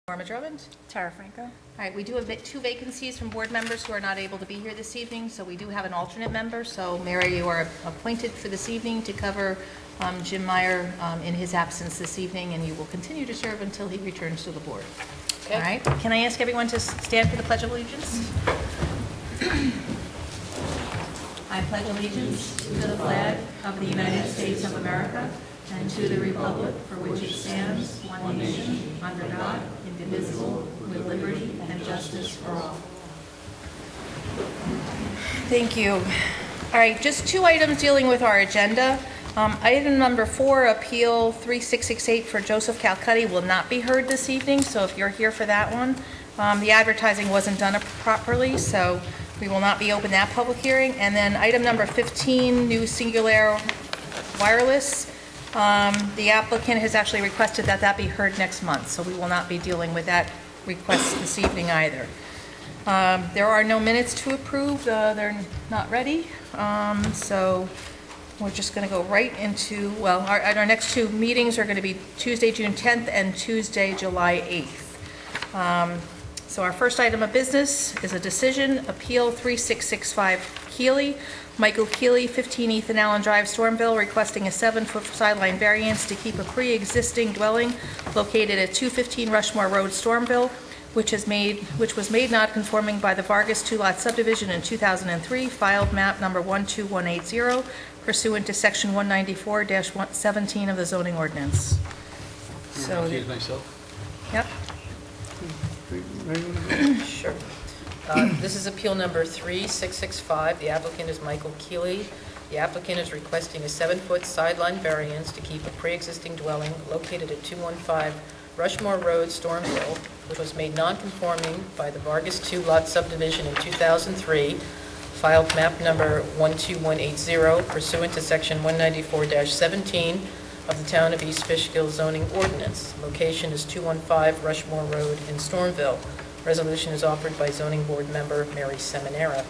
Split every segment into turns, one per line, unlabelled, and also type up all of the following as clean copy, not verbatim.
Norma Drummond.
Tara Franco.
All right, we do have 2 vacancies from board members who are not able to be here this evening, so we do have an alternate member. So Mary, you are appointed for this evening to cover Jim Meyer in his absence this evening, and you will continue to serve until he returns to the board. Okay. All right, can I ask everyone to stand for the Pledge of Allegiance? I pledge allegiance to the flag of the United States of America and to the republic for which it stands, one nation, under God, indivisible, with liberty and justice for all. Thank you. All right, just 2 items dealing with our agenda. Item number 4, Appeal 3668 for Joseph Calcutti will not be heard this evening, so if you're here for that one, the advertising wasn't done properly, so we will not be open that public hearing. And then item number 15, New Singular Wireless. The applicant has actually requested that that be heard next month, so we will not be dealing with that request this evening either. There are no minutes to approve. They're not ready, so we're just going to go right into, well, our next 2 meetings are going to be Tuesday, June 10th and Tuesday, July 8th. So our first item of business is a decision, Appeal 3665 Keeley. Michael Keeley, 15 Ethan Allen Drive, Stormville, requesting a 7-foot sideline variance to keep a pre-existing dwelling located at 215 Rushmore Road, Stormville, which was made non-conforming by the Vargas 2-lot subdivision in 2003, filed map number 12180, pursuant to section 194-17 of the zoning ordinance. So,
excuse myself.
Yep.
Sure. This is appeal number 3665. The applicant is Michael Keeley. The applicant is requesting a 7-foot sideline variance to keep a pre-existing dwelling located at 215 Rushmore Road, Stormville, which was made non-conforming by the Vargas 2-lot subdivision in 2003, filed map number 12180, pursuant to section 194-17 of the Town of East Fishkill zoning ordinance. Location is 215 Rushmore Road in Stormville. Resolution is offered by zoning board member Mary Seminara.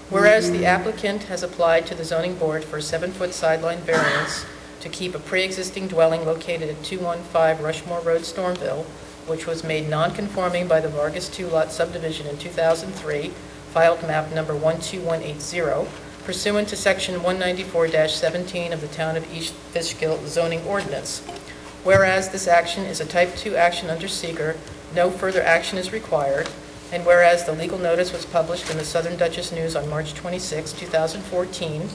Whereas the applicant has applied to the zoning board for a 7-foot sideline variance to keep a pre-existing dwelling located at 215 Rushmore Road, Stormville, which was made non-conforming by the Vargas 2-lot subdivision in 2003, filed map number 12180, pursuant to section 194-17 of the Town of East Fishkill zoning ordinance. Whereas this action is a type 2 action under seeker, no further action is required, and whereas the legal notice was published in the Southern Dutchess News on March 26, 2014,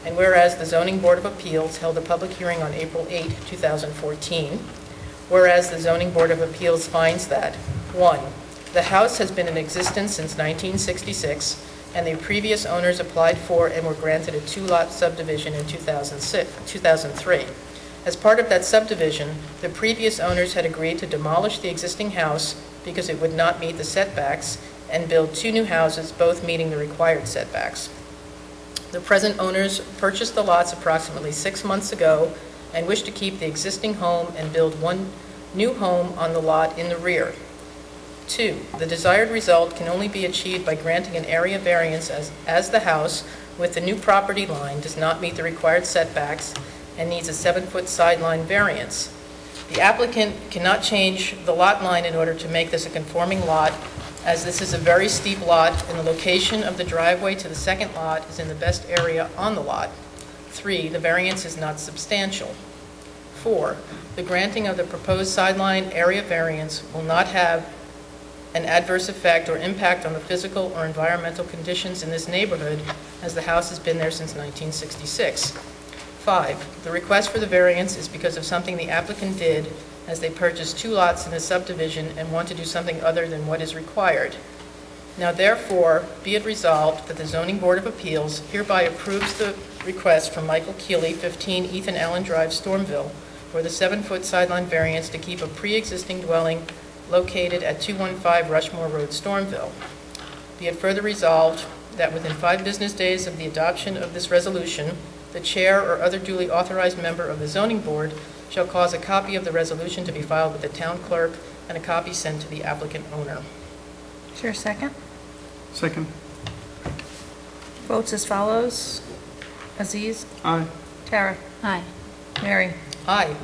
and whereas the Zoning Board of Appeals held a public hearing on April 8, 2014, whereas the Zoning Board of Appeals finds that, 1, the house has been in existence since 1966, and the previous owners applied for and were granted a 2-lot subdivision in 2003. As part of that subdivision, the previous owners had agreed to demolish the existing house because it would not meet the setbacks and build 2 new houses, both meeting the required setbacks. The present owners purchased the lots approximately 6 months ago and wish to keep the existing home and build 1 new home on the lot in the rear. 2, the desired result can only be achieved by granting an area variance as the house with the new property line does not meet the required setbacks and needs a 7-foot sideline variance. The applicant cannot change the lot line in order to make this a conforming lot, as this is a very steep lot and the location of the driveway to the second lot is in the best area on the lot. 3, the variance is not substantial. 4, the granting of the proposed sideline area variance will not have an adverse effect or impact on the physical or environmental conditions in this neighborhood, as the house has been there since 1966. 5, the request for the variance is because of something the applicant did, as they purchased 2 lots in the subdivision and want to do something other than what is required. Now therefore, be it resolved that the Zoning Board of Appeals hereby approves the request from Michael Keeley, 15 Ethan Allen Drive, Stormville, for the 7-foot sideline variance to keep a pre-existing dwelling located at 215 Rushmore Road, Stormville. Be it further resolved that within 5 business days of the adoption of this resolution, the chair or other duly authorized member of the zoning board shall cause a copy of the resolution to be filed with the town clerk and a copy sent to the applicant owner.
Is there a second?
Second.
Votes as follows. Aziz?
Aye.
Tara?
Aye.
Mary?
Aye.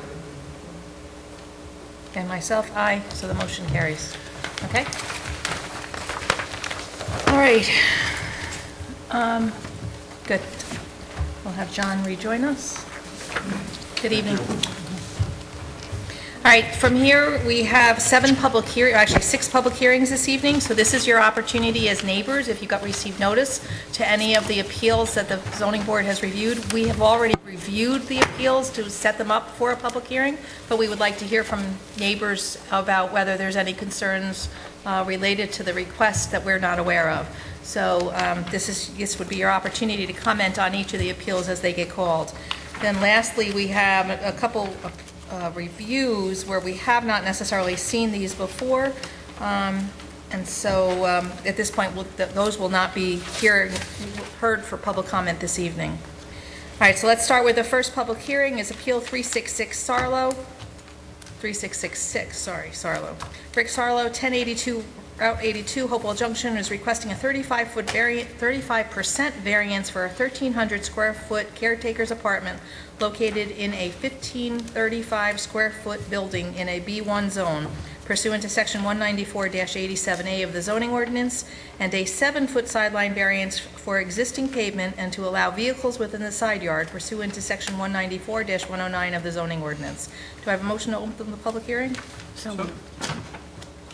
And myself, aye, so the motion carries. Okay? All right. Good. We'll have John rejoin us. Good evening. All right, from here, we have 6 public hearings this evening, so this is your opportunity as neighbors, if you received notice, to any of the appeals that the zoning board has reviewed. We have already reviewed the appeals to set them up for a public hearing, but we would like to hear from neighbors about whether there's any concerns related to the request that we're not aware of. So this would be your opportunity to comment on each of the appeals as they get called. Then lastly, we have a couple of reviews where we have not necessarily seen these before, and so at this point those will not be heard for public comment this evening. All right, so let's start with the first public hearing. Is Appeal 366 Sarlo. 3666, sorry, Sarlo. Rick Sarlo, 1082 Route 82, Hopewell Junction, is requesting a 35% variance for a 1,300 square foot caretaker's apartment located in a 1,535 square foot building in a B1 zone pursuant to Section 194-87A of the zoning ordinance, and a 7-foot sideline variance for existing pavement and to allow vehicles within the side yard pursuant to Section 194-109 of the zoning ordinance. Do I have a motion to open the public hearing?
So,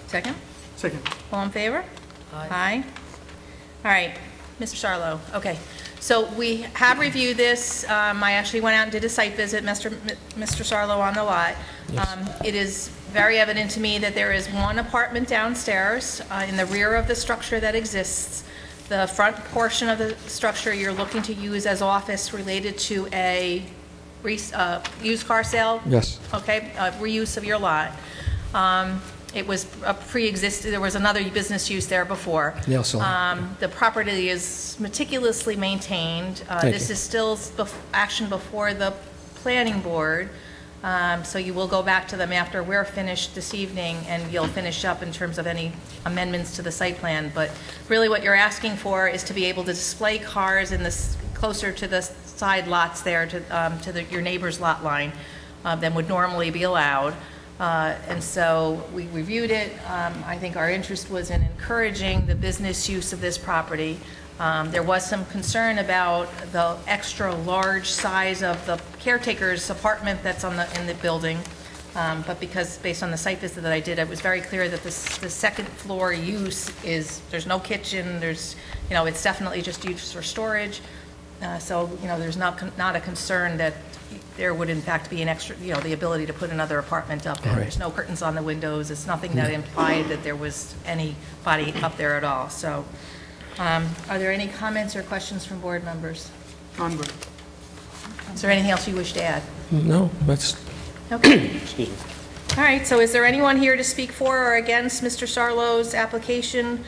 Second?
second.
All in favor?
Aye.
Aye. All right, Mr. Sarlo. Okay, so we have reviewed this. I actually went out and did a site visit, Mr. Sarlo, on the lot.
Yes.
It is very evident to me that there is one apartment downstairs in the rear of the structure that exists. The front portion of the structure you're looking to use as office related to a used car sale?
Yes.
Okay, reuse of your lot. It was a pre-existing, there was another business use there before.
Nail salon.
The property is meticulously maintained.
Thank
This
you.
is still action before the planning board, so you will go back to them after we're finished this evening, and you'll finish up in terms of any amendments to the site plan. But really what you're asking for is to be able to display cars in this, closer to the side lots there, to your neighbor's lot line than would normally be allowed. And so we reviewed it. I think our interest was in encouraging the business use of this property. There was some concern about the extra large size of the caretaker's apartment that's in the building. But because based on the site visit that I did, it was very clear that the second floor use is, there's no kitchen, it's definitely just used for storage. So, there's not a concern that there would in fact be an extra, the ability to put another apartment up there.
Right.
There's no curtains on the windows. It's nothing that implied that there was anybody up there at all. So, are there any comments or questions from board members?
I'm good.
Is there anything else you wish to add?
No, that's,
Okay.
excuse me.
All right, so is there anyone here to speak for or against Mr. Sarlo's application,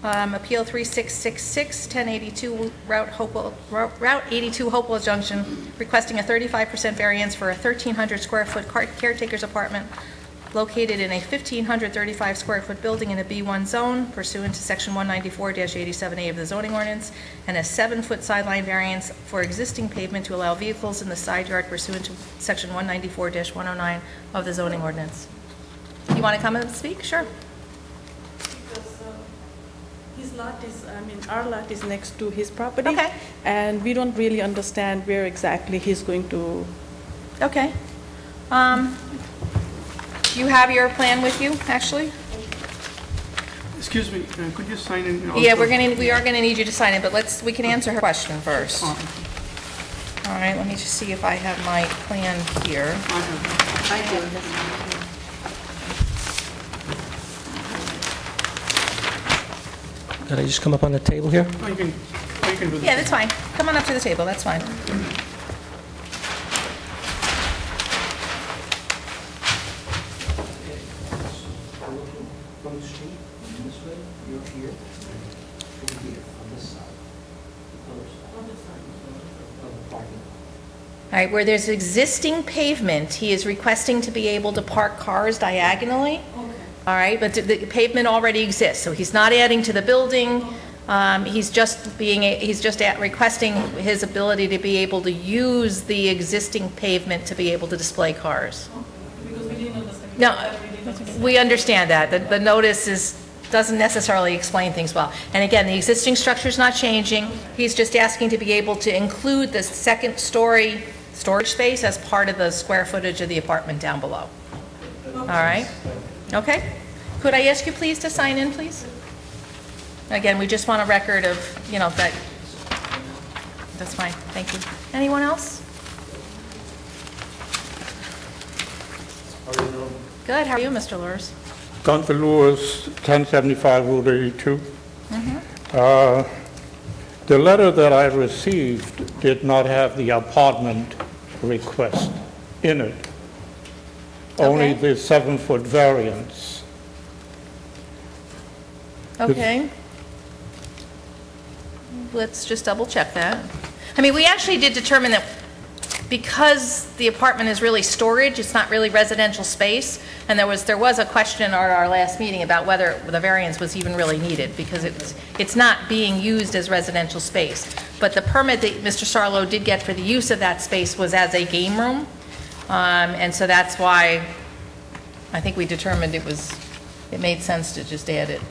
Appeal 3666, 1082 Route 82 Hopewell Junction, requesting a 35% variance for a 1,300 square foot caretaker's apartment located in a 1,535 square foot building in a B1 zone pursuant to Section 194-87A of the zoning ordinance, and a 7-foot sideline variance for existing pavement to allow vehicles in the side yard pursuant to Section 194-109 of the zoning ordinance. You want to come and speak? Sure.
Because his lot is, our lot is next to his property.
Okay.
And we don't really understand where exactly he's going to.
Okay. You have your plan with you, actually?
Excuse me, could you sign in? Also?
Yeah, we are gonna need you to sign it, but we can answer her question first.
Oh,
All right, let me just see if I have my plan here.
I have.
Could I just come up on the table here?
Oh, you can do this.
Yeah, that's fine. Come on up to the table, that's fine.
From the street, this way, you're here, over here, on this side. On the parking lot.
All right, where there's existing pavement, he is requesting to be able to park cars diagonally. All right, but the pavement already exists, so he's not adding to the building. He's just requesting his ability to be able to use the existing pavement to be able to display cars.
Because we didn't understand.
No, We understand that. The notice doesn't necessarily explain things well. And again, the existing structure's not changing. He's just asking to be able to include the second-story storage space as part of the square footage of the apartment down below. All right? Okay. Could I ask you please to sign in, please? Again, we just want a record of, that. That's fine. Thank you. Anyone else? Good. How are you, Mr. Lewis?
Gunther Lewis, 1075 Route 82. The letter that I received did not have the apartment request in it, only
Okay.
the 7-foot variance.
Okay. Let's just double check that. I mean, we actually did determine that because the apartment is really storage, it's not really residential space, and there was a question at our last meeting about whether the variance was even really needed, because it's not being used as residential space. But the permit that Mr. Sarlo did get for the use of that space was as a game room, and so that's why I think we determined it made sense to just add it.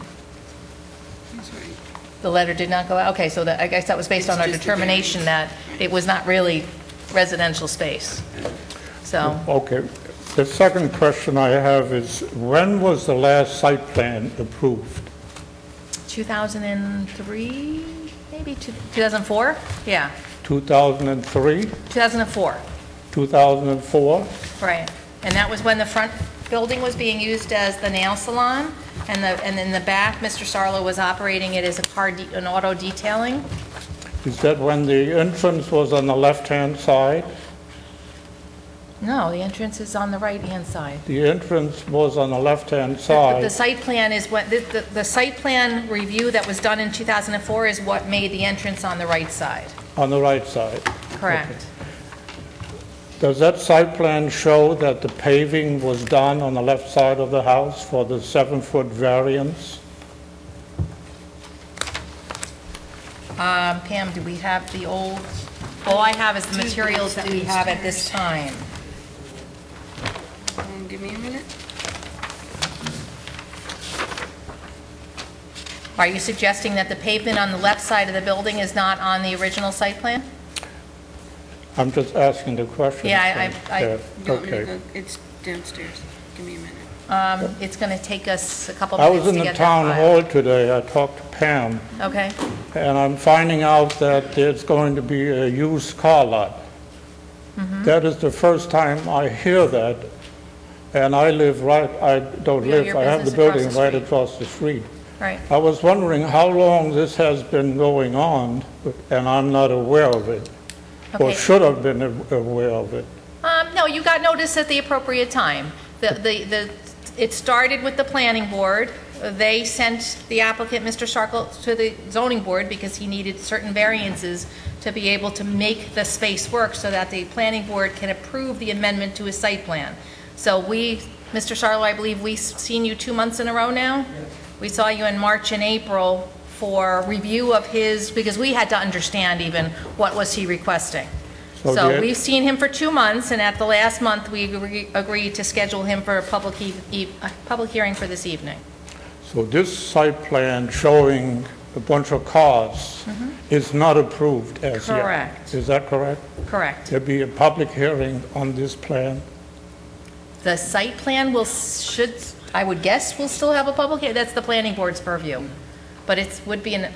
The letter did not go out? Okay, so I guess that was based on our determination that it was not really residential space. So,
Okay. The second question I have is, when was the last site plan approved?
2003, maybe 2004? Yeah,
2003,
2004,
2004?
right. And that was when the front building was being used as the nail salon, and in the back, Mr. Sarlo was operating it as an auto detailing.
Is that when the entrance was on the left-hand side?
No, the entrance is on the right-hand side.
The entrance was on the left-hand
The
side.
site plan is what, the site plan review that was done in 2004 is what made the entrance on the right side.
On the right side.
Correct.
Does that site plan show that the paving was done on the left side of the house for the 7-foot variance?
Pam, do we have the old, all I have is the materials that we have at this time.
Give me a minute.
Are you suggesting that the pavement on the left side of the building is not on the original site plan?
I'm just asking the question.
Yeah, I-
You want me to
Okay.
go? It's downstairs. Give me a minute.
It's going to take us a couple
I
minutes
was
to
in
get
the
that
town
file.
hall today. I talked to Pam,
Okay,
and I'm finding out that there's going to be a used car lot.
Mm-hmm.
That is the first time I hear that, and I live right, I don't
You have
live,
your
I have the
business across
building
the
right
street.
across the street.
right.
I was wondering how long this has been going on, and I'm not aware of it, or
Okay.
should have been aware of it.
No, you got notice at the appropriate time. It started with the planning board. They sent the applicant, Mr. Sarkle, to the zoning board because he needed certain variances to be able to make the space work so that the planning board can approve the amendment to his site plan. So Mr. Sarlo, I believe we've seen you 2 months in a row now? We saw you in March and April for review of because we had to understand even what was he requesting.
So
So
the-
we've seen him for 2 months, and at the last month, we agreed to schedule him for a public hearing for this evening.
So this site plan showing a bunch of cars is not approved as yet?
Correct.
Is that correct?
Correct.
There'll be a public hearing on this plan?
The site plan I would guess, will still have a public hearing. That's the planning board's purview. But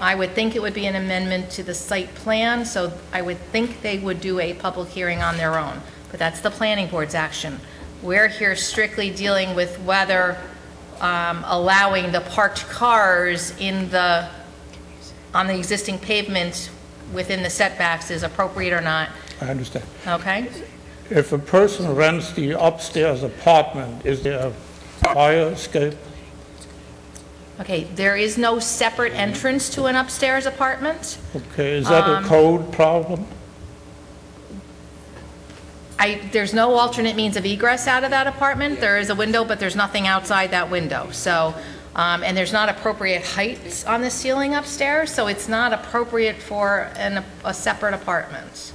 I would think it would be an amendment to the site plan, so I would think they would do a public hearing on their own. But that's the planning board's action. We're here strictly dealing with whether allowing the parked cars on the existing pavement within the setbacks is appropriate or not,
I understand.
okay?
If a person rents the upstairs apartment, is there a fire escape?
Okay, there is no separate entrance to an upstairs apartment.
Okay, is that a code problem?
There's no alternate means of egress out of that apartment. There is a window, but there's nothing outside that window. So, and there's not appropriate heights on the ceiling upstairs, so it's not appropriate for a separate apartment.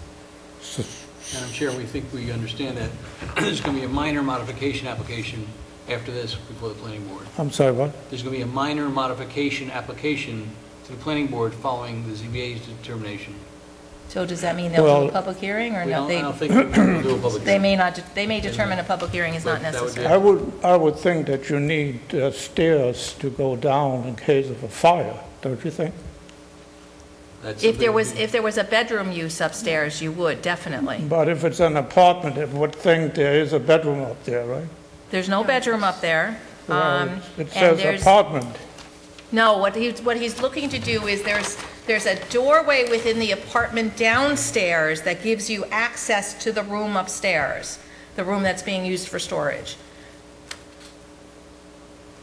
Madam Chair, we think we understand that there's going to be a minor modification application after this before the planning board.
I'm sorry, what?
There's going to be a minor modification application to the planning board following the ZBA's determination.
So does that mean they'll do
Well-
a public hearing, or
I
no?
don't think we'll do a public
They
hearing.
may not, they may determine a public hearing is not
But that would be-
necessary.
I would think that you need stairs to go down in case of a fire, don't you think?
That's
If there
something-
was a bedroom use upstairs, you would, definitely.
But if it's an apartment, it would think there is a bedroom up there, right?
There's no bedroom up there.
Well, It
and
says
there's-
apartment.
No, what he's looking to do is there's a doorway within the apartment downstairs that gives you access to the room upstairs, the room that's being used for storage.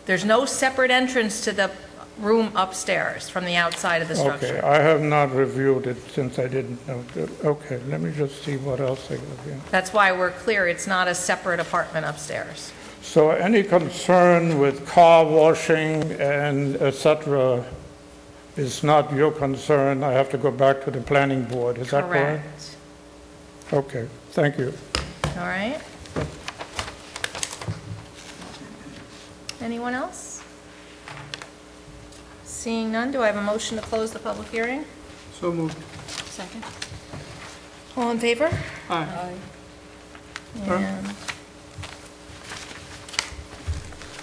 There's no separate entrance to the room upstairs from the outside of the
Okay,
structure.
I have not reviewed it since I didn't know. Okay, let me just see what else I got here.
That's why we're clear, it's not a separate apartment upstairs.
So any concern with car washing and et cetera is not your concern? I have to go back to the planning board, is that correct? Okay, thank you.
All right. Anyone else? Seeing none, do I have a motion to close the public hearing?
So moved.
Second.
All in favor?
Aye.
And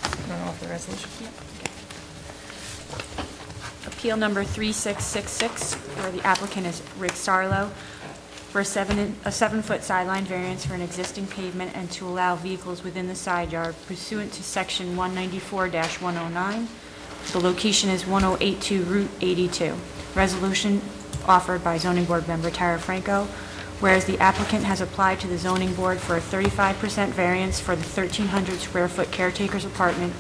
I don't know if the resolution.
Appeal number 3666, where the applicant is Rick Sarlo, for a 7-foot sideline variance for an existing pavement and to allow vehicles within the side yard pursuant to Section 194-109. The location is 1082 Route 82. Resolution offered by Zoning Board Member Tara Franco, whereas the applicant has applied to the Zoning Board for a 35% variance for the 1,300-square-foot caretaker's apartment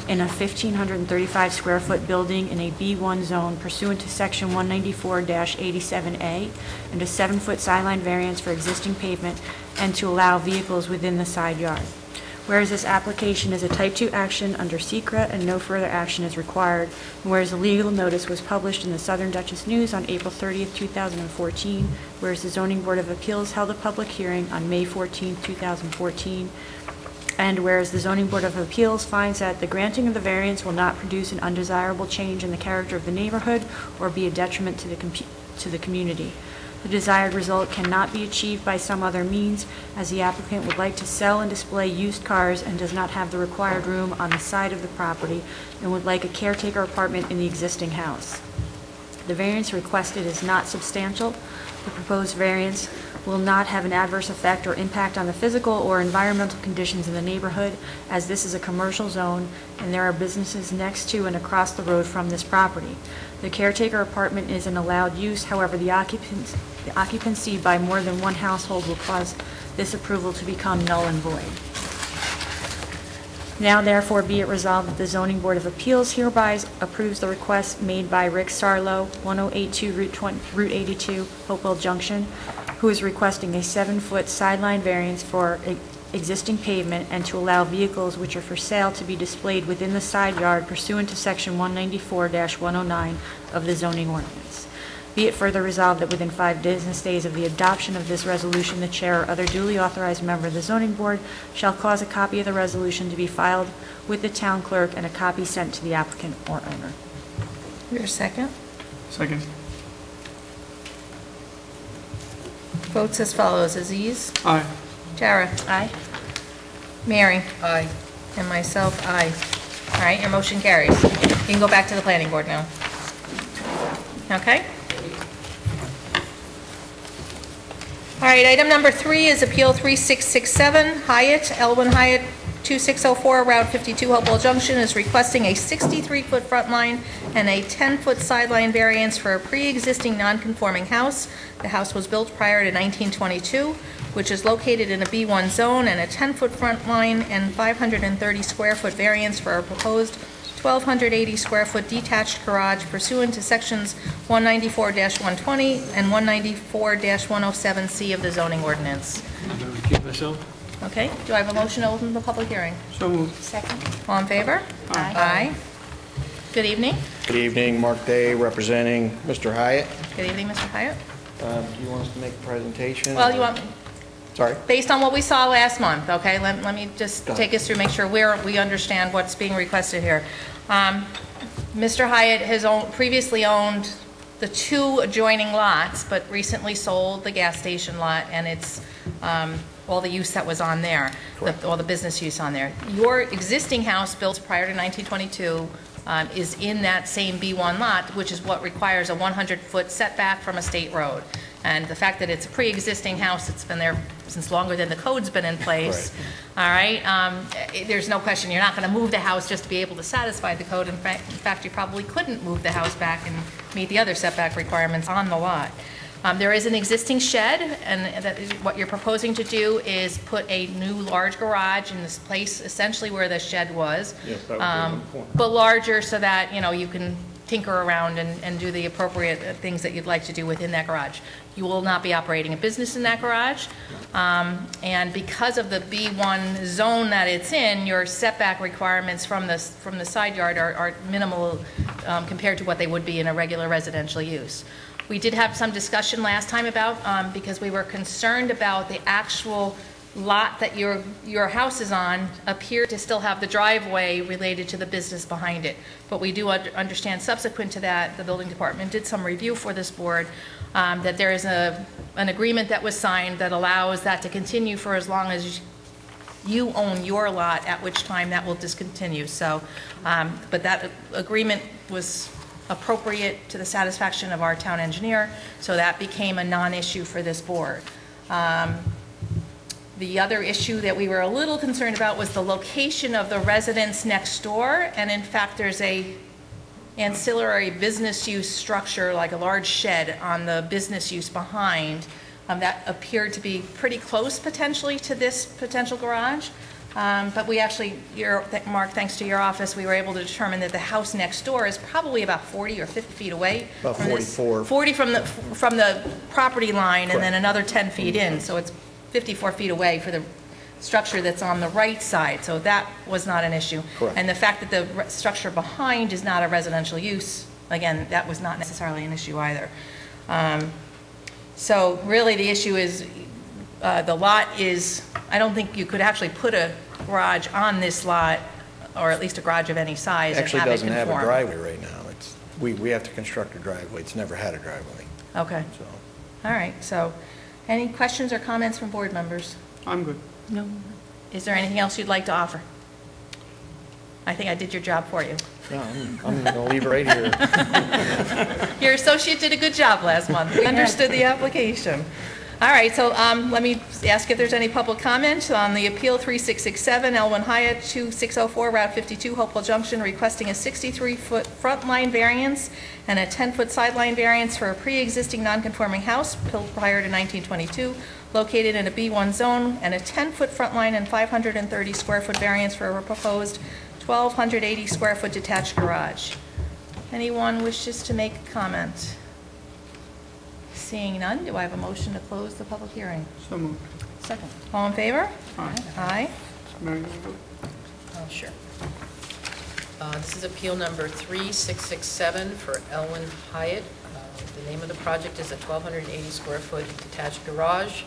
in a 1,535-square-foot building in a B1 zone pursuant to Section 194-87A, and a 7-foot sideline variance for existing pavement and to allow vehicles within the side yard. Whereas this application is a Type 2 action under SECRA and no further action is required, and whereas the legal notice was published in the Southern Dutchess News on April 30th, 2014, whereas the Zoning Board of Appeals held a public hearing on May 14th, 2014, and whereas the Zoning Board of Appeals finds that the granting of the variance will not produce an undesirable change in the character of the neighborhood or be a detriment to the community. The desired result cannot be achieved by some other means, as the applicant would like to sell and display used cars and does not have the required room on the side of the property and would like a caretaker apartment in the existing house. The variance requested is not substantial. The proposed variance will not have an adverse effect or impact on the physical or environmental conditions in the neighborhood, as this is a commercial zone and there are businesses next to and across the road from this property. The caretaker apartment is an allowed use, however, the occupancy by more than one household will cause this approval to become null and void. Now therefore be it resolved that the Zoning Board of Appeals hereby approves the request made by Rick Sarlo, 1082 Route 82, Hopewell Junction, who is requesting a 7-foot sideline variance for existing pavement and to allow vehicles which are for sale to be displayed within the side yard pursuant to Section 194-109 of the zoning ordinance. Be it further resolved that within 5 business days of the adoption of this resolution, the chair or other duly authorized member of the zoning board shall cause a copy of the resolution to be filed with the town clerk and a copy sent to the applicant or owner.
Your second?
Second.
Votes as follows. Aziz?
Aye.
Tara?
Aye.
Mary?
Aye.
And myself, aye. All right, your motion carries. You can go back to the planning board now. Okay? All right, item number 3 is Appeal 3667, Hyatt, Elwin Hyatt, 2604 Route 52, Hopewell Junction, is requesting a 63-foot front line and a 10-foot sideline variance for a pre-existing non-conforming house. The house was built prior to 1922, which is located in a B1 zone, and a 10-foot front line and 530-square-foot variance for a proposed 1,280-square-foot detached garage pursuant to Sections 194-120 and 194-107C of the zoning ordinance.
I'm going to recuse myself.
Okay, do I have a motion to open the public hearing?
So moved.
Second.
All in favor? Aye. Good evening.
Good evening, Mark Day, representing Mr. Hyatt.
Good evening, Mr. Hyatt.
Do you want us to make a presentation?
Well, you want,
Sorry?
Based on what we saw last month, okay? Let me just
Go ahead.
take us through, make sure we understand what's being requested here. Mr. Hyatt has previously owned the 2 adjoining lots, but recently sold the gas station lot and it's all the use that was on there, all the business use on there. Your existing house built prior to 1922 is in that same B1 lot, which is what requires a 100-foot setback from a state road. And the fact that it's a pre-existing house, it's been there since longer than the code's been in place, all right? There's no question you're not going to move the house just to be able to satisfy the code. In fact, you probably couldn't move the house back and meet the other setback requirements on the lot. There is an existing shed, and what you're proposing to do is put a new large garage in this place, essentially where the shed was.
Yes, that would be the point.
But larger so that, you can tinker around and do the appropriate things that you'd like to do within that garage. You will not be operating a business in that garage. And because of the B1 zone that it's in, your setback requirements from the side yard are minimal compared to what they would be in a regular residential use. We did have some discussion last time about, because we were concerned about the actual lot that your house is on appeared to still have the driveway related to the business behind it. But we do understand subsequent to that, the building department did some review for this board, that there is an agreement that was signed that allows that to continue for as long as you own your lot, at which time that will discontinue. So, but that agreement was appropriate to the satisfaction of our town engineer, so that became a non-issue for this board. The other issue that we were a little concerned about was the location of the residence next door, and in fact there's a ancillary business use structure, like a large shed on the business use behind, that appeared to be pretty close potentially to this potential garage. But we actually, Mark, thanks to your office, we were able to determine that the house next door is probably about 40 or 50 feet away.
About
from this.
44.
40 from the property line, and then another 10 feet in, so it's 54 feet away for the structure that's on the right side, so that was not an issue.
Correct.
And the fact that the structure behind is not a residential use, again, that was not necessarily an issue either. So really the issue is the lot is, I don't think you could actually put a garage on this lot, or at least a garage of any size,
Actually
and have
doesn't
it
have a
conform.
driveway right now. We have to construct a driveway. It's never had a driveway,
Okay,
so.
all right, so any questions or comments from board members?
I'm good.
No.
Is there anything else you'd like to offer? I think I did your job for you.
No, I'm going to leave it right here.
Your associate did a good job last month. We understood the application. All right, so let me ask if there's any public comment on the appeal 3667, Elwin Hyatt, 2604 Route 52, Hopewell Junction, requesting a 63-foot front line variance and a 10-foot sideline variance for a pre-existing non-conforming house built prior to 1922, located in a B1 zone, and a 10-foot front line and 530 square foot variance for a proposed 1,280 square foot detached garage. Anyone wishes to make a comment? Seeing none, do I have a motion to close the public hearing?
So moved.
Second. All in favor?
Aye.
Aye.
Mary,
Oh, sure. This is appeal number 3667 for Elwin Hyatt. The name of the project is a 1,280 square foot detached garage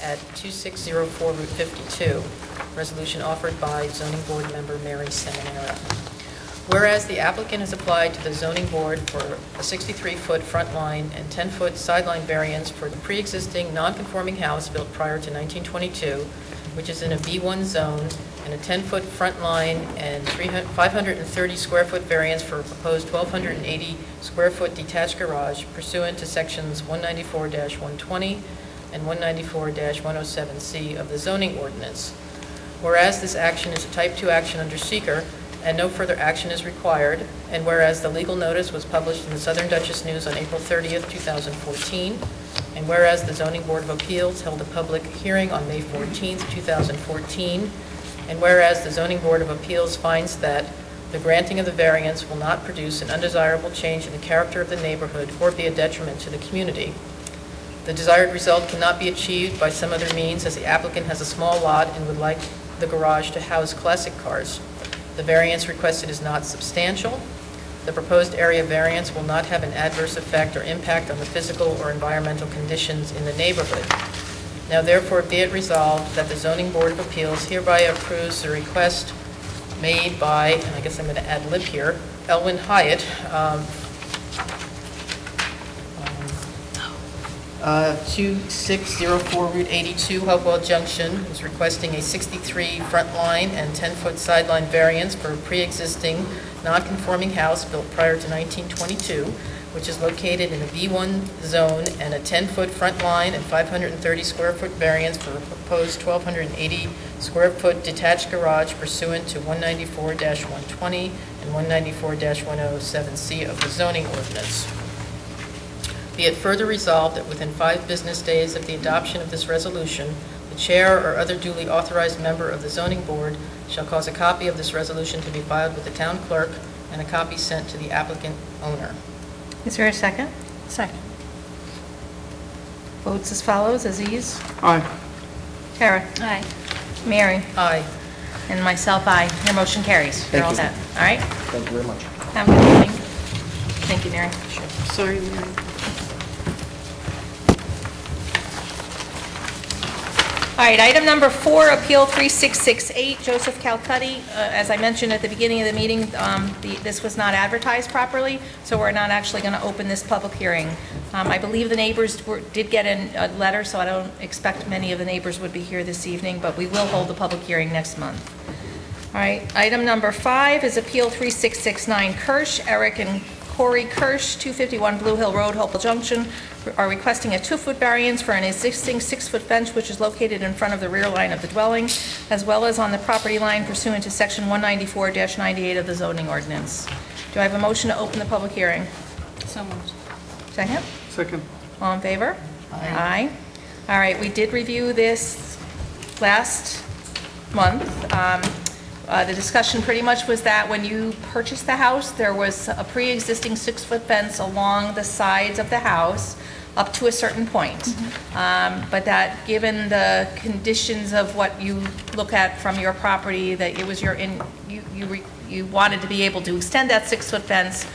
at 2604 Route 52. Resolution offered by zoning board member Mary Seminara. Whereas the applicant has applied to the zoning board for a 63-foot front line and 10-foot sideline variance for the pre-existing non-conforming house built prior to 1922, which is in a B1 zone, and a 10-foot front line and 530 square foot variance for a proposed 1,280 square foot detached garage pursuant to sections 194-120 and 194-107C of the zoning ordinance. Whereas this action is a type 2 action under seeker, and no further action is required, and whereas the legal notice was published in the Southern Dutchess News on April 30th, 2014, and whereas the Zoning Board of Appeals held a public hearing on May 14th, 2014, and whereas the Zoning Board of Appeals finds that the granting of the variance will not produce an undesirable change in the character of the neighborhood or be a detriment to the community. The desired result cannot be achieved by some other means, as the applicant has a small lot and would like the garage to house classic cars. The variance requested is not substantial. The proposed area variance will not have an adverse effect or impact on the physical or environmental conditions in the neighborhood. Now therefore be it resolved that the Zoning Board of Appeals hereby approves the request made by, and I guess I'm going to add lib here, Elwin Hyatt, 2604 Route 82, Hopewell Junction, is requesting a 63 front line and 10-foot sideline variance for a pre-existing non-conforming house built prior to 1922, which is located in a B1 zone, and a 10-foot front line and 530 square foot variance for a proposed 1,280 square foot detached garage pursuant to 194-120 and 194-107C of the zoning ordinance. Be it further resolved that within 5 business days of the adoption of this resolution, the chair or other duly authorized member of the zoning board shall cause a copy of this resolution to be filed with the town clerk and a copy sent to the applicant owner.
Is there a second?
Second.
Votes as follows. Aziz?
Aye.
Tara?
Aye.
Mary?
Aye.
And myself, aye. Your motion carries. You're
Thank
all
you.
set. All right?
Thank you very much.
Have a good evening. Thank you, Mary.
Sorry, Mary.
All right, item number 4, Appeal 3668, Joseph Calcutti. As I mentioned at the beginning of the meeting, this was not advertised properly, so we're not actually going to open this public hearing. I believe the neighbors did get a letter, so I don't expect many of the neighbors would be here this evening, but we will hold the public hearing next month. All right, item number 5 is Appeal 3669, Kirsch, Eric and Corey Kirsch, 251 Blue Hill Road, Hopewell Junction, are requesting a 2-foot variance for an existing 6-foot fence which is located in front of the rear line of the dwelling, as well as on the property line pursuant to Section 194-98 of the zoning ordinance. Do I have a motion to open the public hearing?
So moved.
Second?
Second.
All in favor?
Aye.
All right, we did review this last month. The discussion pretty much was that when you purchased the house, there was a pre-existing 6-foot fence along the sides of the house up to a certain point. But that given the conditions of what you look at from your property, that it was you wanted to be able to extend that 6-foot fence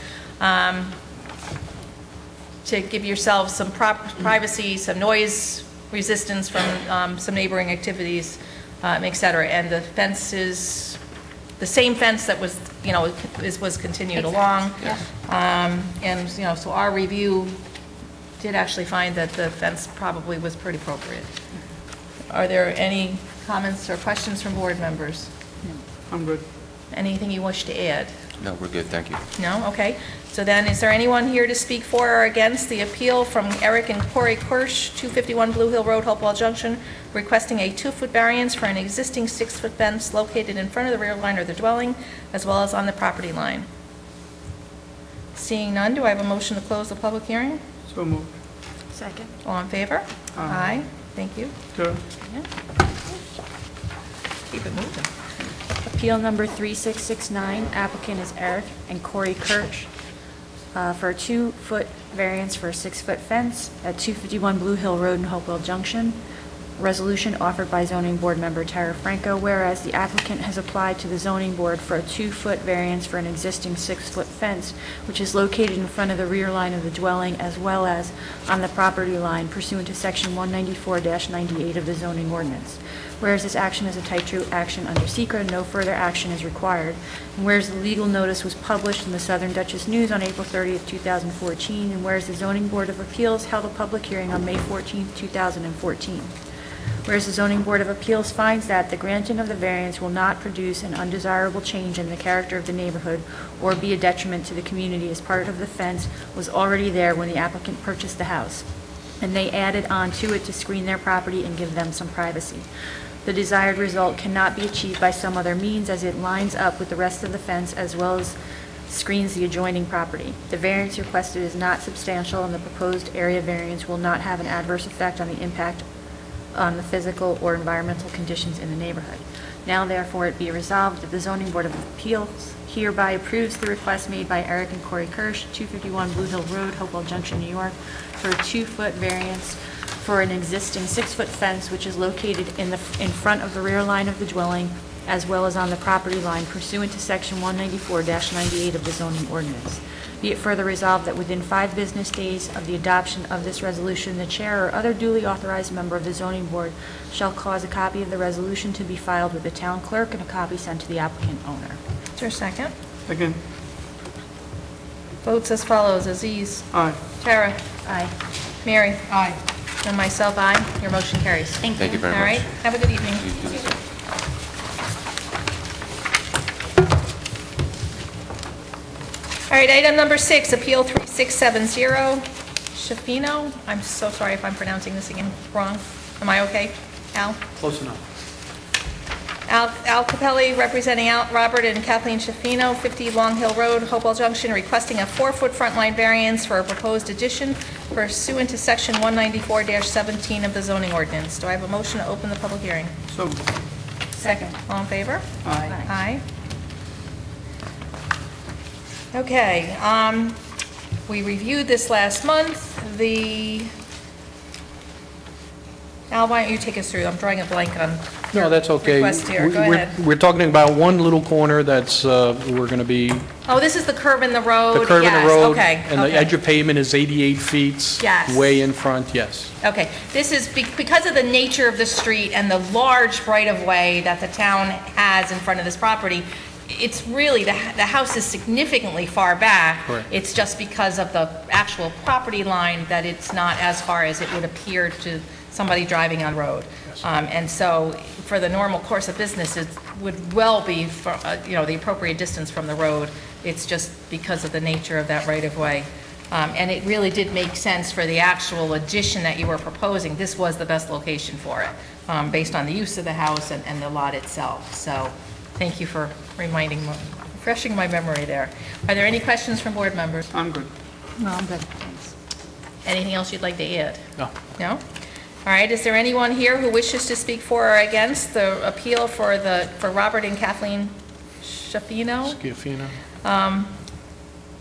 to give yourself some privacy, some noise resistance from some neighboring activities, et cetera. And the fence is the same fence that was, was continued along. And, so our review did actually find that the fence probably was pretty appropriate. Are there any comments or questions from board members?
I'm good.
Anything you wish to add?
No, we're good, thank you.
No? Okay. So then, is there anyone here to speak for or against the appeal from Eric and Corey Kirsch, 251 Blue Hill Road, Hopewell Junction, requesting a 2-foot variance for an existing 6-foot fence located in front of the rear line of the dwelling, as well as on the property line? Seeing none, do I have a motion to close the public hearing?
So moved.
Second.
All in favor?
Aye.
Thank you.
Sure.
Yeah. Keep it moving.
Appeal number 3669, applicant is Eric and Corey Kirsch for a 2-foot variance for a 6-foot fence at 251 Blue Hill Road in Hopewell Junction. Resolution offered by zoning board member Tara Franco, whereas the applicant has applied to the zoning board for a 2-foot variance for an existing 6-foot fence, which is located in front of the rear line of the dwelling as well as on the property line pursuant to section 194-98 of the zoning ordinance. Whereas this action is a type 2 action under SECRA, no further action is required. And whereas the legal notice was published in the Southern Dutchess News on April 30th, 2014, and whereas the Zoning Board of Appeals held a public hearing on May 14th, 2014. Whereas the Zoning Board of Appeals finds that the granting of the variance will not produce an undesirable change in the character of the neighborhood or be a detriment to the community, as part of the fence was already there when the applicant purchased the house, and they added on to it to screen their property and give them some privacy. The desired result cannot be achieved by some other means, as it lines up with the rest of the fence as well as screens the adjoining property. The variance requested is not substantial, and the proposed area variance will not have an adverse effect on the impact on the physical or environmental conditions in the neighborhood. Now therefore it be resolved that the Zoning Board of Appeals hereby approves the request made by Eric and Corey Kirsch, 251 Blue Hill Road, Hopewell Junction, New York, for a 2-foot variance for an existing 6-foot fence which is located in front of the rear line of the dwelling as well as on the property line pursuant to Section 194-98 of the zoning ordinance. Be it further resolved that within 5 business days of the adoption of this resolution, the chair or other duly authorized member of the zoning board shall cause a copy of the resolution to be filed with the town clerk and a copy sent to the applicant owner.
Is there a second?
Second.
Votes as follows. Aziz.
Aye.
Tara.
Aye.
Mary. Aye. And myself, aye. Your motion carries.
Thank you.
very
All
much.
right, have a good evening. All right, item number 6, Appeal 3670, Shafino. I'm so sorry if I'm pronouncing this again wrong. Am I okay, Al?
Close enough.
Al Capelli, representing Robert and Kathleen Shafino, 50 Long Hill Road, Hopewell Junction, requesting a 4-foot front line variance for a proposed addition pursuant to Section 194-17 of the zoning ordinance. Do I have a motion to open the public hearing?
So,
Second. All in favor?
Aye.
Aye. Okay, we reviewed this last month. Al, why don't you take us through? I'm drawing a blank on
No, that's okay.
request here. Go
We're-
ahead.
We're talking about one little corner that's, we're going to be,
Oh, this is the curve in the road?
the curve in
Yes,
the road.
okay,
And the
okay.
edge of pavement is 88 feet.
Yes.
Way in front, yes.
Okay, this is because of the nature of the street and the large right-of-way that the town has in front of this property, it's really, the house is significantly far back.
Correct.
It's just because of the actual property line that it's not as far as it would appear to somebody driving on road. And so, for the normal course of business, it would well be, the appropriate distance from the road. It's just because of the nature of that right-of-way. And it really did make sense for the actual addition that you were proposing. This was the best location for it, based on the use of the house and the lot itself. So, thank you for refreshing my memory there. Are there any questions from board members?
I'm good.
No, I'm good, thanks.
Anything else you'd like to add?
No.
No? All right, is there anyone here who wishes to speak for or against the appeal for Robert and Kathleen Shafino?
Schiaffino.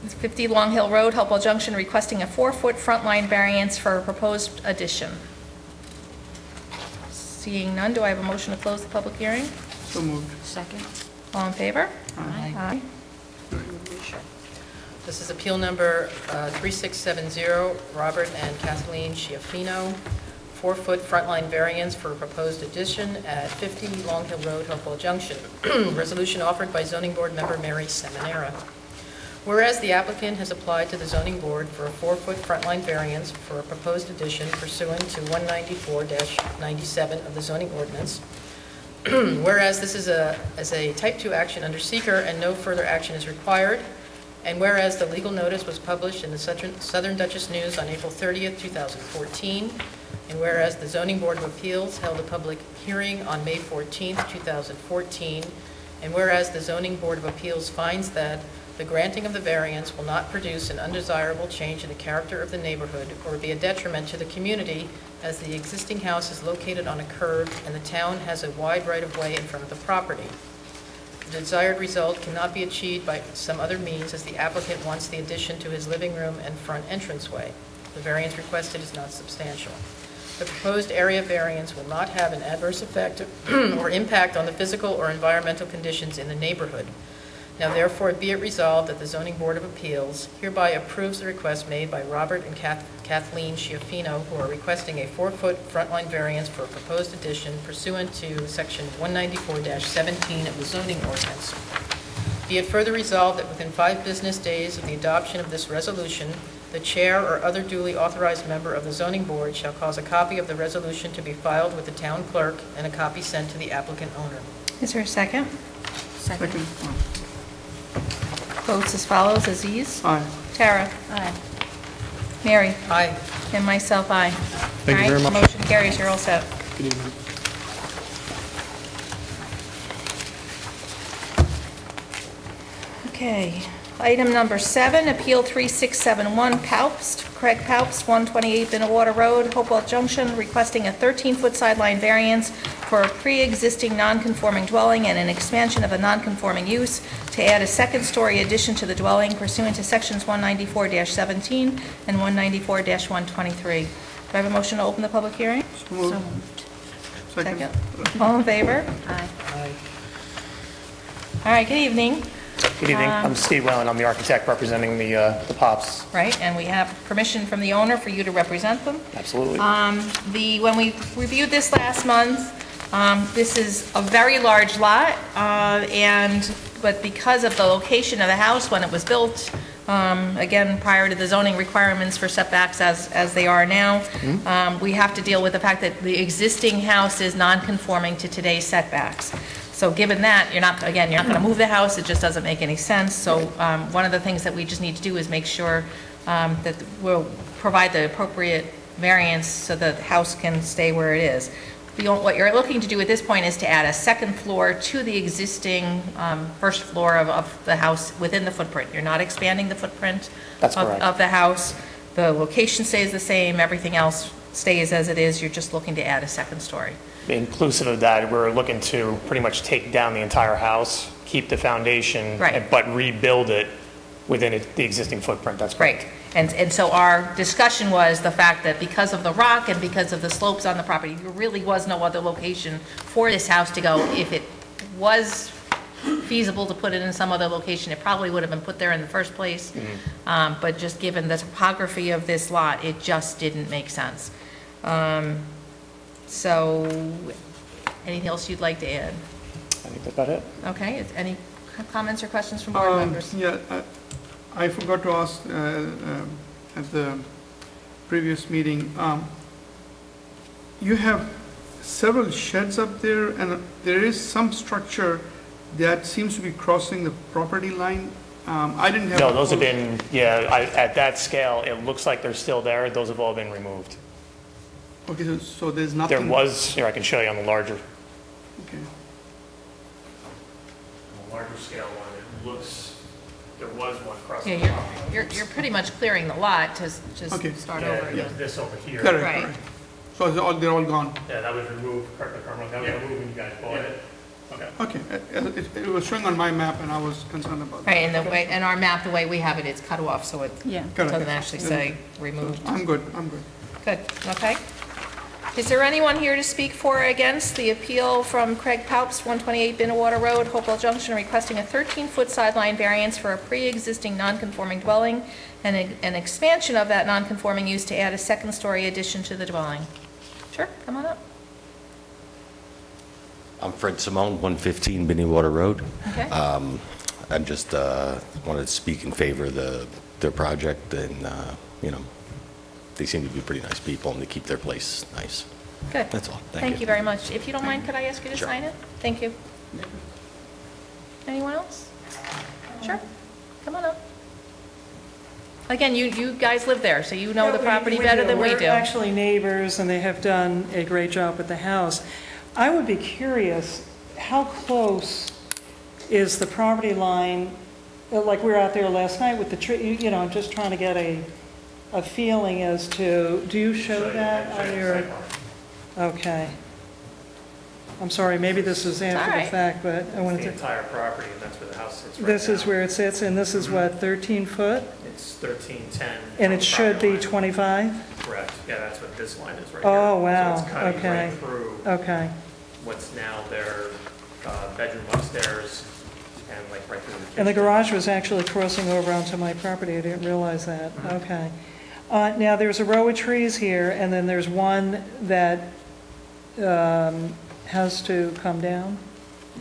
50 Long Hill Road, Hopewell Junction, requesting a 4-foot front line variance for a proposed addition. Seeing none, do I have a motion to close the public hearing?
So moved.
Second.
All in favor?
Aye.
Aye.
This is appeal number 3670, Robert and Kathleen Schiaffino, 4-foot front line variance for a proposed addition at 50 Long Hill Road, Hopewell Junction. Resolution offered by zoning board member Mary Seminara. Whereas the applicant has applied to the zoning board for a 4-foot front line variance for a proposed addition pursuant to 194-97 of the zoning ordinance. Whereas this is as a type 2 action under seeker and no further action is required. And whereas the legal notice was published in the Southern Dutchess News on April 30th, 2014. And whereas the Zoning Board of Appeals held a public hearing on May 14th, 2014. And whereas the Zoning Board of Appeals finds that the granting of the variance will not produce an undesirable change in the character of the neighborhood or be a detriment to the community, as the existing house is located on a curve and the town has a wide right-of-way in front of the property. The desired result cannot be achieved by some other means, as the applicant wants the addition to his living room and front entranceway. The variance requested is not substantial. The proposed area variance will not have an adverse effect or impact on the physical or environmental conditions in the neighborhood. Now therefore be it resolved that the Zoning Board of Appeals hereby approves the request made by Robert and Kathleen Schiaffino, who are requesting a 4-foot front line variance for a proposed addition pursuant to Section 194-17 of the zoning ordinance. Be it further resolved that within 5 business days of the adoption of this resolution, the chair or other duly authorized member of the zoning board shall cause a copy of the resolution to be filed with the town clerk and a copy sent to the applicant owner.
Is there a second?
Second.
Votes as follows. Aziz?
Aye.
Tara?
Aye.
Mary?
Aye.
And myself, aye.
Thank you very
All right,
much.
motion carries. You're all set.
Good evening.
Okay. Item number 7, Appeal 3671, Paupst, Craig Paupst, 128 Binnewater Road, Hopewell Junction, requesting a 13-foot sideline variance for a pre-existing non-conforming dwelling and an expansion of a non-conforming use to add a second-story addition to the dwelling pursuant to Sections 194-17 and 194-123. Do I have a motion to open the public hearing?
So moved. Second.
All in favor?
Aye.
Aye.
All right, good evening.
Good evening. I'm Steve Whalen. I'm the architect representing the Pops.
Right, and we have permission from the owner for you to represent them.
Absolutely.
When we reviewed this last month, this is a very large lot, but because of the location of the house when it was built, again, prior to the zoning requirements for setbacks as they are now, we have to deal with the fact that the existing house is non-conforming to today's setbacks. So given that, you're not going to move the house, it just doesn't make any sense. So one of the things that we just need to do is make sure that we'll provide the appropriate variance so the house can stay where it is. What you're looking to do at this point is to add a second floor to the existing first floor of the house within the footprint. You're not expanding the footprint of the house. The location stays the same, everything else stays as it is. You're just looking to add a second story.
Inclusive of that, we're looking to pretty much take down the entire house, keep the foundation,
Right.
but rebuild it within the existing footprint. That's correct.
Right. And so our discussion was the fact that because of the rock and because of the slopes on the property, there really was no other location for this house to go. If it was feasible to put it in some other location, it probably would have been put there in the first place. But just given the topography of this lot, it just didn't make sense. So, anything else you'd like to add?
I think that's about it.
Okay, any comments or questions from board members?
Yeah, I forgot to ask at the previous meeting. You have several sheds up there, and there is some structure that seems to be crossing the property line. I didn't have...
No, those have been, at that scale, it looks like they're still there. Those have all been removed.
Okay, so there's nothing...
There was, here, I can show you on the larger.
Okay.
On the larger scale one, it looks, there was one crossing.
Yeah, you're pretty much clearing the lot to just
Okay.
start
Yeah,
over.
there's this over here.
Correct,
Right.
correct. So they're all gone?
Yeah, that was removed, correct me if I'm wrong, that was removed when you guys bought it? Okay.
Okay, it was showing on my map, and I was concerned about that.
Right, and our map, the way we have it, it's cut off, so it
Yeah.
Correct.
doesn't actually say removed.
I'm good.
Good, okay. Is there anyone here to speak for or against the appeal from Craig Palps, 128 Binnewater Road, Hopewell Junction, requesting a 13-foot sideline variance for a pre-existing non-conforming dwelling and an expansion of that non-conforming use to add a second-story addition to the dwelling? Sure, come on up.
I'm Fred Simone, 115 Binnewater Road.
Okay.
I just wanted to speak in favor of their project, and, they seem to be pretty nice people, and they keep their place nice.
Good.
That's all.
Thank you very much. If you don't mind, could I ask you to
Sure.
sign it? Thank you. Anyone else? Sure, come on up. Again, you guys live there, so you know the property better than we do.
We're actually neighbors, and they have done a great job with the house. I would be curious, how close is the property line, like we were out there last night with the tree, I'm just trying to get a feeling as to, do you show that on your, okay. I'm sorry, maybe this is after the fact, but I wanted to.
The entire property, and that's where the house sits right
This is
now.
where it sits, and this is what, 13 foot?
It's 1310.
And it should be 25?
Correct, yeah, that's what this line is right here.
Oh, wow,
So it's cutting
okay.
right through
Okay.
what's now their bedroom upstairs and like right through the kitchen.
And the garage was actually crossing over onto my property, I didn't realize that, okay. Now, there's a row of trees here, and then there's one that has to come down?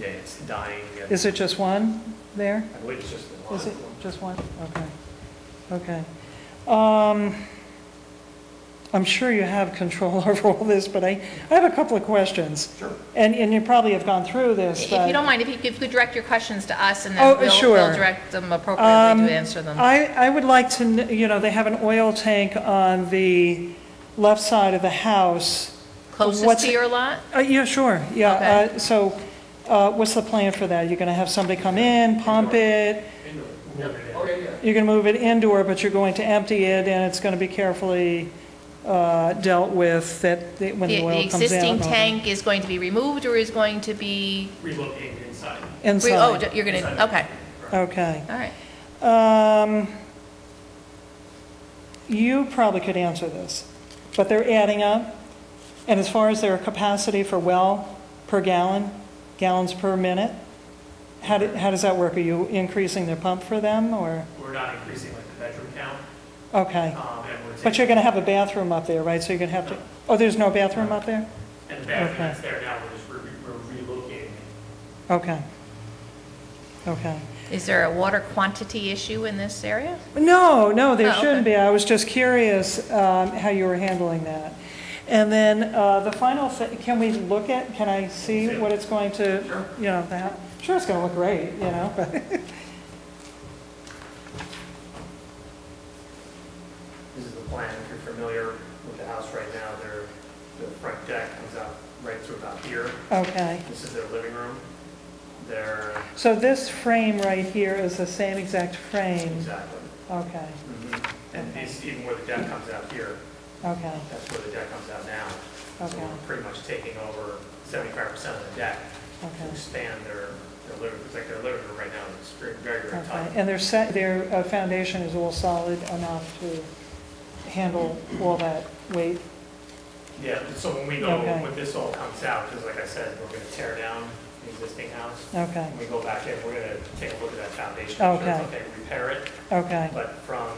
Yeah, it's dying.
Is it just one there?
I believe it's just the one.
Is it just one? Okay. Okay. I'm sure you have control over all this, but I have a couple of questions.
Sure.
And you probably have gone through this,
If
but...
you don't mind, if you could direct your questions to us, and then we'll
sure.
direct them appropriately to answer them.
I would like to, they have an oil tank on the left side of the house.
Closest to your lot?
Yeah, sure, yeah.
Okay.
So what's the plan for that? You're going to have somebody come in, pump it? You're going to move it indoor, but you're going to empty it, and it's going to be carefully dealt with when the oil comes out?
The existing tank is going to be removed, or is going to be?
Relocated inside.
Inside.
Oh, you're going to, okay.
Okay.
All right.
You probably could answer this, but they're adding up. And as far as their capacity for well per gallon, gallons per minute, How does that work? Are you increasing their pump for them, or?
We're not increasing like the bedroom count.
Okay.
And we're
But
taking,
you're going to have a bathroom up there, right? So you're going to have to, oh, there's no bathroom up there?
and the bathroom
Okay.
that's there now, we're relocating it.
Okay. Okay.
Is there a water quantity issue in this area?
No, no, there
Oh, okay.
shouldn't be. I was just curious how you were handling that. And then the final thing, can we look at, can I see what it's going to, you know, that? Sure, it's going to look great, you know.
This is the plan. If you're familiar with the house right now, the front deck comes out right through about here.
Okay.
This is their living room. Their,
So this frame right here is the same exact frame?
exactly.
Okay,
And this, even where the deck comes out here,
okay,
that's where the deck comes out now. So
Okay.
we're pretty much taking over 75% of the deck to
okay.
expand their living, it's like their living room right now is very, very
Okay,
tight.
and their foundation is all solid enough to handle all that weight?
Yeah, so when we go,
Okay.
when this all comes out, because like I said, we're going to tear down the existing house.
Okay,
When we go back in, we're going to take a look at that foundation.
Okay.
Make sure it's okay, repair it.
okay,
But from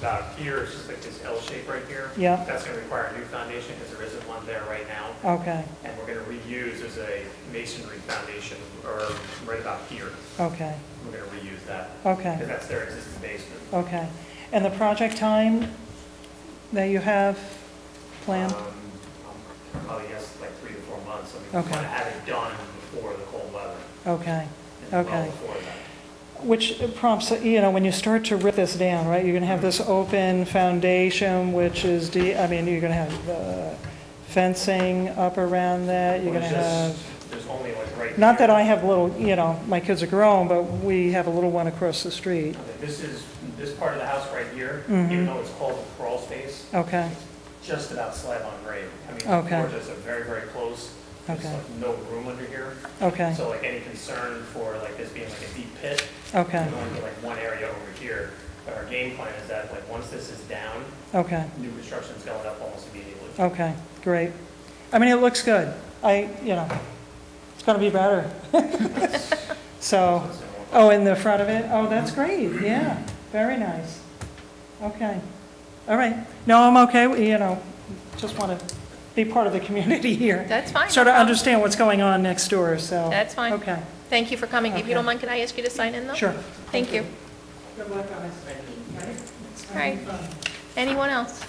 about here, it's just like this L shape right here.
Yeah.
That's going to require a new foundation because there isn't one there right now.
okay,
And we're going to reuse, there's a masonry foundation, or right about here.
okay,
We're going to reuse that.
Okay.
Because that's their existing basement.
okay. And the project time that you have planned?
I'll probably guess like 3 to 4 months. I mean, we
Okay.
want to have it done before the cold weather.
Okay,
and well
okay.
before that.
Which prompts, you know, when you start to rip this down, right, you're going to have this open foundation, which is, I mean, you're going to have fencing up around that, you're
Well,
going to
there's just-
have,
There's only like right
not that
here.
I have little, you know, my kids are grown, but we have a little one across the street.
Okay, this part of the house right here,
Mhm.
even though it's called a crawl space,
Okay,
just about slab on grade. I mean, the
Okay.
floors are very, very close. There's
Okay.
like no room under here.
okay,
So like any concern for like this being like a deep pit,
okay,
we're going to like one area over here. But our game plan is that like once this is down,
okay,
new construction's going up almost immediately.
okay, great. I mean, it looks good. You know, it's going to be better. So, oh, in the front of it? Oh, that's great, yeah, very nice. Okay, all right. No, I'm okay, you know, just want to be part of the community here.
That's fine.
Sort
no
of
problem.
understand what's going on next door, so.
That's fine.
Okay,
Thank you for coming. If you
Okay.
don't mind, can I ask you to sign in, though?
sure.
Thank you.
Good luck, guys.
All right. Anyone else?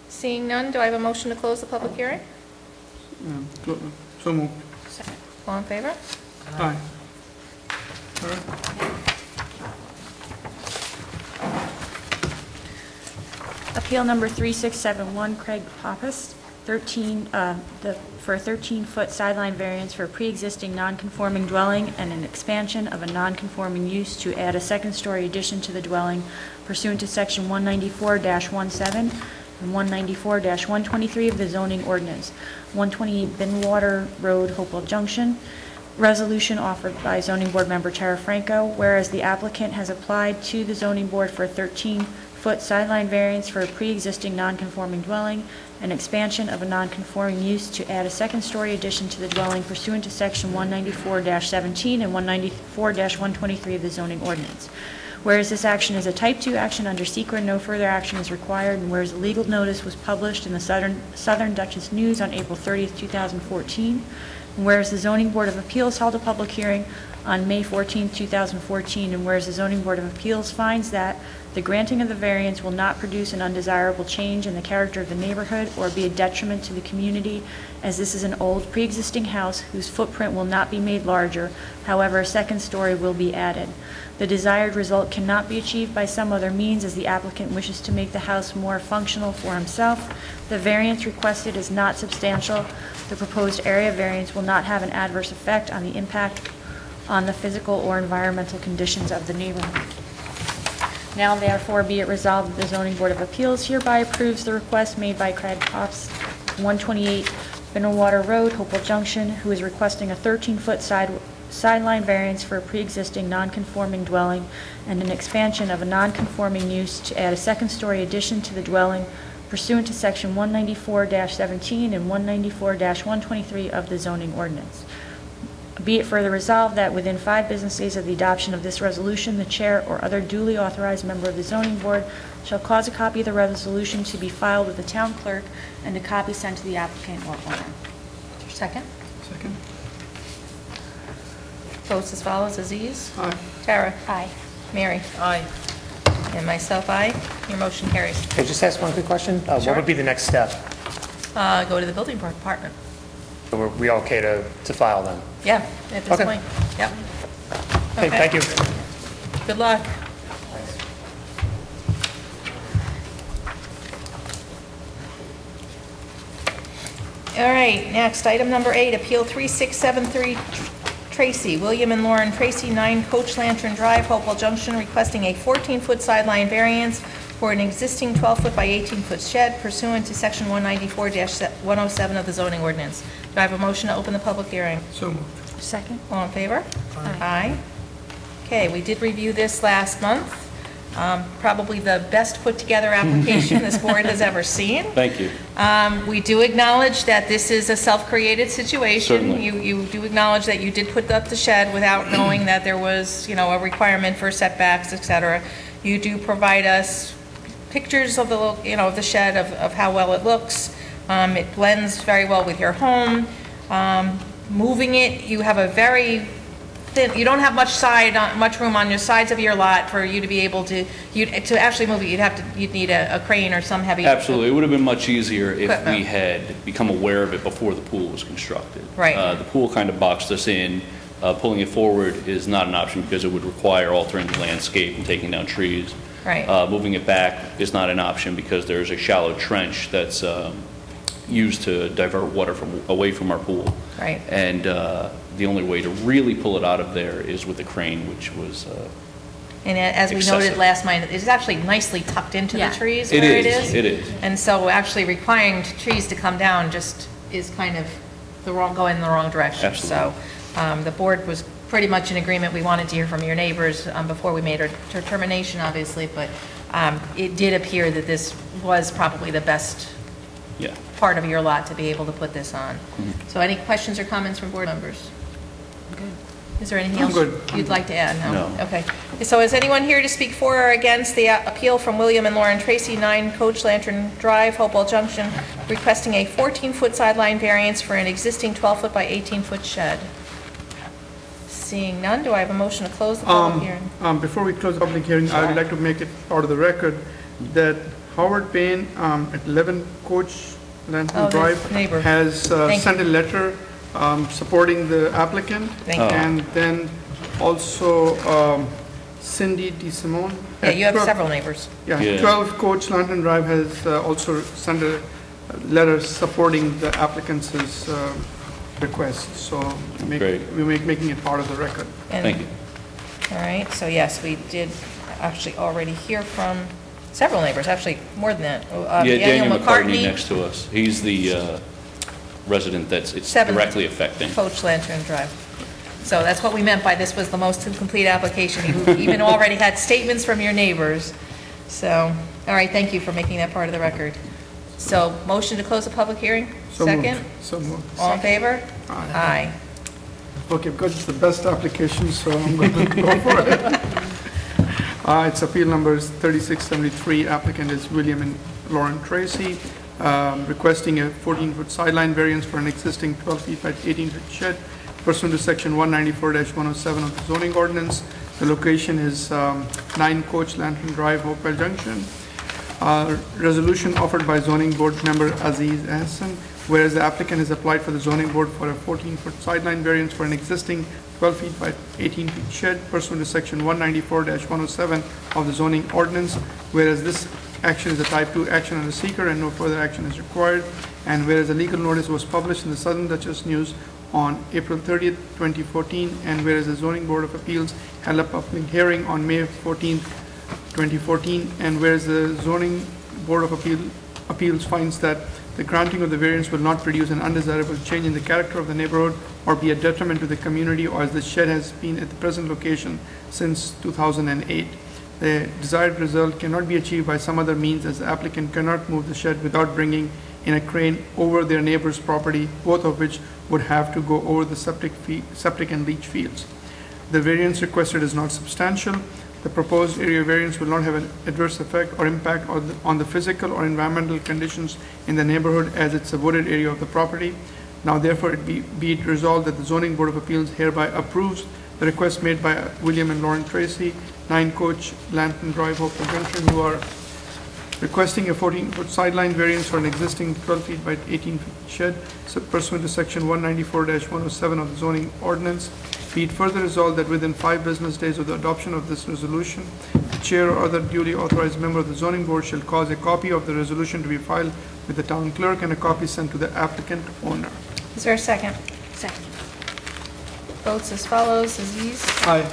Seeing none, do I have a motion to close the public hearing?
So moved.
Second. All in favor?
Aye. All right.
Appeal number 3671, Craig Pappas, for a 13-foot sideline variance for a pre-existing non-conforming dwelling and an expansion of a non-conforming use to add a second-story addition to the dwelling pursuant to Section 194-17 and 194-123 of the zoning ordinance, 128 Binwater Road, Hopewell Junction. Resolution offered by Zoning Board Member Tara Franco, whereas the applicant has applied to the Zoning Board for a 13-foot sideline variance for a pre-existing non-conforming dwelling, an expansion of a non-conforming use to add a second-story addition to the dwelling pursuant to Section 194-17 and 194-123 of the zoning ordinance. Whereas this action is a Type 2 action under SECRA, no further action is required, and whereas a legal notice was published in the Southern Dutchess News on April 30th, 2014, and whereas the Zoning Board of Appeals held a public hearing on May 14th, 2014, and whereas the Zoning Board of Appeals finds that the granting of the variance will not produce an undesirable change in the character of the neighborhood or be a detriment to the community, as this is an old pre-existing house whose footprint will not be made larger, however, a second story will be added. The desired result cannot be achieved by some other means, as the applicant wishes to make the house more functional for himself. The variance requested is not substantial. The proposed area variance will not have an adverse effect on the impact on the physical or environmental conditions of the neighborhood. Now therefore be it resolved that the Zoning Board of Appeals hereby approves the request made by Craig Pops, 128 Binwater Road, Hopewell Junction, who is requesting a 13-foot sideline variance for a pre-existing non-conforming dwelling and an expansion of a non-conforming use to add a second-story addition to the dwelling pursuant to Section 194-17 and 194-123 of the zoning ordinance. Be it further resolved that within 5 business days of the adoption of this resolution, the chair or other duly authorized member of the zoning board shall cause a copy of the resolution to be filed with the town clerk and a copy sent to the applicant or owner.
Second?
Second.
Votes as follows: Aziz?
Aye.
Tara?
Aye.
Mary?
Aye.
And myself, aye. Your motion carries.
Can I just ask one quick question?
Sure.
What would be the next step?
Go to the building department.
So were we okay to file then?
Yeah, at this
Okay.
point. Yep.
Okay, thank you.
Good luck. All right, next, item number 8, Appeal 3673 Tracy, William and Lauren Tracy, 9 Coach Lantern Drive, Hopewell Junction, requesting a 14-foot sideline variance for an existing 12-foot by 18-foot shed pursuant to Section 194-107 of the zoning ordinance. Do I have a motion to open the public hearing?
So moved.
Second?
All in favor?
Aye.
Okay, we did review this last month. Probably the best put-together application this board has ever seen.
Thank you.
We do acknowledge that this is a self-created situation.
Certainly.
You do acknowledge that you did put up the shed without knowing that there was, a requirement for setbacks, et cetera. You do provide us pictures of the, of the shed, of how well it looks. It blends very well with your home. Moving it, you have a very thin, you don't have much room on your sides of your lot for you to be able to actually move it. You'd need a crane or some heavy.
Absolutely. It would have been much easier if
Equipment.
we had become aware of it before the pool was constructed.
Right.
The pool kind of boxed us in. Pulling it forward is not an option because it would require altering the landscape and taking down trees.
Right.
Moving it back is not an option because there's a shallow trench that's used to divert water away from our pool.
Right.
And the only way to really pull it out of there is with a crane, which was
And as we
excessive.
noted last night, it's actually nicely tucked into
Yeah.
the trees
It
where
is, it is.
And so actually requiring trees to come down just is kind of going in the wrong direction.
Absolutely.
So the board was pretty much in agreement. We wanted to hear from your neighbors before we made our determination, obviously, but it did appear that this was probably the best
yeah.
part of your lot to be able to put this on.
Mm-hmm.
So any questions or comments from board members? Is there anything
I'm
else
good.
you'd like to add?
No.
Okay. So is anyone here to speak for or against the appeal from William and Lauren Tracy, 9 Coach Lantern Drive, Hopewell Junction, requesting a 14-foot sideline variance for an existing 12-foot by 18-foot shed? Seeing none, do I have a motion to close the public hearing?
Before we close the public hearing, I would like to make it part of the record that Howard Payne at 11 Coach Lantern
Oh, the
Drive
neighbor.
has
Thank
sent
you.
a letter supporting the applicant.
Thank you.
And then also Cindy DeSimone.
Yeah, you have
12
several neighbors.
Yeah,
Yeah.
12 Coach Lantern Drive has also sent a letter supporting the applicant's request. So
Great.
we're making it part of the record.
And-
Thank you.
All right, so yes, we did actually already hear from several neighbors, actually more than that.
Yeah, Daniel McCartney next to us. He's the resident it's
7
directly affecting.
Coach Lantern Drive. So that's what we meant by this was the most complete application. You even already had statements from your neighbors. So, all right, thank you for making that part of the record. So, motion to close the public hearing?
So moved.
Second?
So moved.
All in favor?
Aye.
Aye.
Okay, because it's the best application, so I'm going to go for it. It's appeal number 3673. Applicant is William and Lauren Tracy, requesting a 14-foot sideline variance for an existing 12 feet by 18-foot shed pursuant to section 194-107 of the zoning ordinance. The location is 9 Coach Lantern Drive, Hopewell Junction. Resolution offered by zoning board member Aziz Hassan, whereas the applicant has applied for the zoning board for a 14-foot sideline variance for an existing 12 feet by 18 feet shed pursuant to section 194-107 of the zoning ordinance, whereas this action is a type 2 action on the seeker and no further action is required, and whereas a legal notice was published in the Southern Dutchess News on April 30th, 2014, and whereas the zoning board of appeals held a public hearing on May 14th, 2014, and whereas the zoning board of appeals finds that the granting of the variance will not produce an undesirable change in the character of the neighborhood or be a detriment to the community, or as the shed has been at the present location since 2008. The desired result cannot be achieved by some other means, as the applicant cannot move the shed without bringing in a crane over their neighbor's property, both of which would have to go over the septic and leach fields. The variance requested is not substantial. The proposed area variance will not have an adverse effect or impact on the physical or environmental conditions in the neighborhood, as it's a wooded area of the property. Now therefore be it resolved that the Zoning Board of Appeals hereby approves the request made by William and Lauren Tracy, 9 Coach Lantern Drive, Hopewell Junction, who are requesting a 14-foot sideline variance for an existing 12 feet by 18 feet shed pursuant to section 194-107 of the zoning ordinance. Be it further resolved that within 5 business days of the adoption of this resolution, the chair or other duly authorized member of the zoning board shall cause a copy of the resolution to be filed with the town clerk and a copy sent to the applicant owner.
Is there a second?
Second.
Votes as follows: Aziz?
Aye.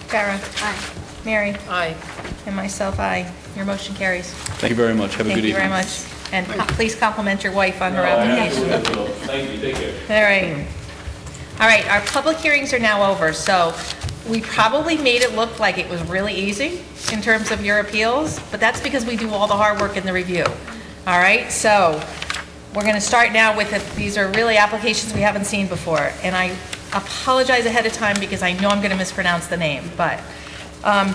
Kara?
Aye.
Mary?
Aye.
And myself, aye. Your motion carries.
Thank you very much. Have a good
Thank you
evening.
very much. And please compliment your wife on her application.
Thank you. Take care.
All right. All right, our public hearings are now over, so we probably made it look like it was really easy in terms of your appeals, but that's because we do all the hard work in the review. All right, so we're going to start now with these are really applications we haven't seen before, and I apologize ahead of time because I know I'm going to mispronounce the name, but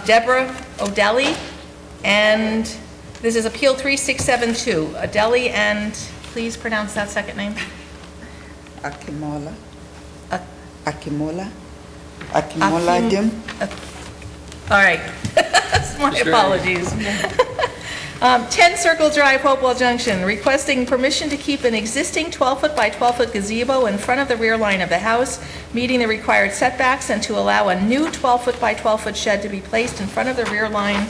Deborah O'Delly, and this is Appeal 3672. O'Delly, and please pronounce that second name.
Akimola. Akimola Dim.
All right. My apologies. 10 Circle Drive, Hopewell Junction, requesting permission to keep an existing 12-foot by 12-foot gazebo in front of the rear line of the house, meeting the required setbacks, and to allow a new 12-foot by 12-foot shed to be placed in front of the rear line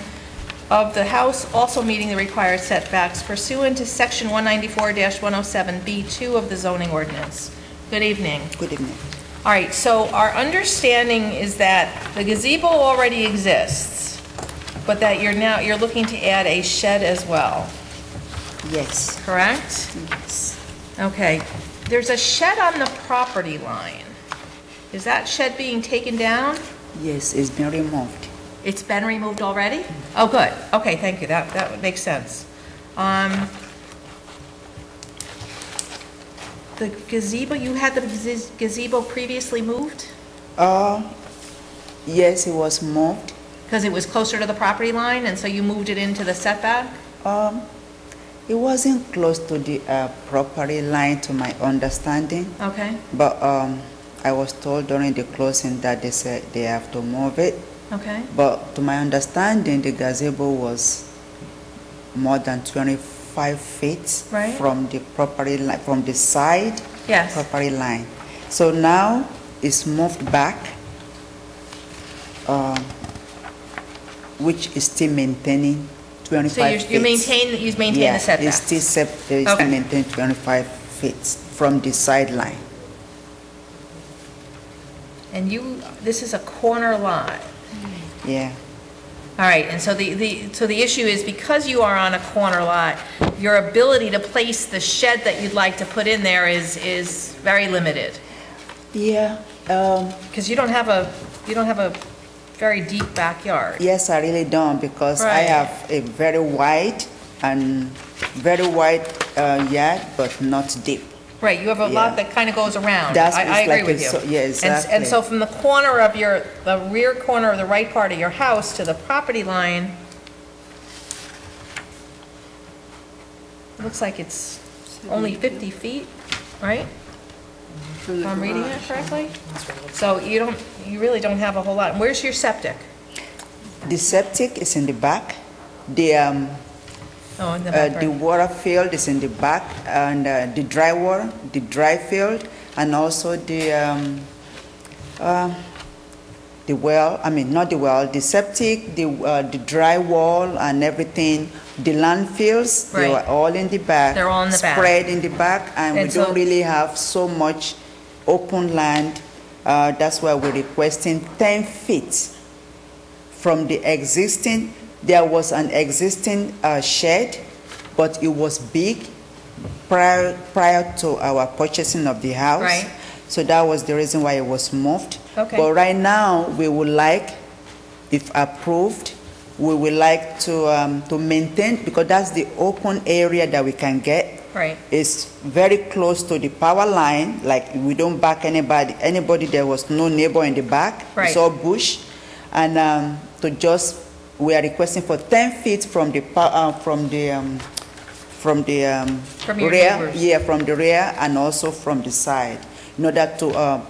of the house, also meeting the required setbacks pursuant to section 194-107B2 of the zoning ordinance. Good evening.
Good evening.
All right, so our understanding is that the gazebo already exists, but that you're looking to add a shed as well.
Yes.
Correct?
Yes.
Okay. There's a shed on the property line. Is that shed being taken down?
Yes, it's been removed.
It's been removed already? Oh, good. Okay, thank you. That would make sense. The gazebo, you had the gazebo previously moved?
Yes, it was moved.
Because it was closer to the property line, and so you moved it into the setback?
It wasn't close to the property line, to my understanding.
Okay.
But I was told during the closing that they said they have to move it.
Okay.
But to my understanding, the gazebo was more than 25 feet
Right.
from the property line, from the side
Yes.
property line. So now it's moved back, which is still maintaining 25
So
feet.
you maintain the
Yeah,
setbacks?
it's still
Okay.
maintain 25 feet from the sideline.
And this is a corner lot.
Yeah.
All right, and so the issue is because you are on a corner lot, your ability to place the shed that you'd like to put in there is very limited.
Yeah.
Because you don't have a very deep backyard.
Yes, I really don't, because I
Right.
have a very wide yard, but not deep.
Right, you have a lot
Yeah.
that kind of goes around.
That's
I agree
like
with
a
you.
so- yeah, exactly.
And so from the corner of the rear corner of the right part of your house to the property line, it looks like it's only 50 feet, right? If I'm reading it correctly? So you really don't have a whole lot. And where's your septic?
The septic is in the back. The
Oh, in the back,
the
right.
water field is in the back, and the dry water, the dry field, and also the well. I mean, not the well. The septic, the dry wall, and everything. The landfills, they
Right.
were all in the back.
They're all in the back.
Spread in the back, and we
And so-
don't really have so much open land. That's why we're requesting 10 feet from the existing. There was an existing shed, but it was big prior to our purchasing of the house.
Right.
So that was the reason why it was moved.
Okay.
But right now, we would like, if approved, we would like to maintain, because that's the open area that we can get.
Right.
It's very close to the power line, like we don't back anybody, there was no neighbor in the back.
Right.
It's all bush. And we are requesting for 10 feet from the
From your
rear.
neighbors.
Yeah, from the rear and also from the side, in order to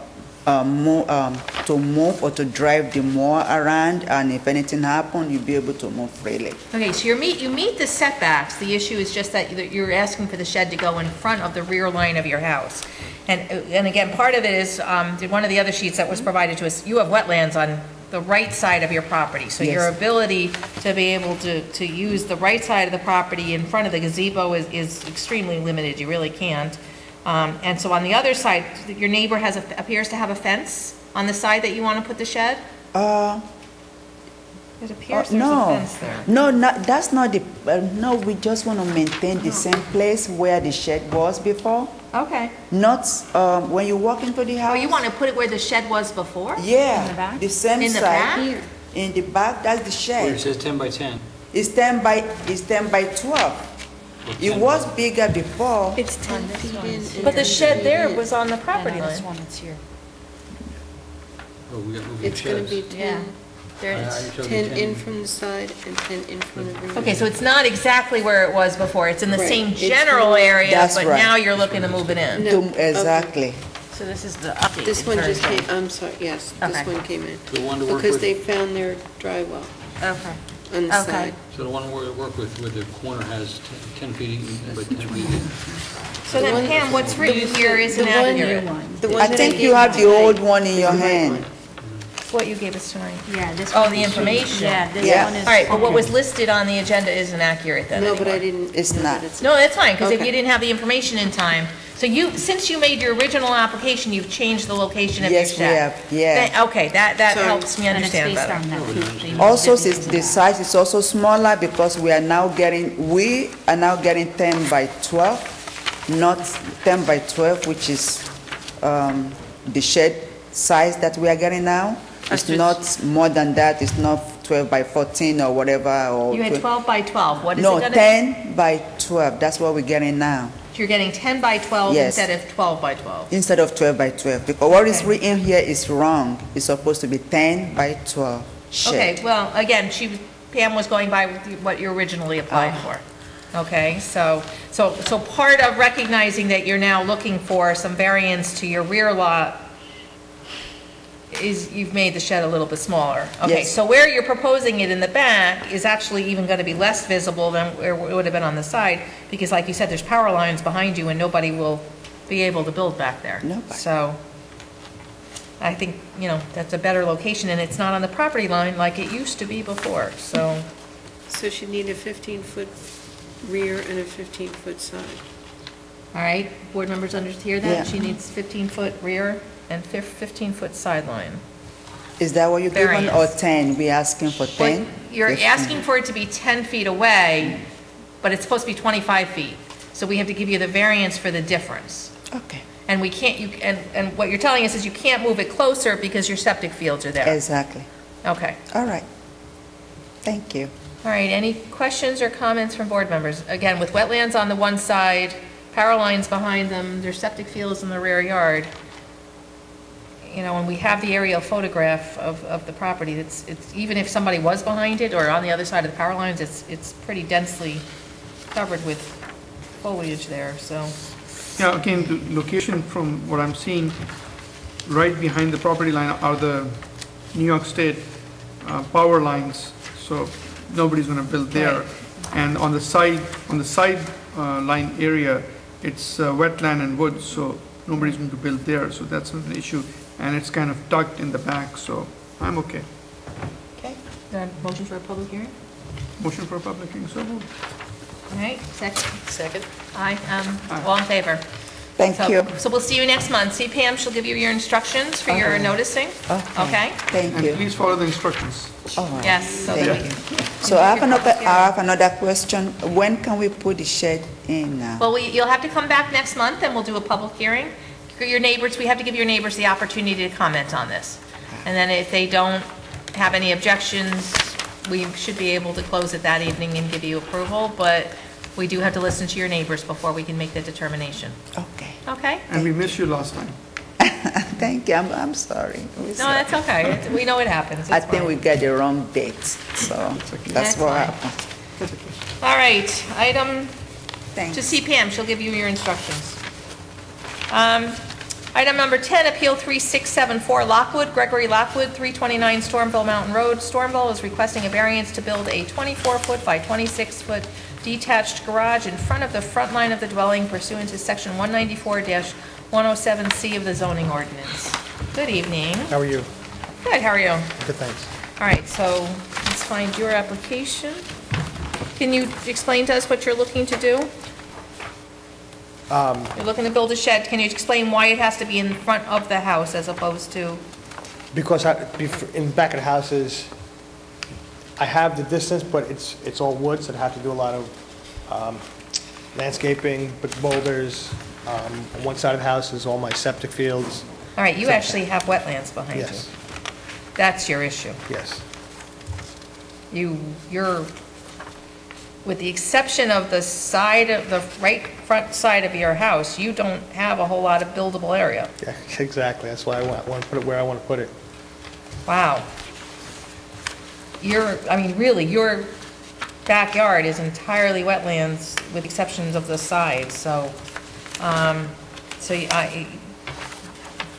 move or to drive the mower around, and if anything happens, you'll be able to move freely.
Okay, so you meet the setbacks. The issue is just that you're asking for the shed to go in front of the rear line of your house. And again, part of it is, one of the other sheets that was provided to us, you have wetlands on the right side of your property. So your
Yes.
ability to be able to use the right side of the property in front of the gazebo is extremely limited. You really can't. And so on the other side, your neighbor appears to have a fence on the side that you want to put the shed? It appears there's a fence there.
No, that's not the, no, we just want to maintain the same place where the shed was before.
Okay.
Not, when you walk into the house.
Oh, you want to put it where the shed was before?
Yeah.
In the back?
The same
In the
side.
back?
Here. In the back, that's the
Where it
shed.
says 10 by 10.
It's 10 by 12. It was bigger before.
It's 10 feet in.
But the shed there was on the property line.
This one that's here.
Oh, we got moving
It's going to be
sheds.
10, there
I
it's
showed you
10
10.
in from the side and 10 in from the rear.
Okay, so it's not exactly where it was before. It's in the
Right.
same
It's
general
more-
area,
That's
but
right.
now you're looking to move it in.
No.
Exactly.
So this is the updated
This one just
version.
came, I'm sorry, yes,
Okay.
this one came in.
The one to work
Because
with,
they found their dry well
Okay.
on the
Okay.
side.
so the one we work with, where the corner has 10 feet by 10 feet in.
So then Pam, what's written here isn't
The one-
accurate.
The one
I
that
think
gave
you have the
tonight
old one in
is
your
the right
hand.
one.
What you gave us tonight.
Yeah, this
Oh,
one.
the information.
Yeah, this
Yeah.
one is.
All right, but what was listed on the agenda isn't accurate then
No, but I
anymore.
didn't.
It's
know
not.
that it's-
No, that's fine, because if
Okay.
you didn't have the information in time. So since you made your original application, you've changed the location of your
Yes, we
shed.
have, yeah.
Okay, that
Sorry.
helps me
And it's
understand
based
better.
on that. They moved
Also,
it
since
into
the
that.
size is also smaller because we are now getting 10 by 12, not 10 by 12, which is the shed size that we are getting now. It's not more than that. It's not 12 by 14 or whatever. Or
You had 12 by 12. What is it
No,
gonna?
10 by 12. That's what we're getting now,
You're getting 10 by 12
Yes.
instead of 12 by 12.
instead of 12 by 12. Because what is
Okay.
written here is wrong. It's supposed to be 10 by 12
Okay,
shed.
well, again, Pam was going by what you originally applied for. Okay, so part of recognizing that you're now looking for some variance to your rear lot is you've made the shed a little bit smaller. Okay,
Yes.
so where you're proposing it in the back is actually even going to be less visible than where it would have been on the side, because like you said, there's power lines behind you and nobody will be able to build back there.
Nobody.
So I think, that's a better location, and it's not on the property line like it used to be before, so.
So she'd need a 15-foot rear and a 15-foot side.
All right, board members understand
Yeah.
that? She needs 15-foot rear and 15-foot sideline.
Is that what you're giving, or
Variance.
10? We're asking for 10?
Well, you're asking for it to be 10 feet away, but it's supposed to be 25 feet. So we have to give you the variance for the difference.
Okay,
And we can't, and what you're telling us is you can't move it closer because your septic fields are there.
exactly.
Okay.
All right. Thank you.
All right, any questions or comments from board members? Again, with wetlands on the one side, power lines behind them, there's septic fields in the rear yard. When we have the aerial photograph of the property, it's, even if somebody was behind it or on the other side of the power lines, it's pretty densely covered with foliage there, so.
Yeah, again, the location from what I'm seeing, right behind the property line are the New York State power lines, so nobody's gonna build there.
Right.
And on the side line area, it's wetland and woods, so nobody's going to build there, so that's not an issue. And it's kind of tucked in the back, so I'm okay.
Okay, then motion for a public hearing?
Motion for a public hearing, so moved.
All right, second?
Second?
Aye, all in favor?
Thank
So-
you.
So we'll see you next month. See Pam, she'll give you your instructions for your
Okay.
noticing, okay?
Thank
And
you.
please follow the instructions.
All right.
Yes, so that
Thank
we,
you. So I have another question. When can we put the shed in now?
well, you'll have to come back next month and we'll do a public hearing. Your neighbors, we have to give your neighbors the opportunity to comment on this. And then if they don't have any objections, we should be able to close it that evening and give you approval, but We do have to listen to your neighbors before we can make the determination.
Okay.
Okay?
And we missed you last time.
Thank you. I'm sorry.
No, that's okay. We know it happens.
I
It's
think
fine.
we got the wrong date, so that's
That's
what
fine.
happened.
All right, item,
Thanks.
to see Pam, she'll give you your instructions. Item number 10, Appeal 3674 Lockwood, Gregory Lockwood, 329 Stormville Mountain Road. Stormville is requesting a variance to build a 24-foot by 26-foot detached garage in front of the front line of the dwelling pursuant to Section 194-107C of the zoning ordinance. Good evening.
How are you?
Good, how are you?
Good, thanks.
All right, so let's find your application. Can you explain to us what you're looking to do? You're looking to build a shed. Can you explain why it has to be in front of the house as opposed to?
Because in the back of the house I have the distance, but it's all wood, so I have to do a lot of landscaping, but boulders. On one side of the house is all my septic fields.
All right, you actually have wetlands behind you.
Yes,
That's your issue.
yes.
You're, with the exception of the side of, the right front side of your house, you don't have a whole lot of buildable area.
Yeah, exactly. That's why I want to put it where I want to put it.
Wow. Really, your backyard is entirely wetlands with exceptions of the side, so,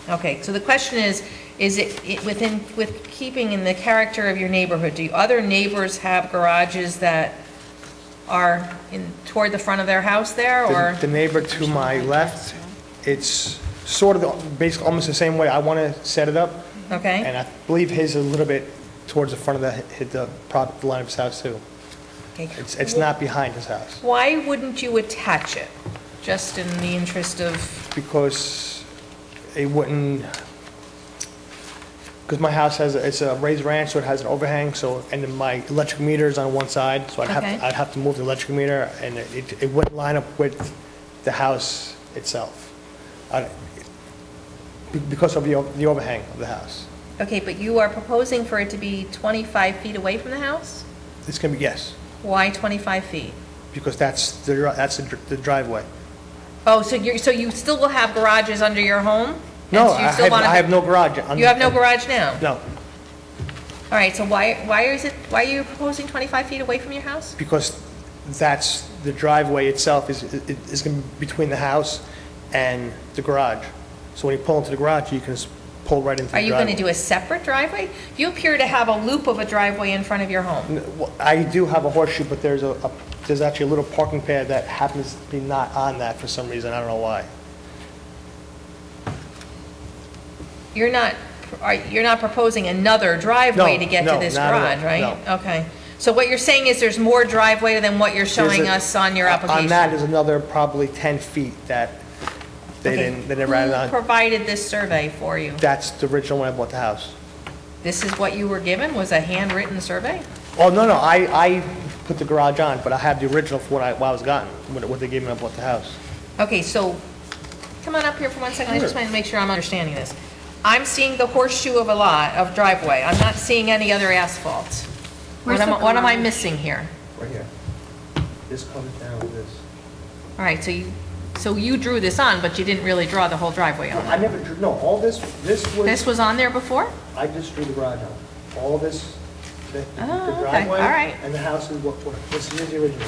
okay, so the question is it with keeping in the character of your neighborhood, do other neighbors have garages that are toward the front of their house there, or?
The neighbor to my left, it's sort of basically almost the same way I want to set it up.
Okay.
And I believe his is a little bit towards the front of the line of his house too.
Okay.
It's not behind his house.
Why wouldn't you attach it, just in the interest of?
Because it wouldn't, because my house it's a raised ranch, so it has an overhang, so, and then my electric meter is on one side, so I'd have to move the electric meter, and it wouldn't line up with the house itself. Because of the overhang of the house.
Okay, but you are proposing for it to be 25 feet away from the house?
It's going to be, yes,
Why 25 feet?
because that's the driveway.
Oh, so you still will have garages under your home?
No,
And so you still wanna-
I have no garage.
You have no garage now?
No,
All right, so why are you proposing 25 feet away from your house?
because that's, the driveway itself is going to be between the house and the garage. So when you pull into the garage, you can just pull right into the
Are
driveway.
you going to do a separate driveway? You appear to have a loop of a driveway in front of your home.
Well, I do have a horseshoe, but there's actually a little parking pad that happens to be not on that for some reason. I don't know why.
You're not proposing another driveway
No,
to get to
no,
this
not at all,
garage, right?
no.
Okay. So what you're saying is there's more driveway than what you're showing
There's a-
us on your application?
On that is another probably 10 feet that they never added
Who
on.
provided this survey for you?
That's the original when I bought the house.
This is what you were given, was a handwritten survey?
Oh, no, I put the garage on, but I have the original for what I was gotten, what they gave me when I bought the house.
Okay, so, come on up here for 1 second, I just want to make sure I'm understanding this. I'm seeing the horseshoe of a lot, of driveway, I'm not seeing any other asphalt.
Where's the
What am I
garage?
missing here?
Right here. This comes down with this.
All right, so you drew this on, but you didn't really draw the whole driveway on.
I never drew, no, all this was.
This was on there before?
I just drew the garage on. All this, the
Oh, okay,
driveway.
all right.
And the house is this is the original.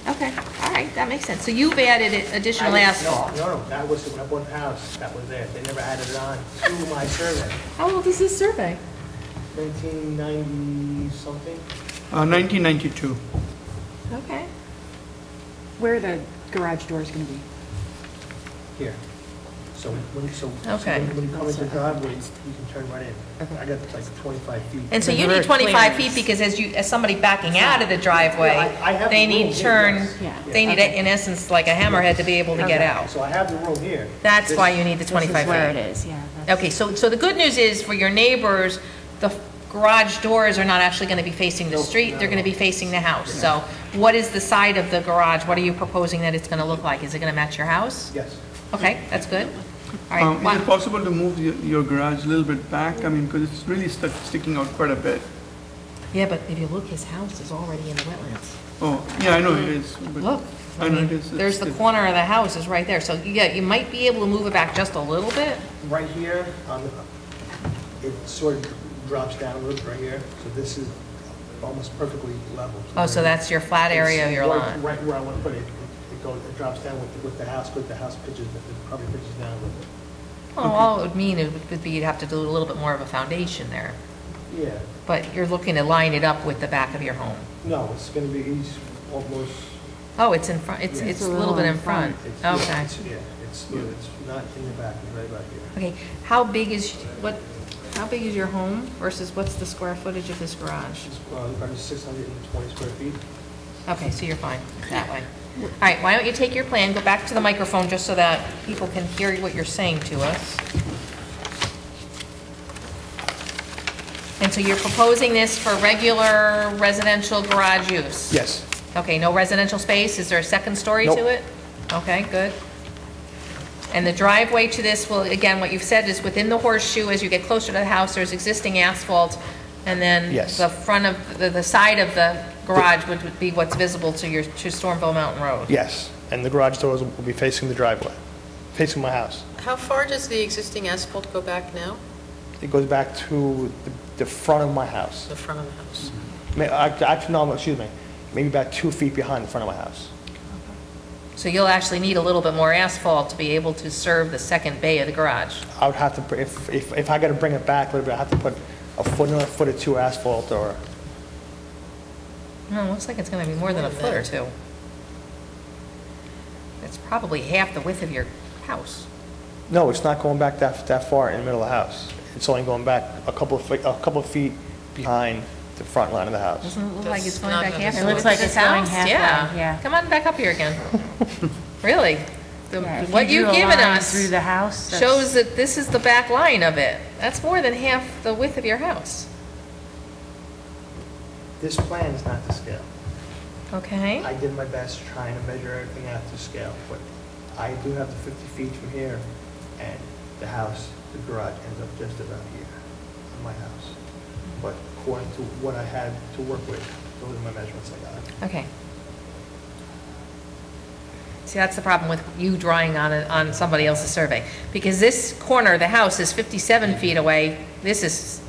Okay, all right, that makes sense. So you've added additional asphalt.
No, that was when I bought the house, that was there. They never added it on to my survey.
How old is this survey?
1990 something.
1992.
Okay.
Where are the garage doors going to be?
Here. So when
Okay.
when you come into the driveway, you can turn right in. I got like 25 feet.
And so you need 25 feet because as somebody backing out of the driveway,
I have
they
the
need
room here,
turn,
yes.
they need, in essence, like a hammerhead to be able to get out.
So I have the room here.
That's
This-
why you need the 25 feet.
This is where it is, yeah.
Okay, so the good news is for your neighbors, the garage doors are not actually going to be facing the street, they're going to be facing the house. So what is the side of the garage? What are you proposing that it's going to look like? Is it going to match your house?
Yes.
Okay, that's good. All right.
Is it possible to move your garage a little bit back? I mean, because it's really sticking out quite a bit.
Yeah, but if you look, his house is already in the wetlands.
Oh, yeah, I know it is. but-
Look,
I know it is.
there's the
It's-
corner of the house is right there, so yeah, you might be able to move it back just a little bit.
Right here, it sort of drops down a little right here, so this is almost perfectly level.
Oh, so that's your flat area of your
It's
lot.
Right where I want to put it, it drops down with the house, but the house pitches, it probably pitches down a little bit.
Well, all it would mean it would be you'd have to do a little bit more of a foundation there.
Yeah,
But you're looking to line it up with the back of your home.
no, it's gonna be, he's almost.
Oh, it's in front, it's
Yeah.
a little bit in front.
It's-
Okay.
Yeah, it's not in the back, it's right back here.
Okay, how big is your home versus what's the square footage of this garage?
It's about 620 square feet.
Okay, so you're fine that way. All right, why don't you take your plan, go back to the microphone just so that people can hear what you're saying to us. And so you're proposing this for regular residential garage use?
Yes.
Okay, no residential space? Is there a second story
Nope.
to it? Okay, good. And the driveway to this will, again, what you've said is within the horseshoe, as you get closer to the house, there's existing asphalt, and then
Yes.
the front of, the side of the garage would be what's visible to Stormville Mountain Road?
Yes, and the garage doors will be facing the driveway, facing my house.
How far does the existing asphalt go back now?
It goes back to the front of my house.
The front of the house.
Actually, no, excuse me, maybe about 2 feet behind the front of my house.
So you'll actually need a little bit more asphalt to be able to serve the second bay of the garage?
I would have to, if I got to bring it back a little bit, I have to put another foot or two asphalt or,
No, it looks like it's going to be more than a foot or two. It's probably half the width of your house.
no, it's not going back that far in the middle of the house. It's only going back a couple of feet behind the front line of the house.
Doesn't it look like it's
That's
going
not
back
gonna
half
be-
the
It
width
looks like
of this
it's going
house?
halfway, yeah.
Come on back up here again. Really?
Yeah, if
What
you
you've
drew a
given
line
us
through the house, that's-
shows that this is the back line of it. That's more than half the width of your house.
This plan is not to scale.
Okay?
I did my best trying to measure everything out to scale, but I do have the 50 feet from here, and the house, the garage ends up just about here, on my house. But according to what I had to work with, those are my measurements I got.
Okay. See, that's the problem with you drawing on somebody else's survey. Because this corner of the house is 57 feet away. This is,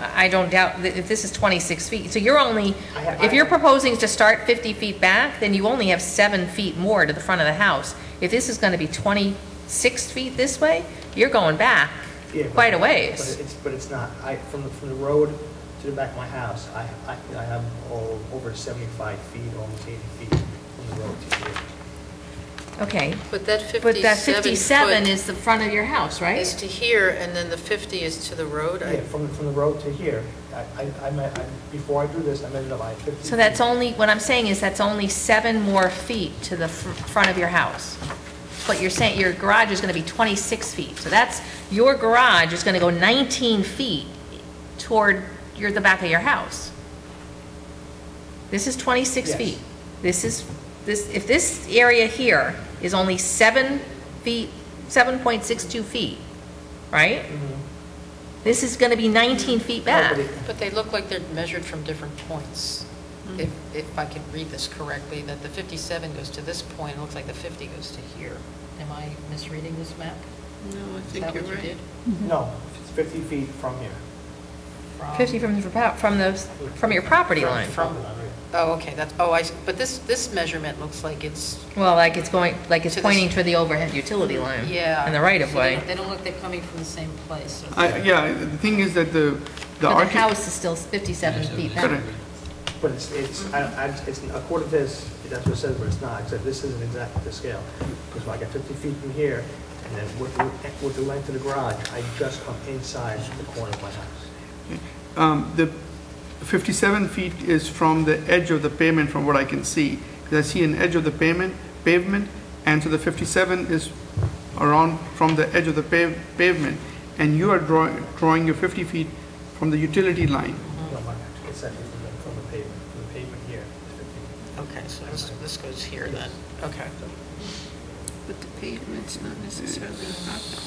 I don't doubt, that if this is 26 feet. So you're only, if you're proposing to start 50 feet back, then you only have 7 feet more to the front of the house. If this is going to be 26 feet this way, you're going back
Yeah, but-
quite a ways.
But it's not. From the road to the back of my house, I have over 75 feet, almost 80 feet from the road to here.
Okay.
But that
But that
57
57
foot
is the front of your house, right?
is to here, and then the 50 is to the road?
Yeah, from the road to here, before I do this, I measured up, I had 50
So that's
feet.
only, what I'm saying is that's only 7 more feet to the front of your house. But you're saying your garage is going to be 26 feet. So that's, your garage is going to go 19 feet toward the back of your house. This is 26
Yes.
feet. If this area here is only 7 feet, 7.62 feet, right? This is going to be 19 feet back.
But they look like they're measured from different points. If I can read this correctly, that the 57 goes to this point, it looks like the 50 goes to here. Am I misreading this map?
No, I
Is
think
that
you're
what you
right.
did?
No, it's 50 feet from here.
50 from your property line.
Oh, okay, but this measurement looks like it's,
Well, like it's
To
pointing to the overhead utility line.
yeah.
And the right of
So
way.
They don't look, they're coming from the same place. So
Yeah, the thing is that the
But the
archi-
house is still 57 feet back.
Correct.
But it's according to this, that's what it says, but it's not, except this isn't exactly the scale. Because I got 50 feet from here, and then with the length of the garage, I just come inside the corner of my house.
The 57 feet is from the edge of the pavement, from what I can see. 'Cause I see an edge of the pavement, and so the 57 is around from the edge of the pavement, and you are drawing your 50 feet from the utility line.
No, it's actually from the pavement here. It's 50.
Okay, so this goes here then, okay.
But the pavement's not necessarily a problem.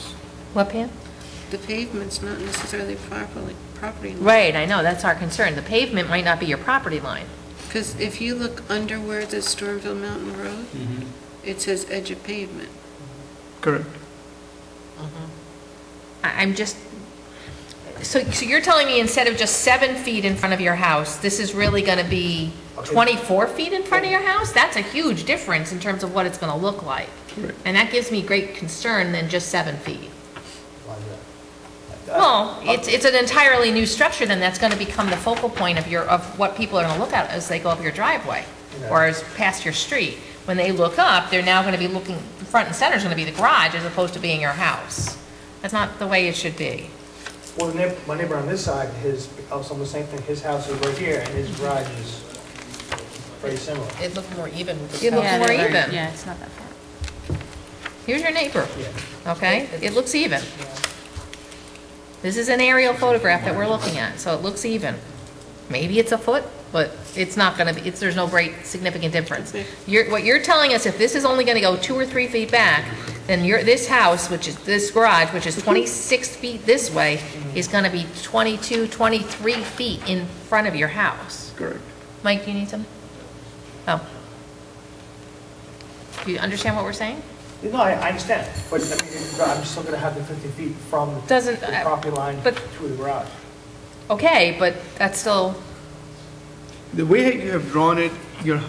What, Pam?
The pavement's not necessarily property line.
Right, I know, that's our concern. The pavement might not be your property line.
Because if you look under where the Stormville Mountain Road,
Mhm.
it says edge of pavement.
Correct.
I'm just, so you're telling me instead of just 7 feet in front of your house, this is really gonna be 24 feet in front of your house? That's a huge difference in terms of what it's gonna look like.
Correct.
And that gives me great concern than just 7 feet.
Why is that?
Well, it's an entirely new structure, then that's gonna become the focal point of what people are gonna look at as they go up your driveway, or as past your street. When they look up, they're now gonna be looking, front and center is gonna be the garage as opposed to being your house. That's not the way it should be.
Well, my neighbor on this side, also the same thing, his house is right here, and his garage is very similar.
It looked more even with the
It looked
Yeah,
more
they're very-
even.
Yeah, it's not that far.
Here's your neighbor,
Yeah.
okay? It looks even. This is an aerial photograph that we're looking at, so it looks even. Maybe it's a foot, but it's not gonna be, there's no great significant difference. What you're telling us, if this is only gonna go 2 or 3 feet back, then this house, which is, this garage, which is 26 feet this way, is gonna be 22, 23 feet in front of your house.
Correct.
Mike, do you need something? Oh. Do you understand what we're saying?
No, I understand, but I mean, I'm still gonna have the 50 feet from the
Doesn't-
property line
but-
to the garage.
Okay, but that's still,
The way you have drawn it, your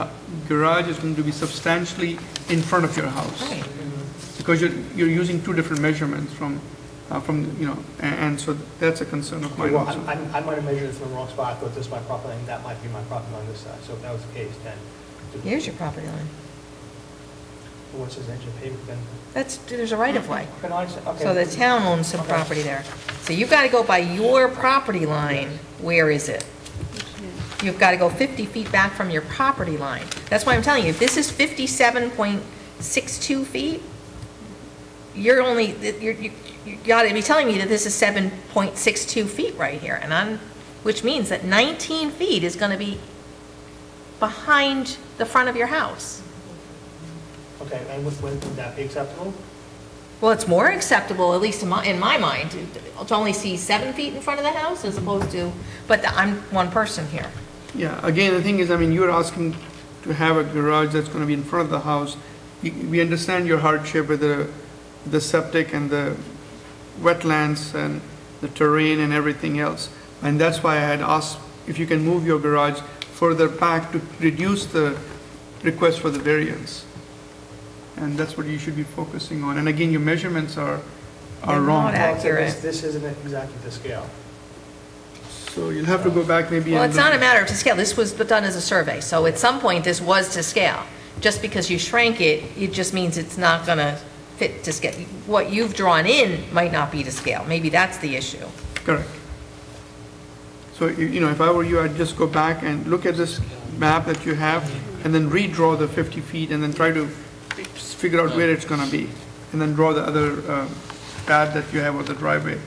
garage is going to be substantially in front of your house.
right.
Because you're using two different measurements from, you know, and so that's a concern of mine
Well,
also.
I might have measured it from the wrong spot, I thought this is my property line, that might be my property line this side, so if that was the case, then.
Here's your property line.
What's his edge of pavement then?
There's a right of way.
Okay, no, I understand. Okay.
So the town owns some property there. So you've got to go by your property line. Where is it? You've got to go 50 feet back from your property line. That's why I'm telling you, if this is 57.62 feet, you got to be telling me that this is 7.62 feet right here, which means that 19 feet is going to be behind the front of your house.
Okay, and would that be acceptable?
Well, it's more acceptable, at least in my mind, to only see 7 feet in front of the house as opposed to, but I'm one person here.
Yeah, again, the thing is, I mean, you're asking to have a garage that's going to be in front of the house. We understand your hardship with the septic and the wetlands and the terrain and everything else. And that's why I had asked if you can move your garage further back to reduce the request for the variance. And that's what you should be focusing on. And again, your measurements are
They're
wrong.
not accurate.
This isn't exactly the scale.
So you'll have to go back maybe.
Well,
and
it's not a
look-
matter of to scale. This was done as a survey, so at some point, this was to scale. Just because you shrank it, it just means it's not going to fit to scale. What you've drawn in might not be to scale. Maybe that's the issue.
Correct. So, you know, if I were you, I'd just go back and look at this map that you have and then redraw the 50 feet and then try to figure out where it's going to be. And then draw the other pad that you have or the driveway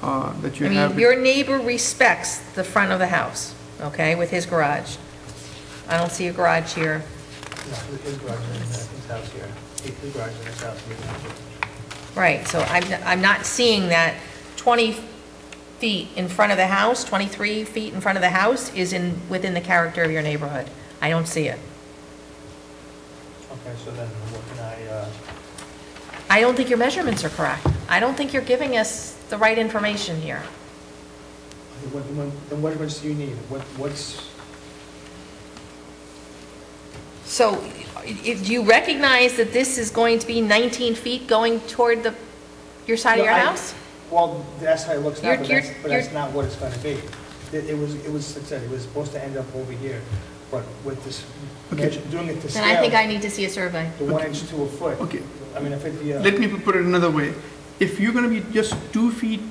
that you
I
have.
mean, your neighbor respects the front of the house, okay, with his garage. I don't see a garage here.
No, his garage is in his house here. His garage is in his house here.
Right, so I'm not seeing that 20 feet in front of the house, 23 feet in front of the house is within the character of your neighborhood. I don't see it.
Okay, so then what can
I don't think your measurements are correct. I don't think you're giving us the right information here.
then what much do you need? What's,
So, do you recognize that this is going to be 19 feet going toward your side of your house?
well, that's how it looks now, but
You're-
that's not what it's gonna be. It was, like I said, it was supposed to end up over here, but with this, doing it to
Then I think
scale,
I need to see a survey.
the 1 inch to a foot.
Okay.
I mean, if it,
Let me put it another way. If you're going to be just 2 feet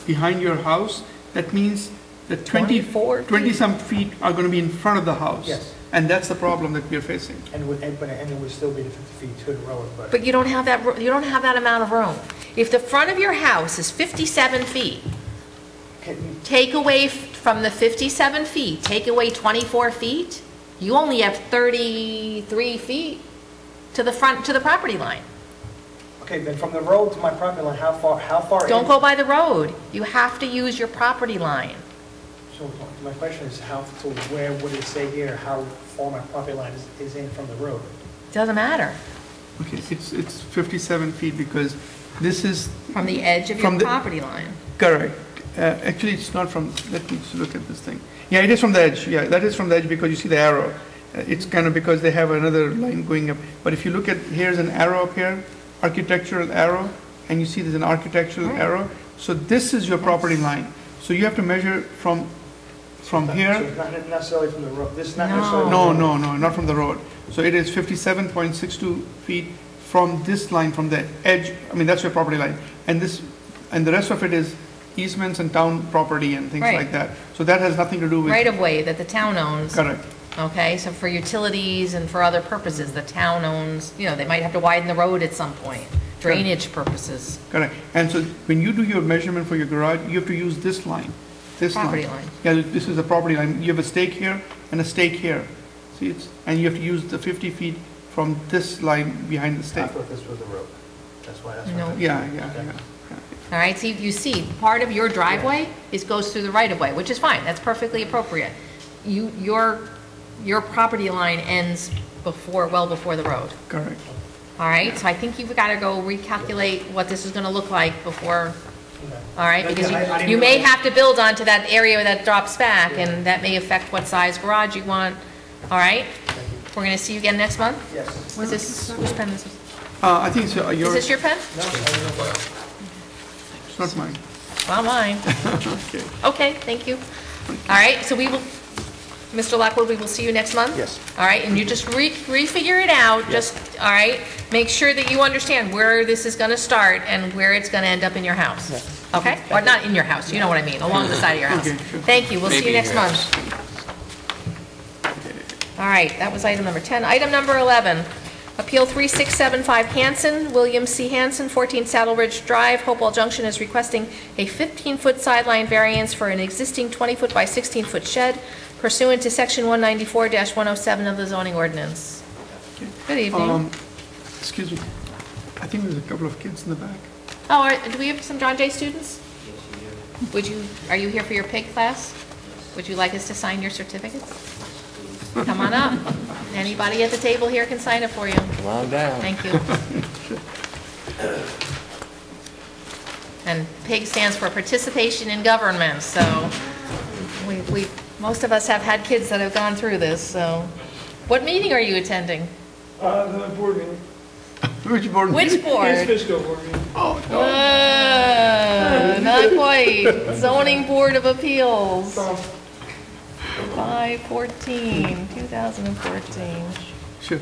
behind your house, that means that 20-some feet are going to be in front of the house.
Yes.
And that's the problem that we're facing.
and it would still be the 50 feet to the road, but.
But you don't have that amount of room. If the front of your house is 57 feet, take away from the 57 feet, take away 24 feet, you only have 33 feet to the property line.
Okay, then from the road to my property line, how far?
Don't
in-
go by the road. You have to use your property line.
So my question is, so where would it say here, how far my property line is in from the road?
Doesn't matter.
Okay, it's 57 feet because this is.
From the edge of your property line.
Correct. Actually, it's not from, let me just look at this thing. Yeah, it is from the edge. Yeah, that is from the edge because you see the arrow. It's kind of because they have another line going up. But if you look at, here's an arrow up here, architectural arrow, and you see there's an architectural arrow. So this is your property line. So you have to measure from here.
So it's not necessarily from the road, this is not
No.
necessarily.
No, not from the road. So it is 57.62 feet from this line, from the edge. I mean, that's your property line. And the rest of it is easements and town property and things
Right.
like that. So that has nothing to do with.
Right of way that the town owns.
Correct.
Okay, so for utilities and for other purposes, the town owns, they might have to widen the road at some point, drainage purposes.
Correct. And so when you do your measurement for your garage, you have to use this line. This
Property line.
Yeah, this is a property line. You have a stake here and a stake here. See, and you have to use the 50 feet from this line behind the
I
stake.
thought this was the road. That's why.
No.
Yeah.
All right, so you see, part of your driveway goes through the right of way, which is fine, that's perfectly appropriate. Your property line ends well before the road.
Correct.
All right, so I think you've got to go recalculate what this is going to look like before, all right? Because you may have to build onto that area that drops back, and that may affect what size garage you want, all right? We're going to see you again next month?
Yes.
Is this, which pen is this?
I think so.
Is this your pen?
It's not mine.
Well, mine.
Okay.
Okay, thank you. All right, so we will, Mr. Lockwood, we will see you next month?
Yes.
All right, and you just refigure it out, just, all right? Make sure that you understand where this is gonna start and where it's gonna end up in your house. Okay? Or not in your house, you know what I mean, along the side of your house.
Okay, sure.
Thank you, we'll see you
Maybe
next
your
month. All right, that was item number 10. Item number 11, Appeal 3675 Hanson, William C. Hanson, 14 Saddle Ridge Drive, Hopewell Junction is requesting a 15-foot sideline variance for an existing 20-foot by 16-foot shed pursuant to Section 194-107 of the zoning ordinance. Good evening.
Excuse me. I think there's a couple of kids in the back.
Oh, do we have some John Jay students? Are you here for your PIG class? Would you like us to sign your certificates? Come on up. Anybody at the table here can sign it for you.
Come on down.
Thank you. And PIG stands for Participation in Government, so most of us have had kids that have gone through this, so. What meeting are you attending?
The board meeting. Which board meeting?
Which board?
Fishkill board meeting. Oh,
Not quite. Zoning Board of Appeals. 5/14/2014.
Sure.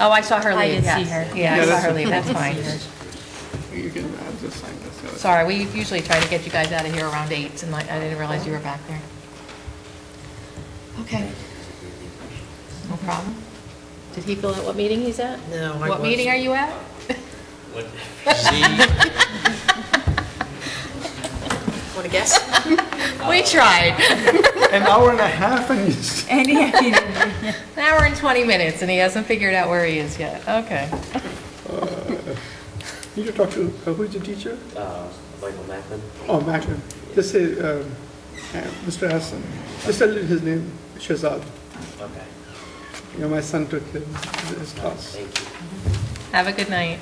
Oh, I saw her leave.
I did see
yes.
her.
Yeah, I saw
that's
her
it.
leave, that's fine.
You can just sign this.
Sorry, we usually try to get you guys out of here around 8, and I didn't realize you were back there. Okay. No problem. Did he fill out what meeting he's at?
No, I
What meeting are you at?
Want to guess?
We tried.
An hour and a half and you
An hour and 20 minutes, and he hasn't figured out where he is yet. Okay.
need to talk to, who's the teacher?
Michael Macklin.
Oh, Macklin. Just say, Mr. Hassan. Just tell his name, Shazad.
Okay.
My son took his class.
Thank you.
Have a good night.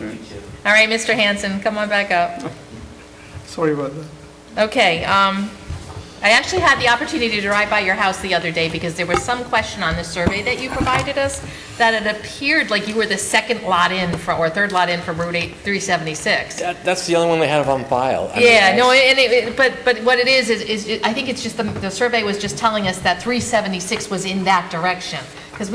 All right, Mr. Hanson, come on back up.
Sorry about that.
Okay, I actually had the opportunity to drive by your house the other day because there was some question on the survey that you provided us that it appeared like you were the second lot in or third lot in from Route 376.
That's the only one they have on file.
But what it is I think it's just the survey was just telling us that 376 was in that direction because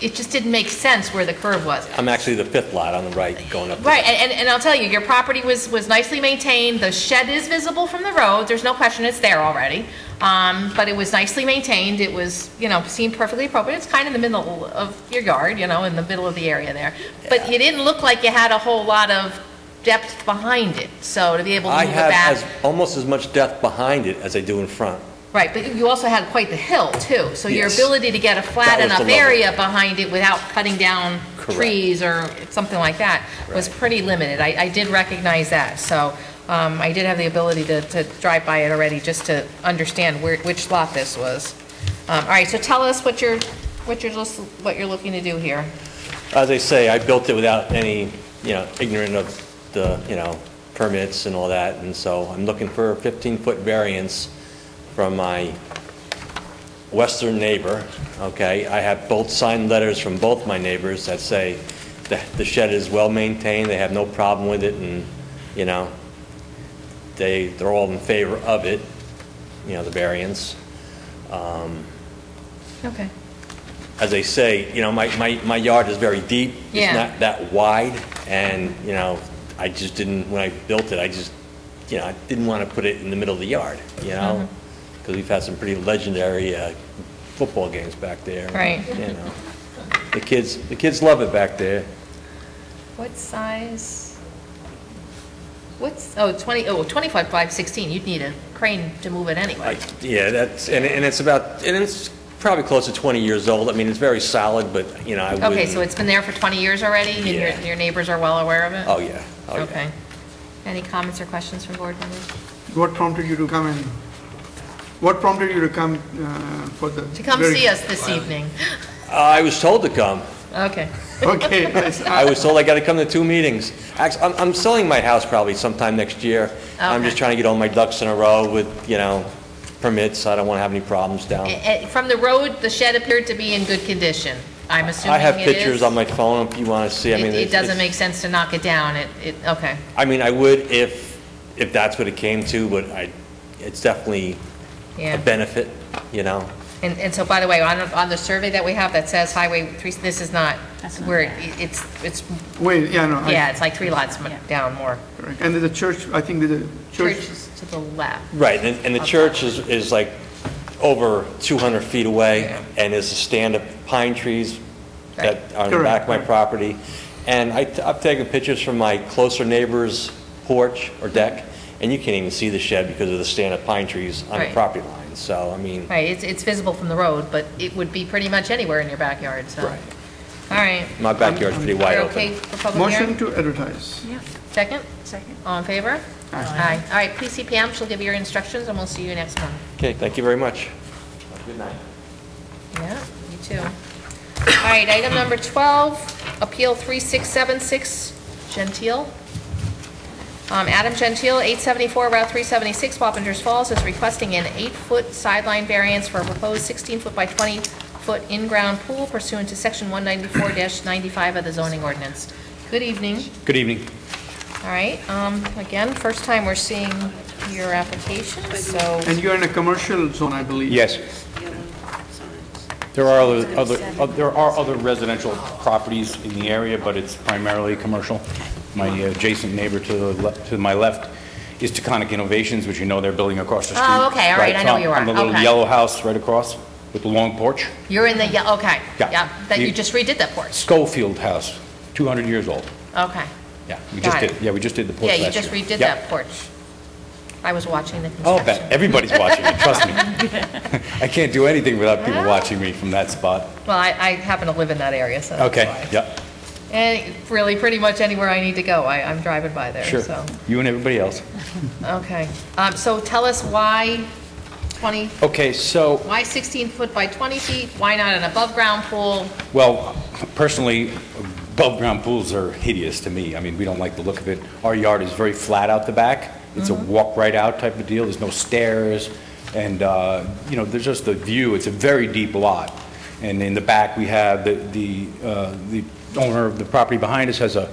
it just didn't make sense where the curve was.
I'm actually the fifth lot on the right going up.
Right, and I'll tell you, your property was nicely maintained. The shed is visible from the road. There's no question it's there already. But it was nicely maintained. It was, seemed perfectly appropriate. It's kind of in the middle of your yard, in the middle of the area there. But it didn't look like you had a whole lot of depth behind it. So to be able to move it back.
I have almost as much depth behind it as I do in front.
Right, but you also had quite the hill, too. So your
Yes.
ability to get a flat
That was
enough
the level.
area behind it without cutting down
Correct.
trees or something like that was
Right.
pretty limited. I did recognize that, so I did have the ability to drive by it already just to understand which lot this was. All right, so tell us what you're looking to do here.
As I say, I built it without any, ignorant of the, permits and all that, and so I'm looking for a 15-foot variance from my western neighbor, okay? I have both signed letters from both my neighbors that say the shed is well-maintained, they have no problem with it, and, they're all in favor of it, the variance.
Okay.
As I say, my yard is very deep.
Yeah.
It's not that wide, and, I just didn't, when I built it, I just, I didn't want to put it in the middle of the yard, because we've had some pretty legendary football games back there.
Right.
The kids love it back there.
What size? 20 foot by 16. You'd need a crane to move it anyway.
Yeah, that's, and it's probably close to 20 years old. I mean, it's very solid, but, I wouldn't.
Okay, so it's been there for 20 years already, and
Yeah.
your neighbors are well aware of it?
Oh, yeah. Oh, yeah.
Okay. Any comments or questions from board members?
What prompted you to come in? What prompted you to come for the?
To come see us this evening.
I was told to come.
Okay.
Okay.
I was told I got to come to 2 meetings. Actually, I'm selling my house probably sometime next year. I'm just trying to get all my ducks in a row with, permits. I don't want to have any problems down.
From the road, the shed appeared to be in good condition. I'm assuming
I have
it is?
pictures on my phone if you want to see. I mean,
It doesn't make sense to knock it down. Okay.
I mean, I would if that's what it came to, but it's definitely
Yeah.
a benefit,
And so, by the way, on the survey that we have that says Highway 3, this is not where it's,
Wait, yeah, no.
yeah, it's like 3 lots down more.
Correct. And there's a church, I think there's a
Church
church.
is to the left.
Right, and the church is like over 200 feet away, and there's a stand of pine trees that are in the back of my property. And I've taken pictures from my closer neighbor's porch or deck, and you can't even see the shed because of the stand of pine trees on the
Right.
property line. So, I mean,
Right, it's visible from the road, but it would be pretty much anywhere in your backyard, so.
Right.
All right.
my backyard's pretty wide
You're
open.
okay for public hearing?
Motion to advertise.
Yeah.
Second?
Second.
All in favor? Aye. All right, please see Pam, she'll give you your instructions, and we'll see you next month.
Okay, thank you very much. Good night.
Yeah, you too. All right, item number 12, Appeal 3676, Gentile. Adam Gentile, 874 Route 376, Wappingers Falls, is requesting an 8-foot sideline variance for a proposed 16-foot by 20-foot in-ground pool pursuant to Section 194-95 of the zoning ordinance. Good evening.
Good evening.
All right, again, first time we're seeing your application, so,
And you're in a commercial zone, I believe.
Yes. There are other residential properties in the area, but it's primarily commercial. My adjacent neighbor to my left is Taconic Innovations, which they're building across the street.
Oh, okay, all right, I know
so
you are.
I'm the little
Okay.
yellow house right across with the long porch.
you're in the, okay.
Yeah.
That you just redid that porch.
Schofield House, 200 years old.
Okay.
Yeah, we
Got
just
it.
did. Yeah, we just did the porch
Yeah, you
last
just
year.
redid
Yeah.
that porch. I was watching the
Oh,
construction.
bet. Everybody's watching it, trust me. I can't do anything without people watching me from that spot.
Well, I happen to live in that area, so that's
Okay,
why.
yep,
And really, pretty much anywhere I need to go, I'm driving by there,
sure.
so.
You and everybody else.
Okay. So tell us why 20,
Okay, so,
why 16 foot by 20 feet? Why not an above-ground pool?
well, personally, above-ground pools are hideous to me. I mean, we don't like the look of it. Our yard is very flat out the back. It's a walk-right-out type of deal. There's no stairs, and, there's just the view. It's a very deep lot. And in the back, we have the owner of the property behind us has a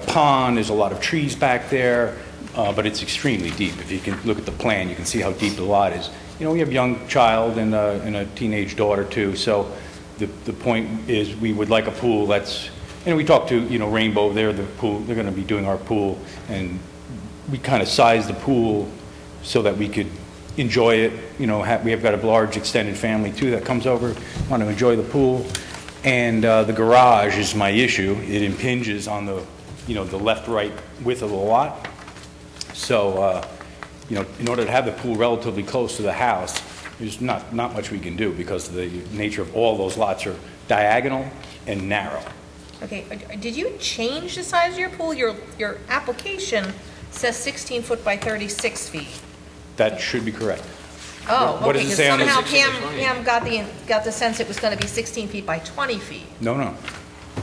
pond. There's a lot of trees back there, but it's extremely deep. If you can look at the plan, you can see how deep the lot is. We have a young child and a teenage daughter, too. So the point is we would like a pool that's, we talked to, Rainbow, they're going to be doing our pool, and we kind of sized the pool so that we could enjoy it. We have got a large extended family, too, that comes over, want to enjoy the pool. And the garage is my issue. It impinges on the, the left-right width of the lot. So, in order to have the pool relatively close to the house, There's not much we can do because the nature of all those lots are diagonal and narrow.
Okay, did you change the size of your pool? Your application says 16 foot by 36 feet.
That should be correct.
Oh,
What
okay,
does it
because
say on the
somehow
16 by 20?
Pam got the sense it was going to be 16 feet by 20 feet.
No.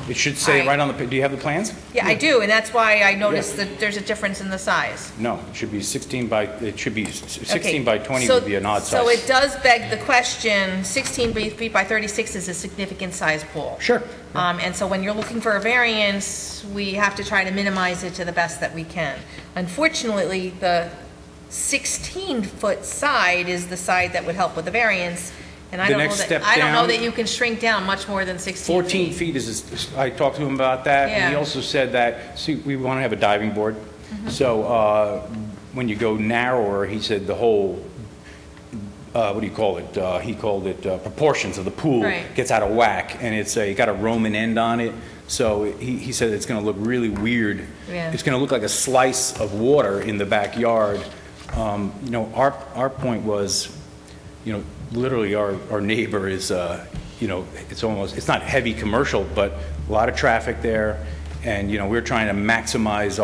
It should say
All
right on the, do you have the plans?
Yeah, I do, and that's why I noticed that there's a difference in the size.
No, it should be 16 by 16
Okay,
by 20
so-
would be an odd size.
So it does beg the question, 16 feet by 36 is a significant size pool.
Sure.
And so when you're looking for a variance, we have to try to minimize it to the best that we can. Unfortunately, the 16-foot side is the side that would help with the variance, and I
The
don't know
next
that,
step
I don't know
down-
that you can shrink down much more than 16
14
feet.
feet is, I talked to him about that, and he
Yeah.
also said that, see, we want to have a diving board.
Mm-hmm.
So when you go narrower, he said the whole, what do you call it? He called it proportions of the pool
Right.
gets out of whack, and it's you got a Roman end on it. So he said it's going to look really weird.
Yeah.
It's going to look like a slice of water in the backyard. Our point was, literally our neighbor is, it's not heavy commercial, but a lot of traffic there. And, we're trying to maximize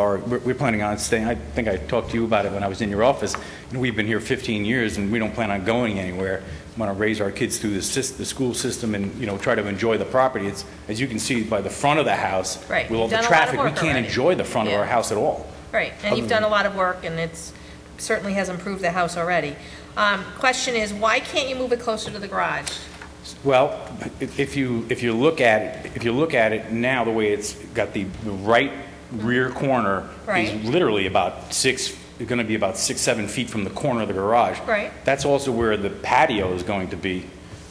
we're planning on staying, I think I talked to you about it when I was in your office. We've been here 15 years and we don't plan on going anywhere. We want to raise our kids through the school system and, try to enjoy the property. It's, as you can see by the front of the house,
Right.
with all
You've
the
done a lot of
traffic, we
work
can't
already.
enjoy the front of
Yeah.
our house at all.
Right, and you've done a lot of work, and it's, certainly has improved the house already. Question is, why can't you move it closer to the garage?
Well, if you look at it now, the way it's got the right rear corner
Right.
is literally going to be about 6-7 feet from the corner of the garage.
Right.
That's also where the patio is going to be,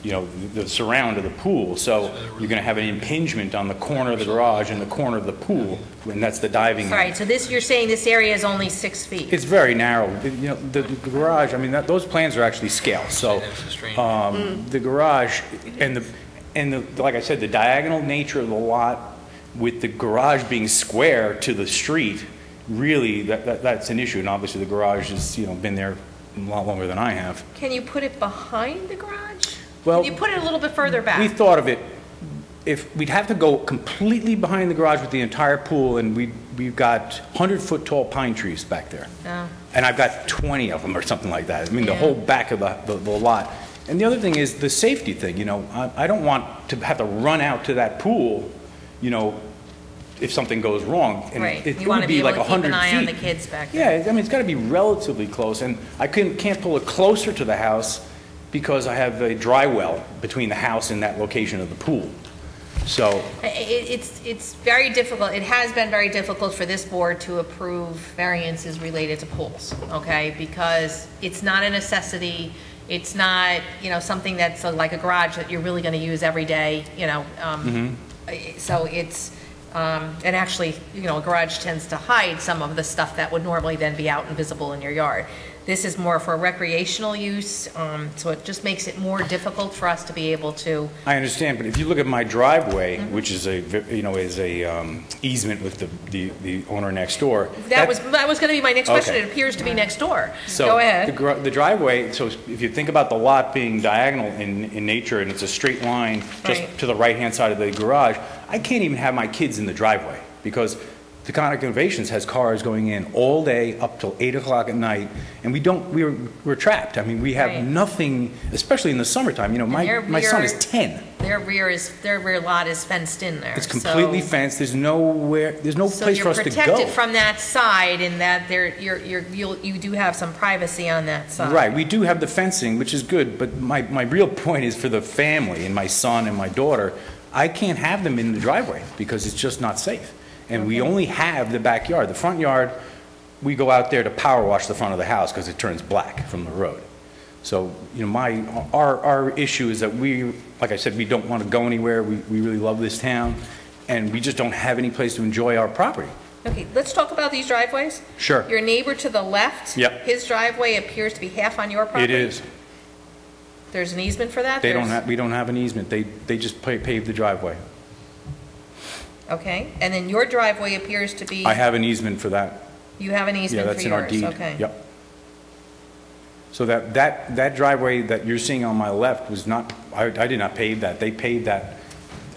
the surround of the pool. So you're going to have an impingement on the corner of the garage and the corner of the pool, and that's the diving.
All right, so you're saying this area is only 6 feet?
It's very narrow. The garage, I mean, those plans are actually scale. So the garage and like I said, the diagonal nature of the lot with the garage being square to the street, really, that's an issue. And obviously the garage has, been there a lot longer than I have.
Can you put it behind the garage?
Well,
Can you put it a little bit further back?
We thought of it, if we'd have to go completely behind the garage with the entire pool, and we've got 100-foot tall pine trees back there.
Oh.
And I've got 20 of them or something like that. I mean, the
Yeah.
whole back of the lot. And the other thing is the safety thing, I don't want to have to run out to that pool, if something goes wrong. And
Right,
it
you want
would
to be able
like
to keep
100
an eye on the
feet.
kids back there.
Yeah, I mean, it's got to be relatively close, and I can't pull it closer to the house because I have a dry well between the house and that location of the pool. So,
It's very difficult, it has been very difficult for this board to approve variances related to pools, okay? Because it's not a necessity, it's not, something that's like a garage that you're really going to use every day, So it's, and actually, a garage tends to hide some of the stuff that would normally then be out and visible in your yard. This is more for recreational use, so it just makes it more difficult for us to be able to.
I understand, but if you look at my driveway,
Mm-hmm.
which is a easement with the owner next door.
That was going to be my next question.
Okay.
It appears to be next door.
So
Go ahead.
the driveway, so if you think about the lot being diagonal in nature and it's a straight line just
Right.
to the right-hand side of the garage, I can't even have my kids in the driveway because the Conic Innovations has cars going in all day up till 8 o'clock at night, and we're trapped. I mean, we have
Right.
nothing, especially in the summertime. My son is 10.
Their rear lot is fenced in there.
It's completely fenced. There's no place for us to
So you're protected
go.
from that side in that you do have some privacy on that side.
Right, we do have the fencing, which is good, but my real point is for the family and my son and my daughter, I can't have them in the driveway because it's just not safe. And we only have the backyard. The front yard, we go out there to power wash the front of the house because it turns black from the road. So, our issue is that like I said, we don't want to go anywhere. We really love this town, and we just don't have any place to enjoy our property.
Okay, let's talk about these driveways.
Sure.
Your neighbor to the left.
Yep.
His driveway appears to be half on your property.
It is.
There's an easement for that?
We don't have an easement. They just pave the driveway.
Okay, and then your driveway appears to be.
I have an easement for that.
You have an
Yeah,
easement for yours?
that's in our deed.
Okay.
Yep. So that driveway that you're seeing on my left was not, I did not pave that. They paved that.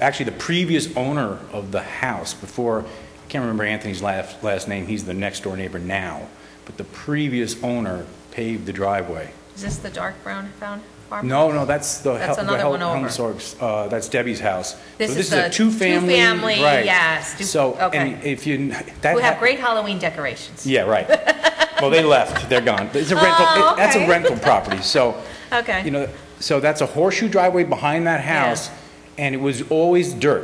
Actually, the previous owner of the house before, I can't remember Anthony's last name, he's the next door neighbor now, but the previous owner paved the driveway.
Is this the dark brown farm?
No, that's the
That's another one over.
Helmsorg's, that's Debbie's house.
This
So
is the
a two-family.
two-family,
Right.
yes.
So,
Okay.
and if you,
We have great Halloween decorations.
yeah, right. Well, they left, they're gone. It's a rental,
Oh,
that's a
okay.
rental property, so.
Okay.
You know, so that's a horseshoe driveway behind that house, and it was always dirt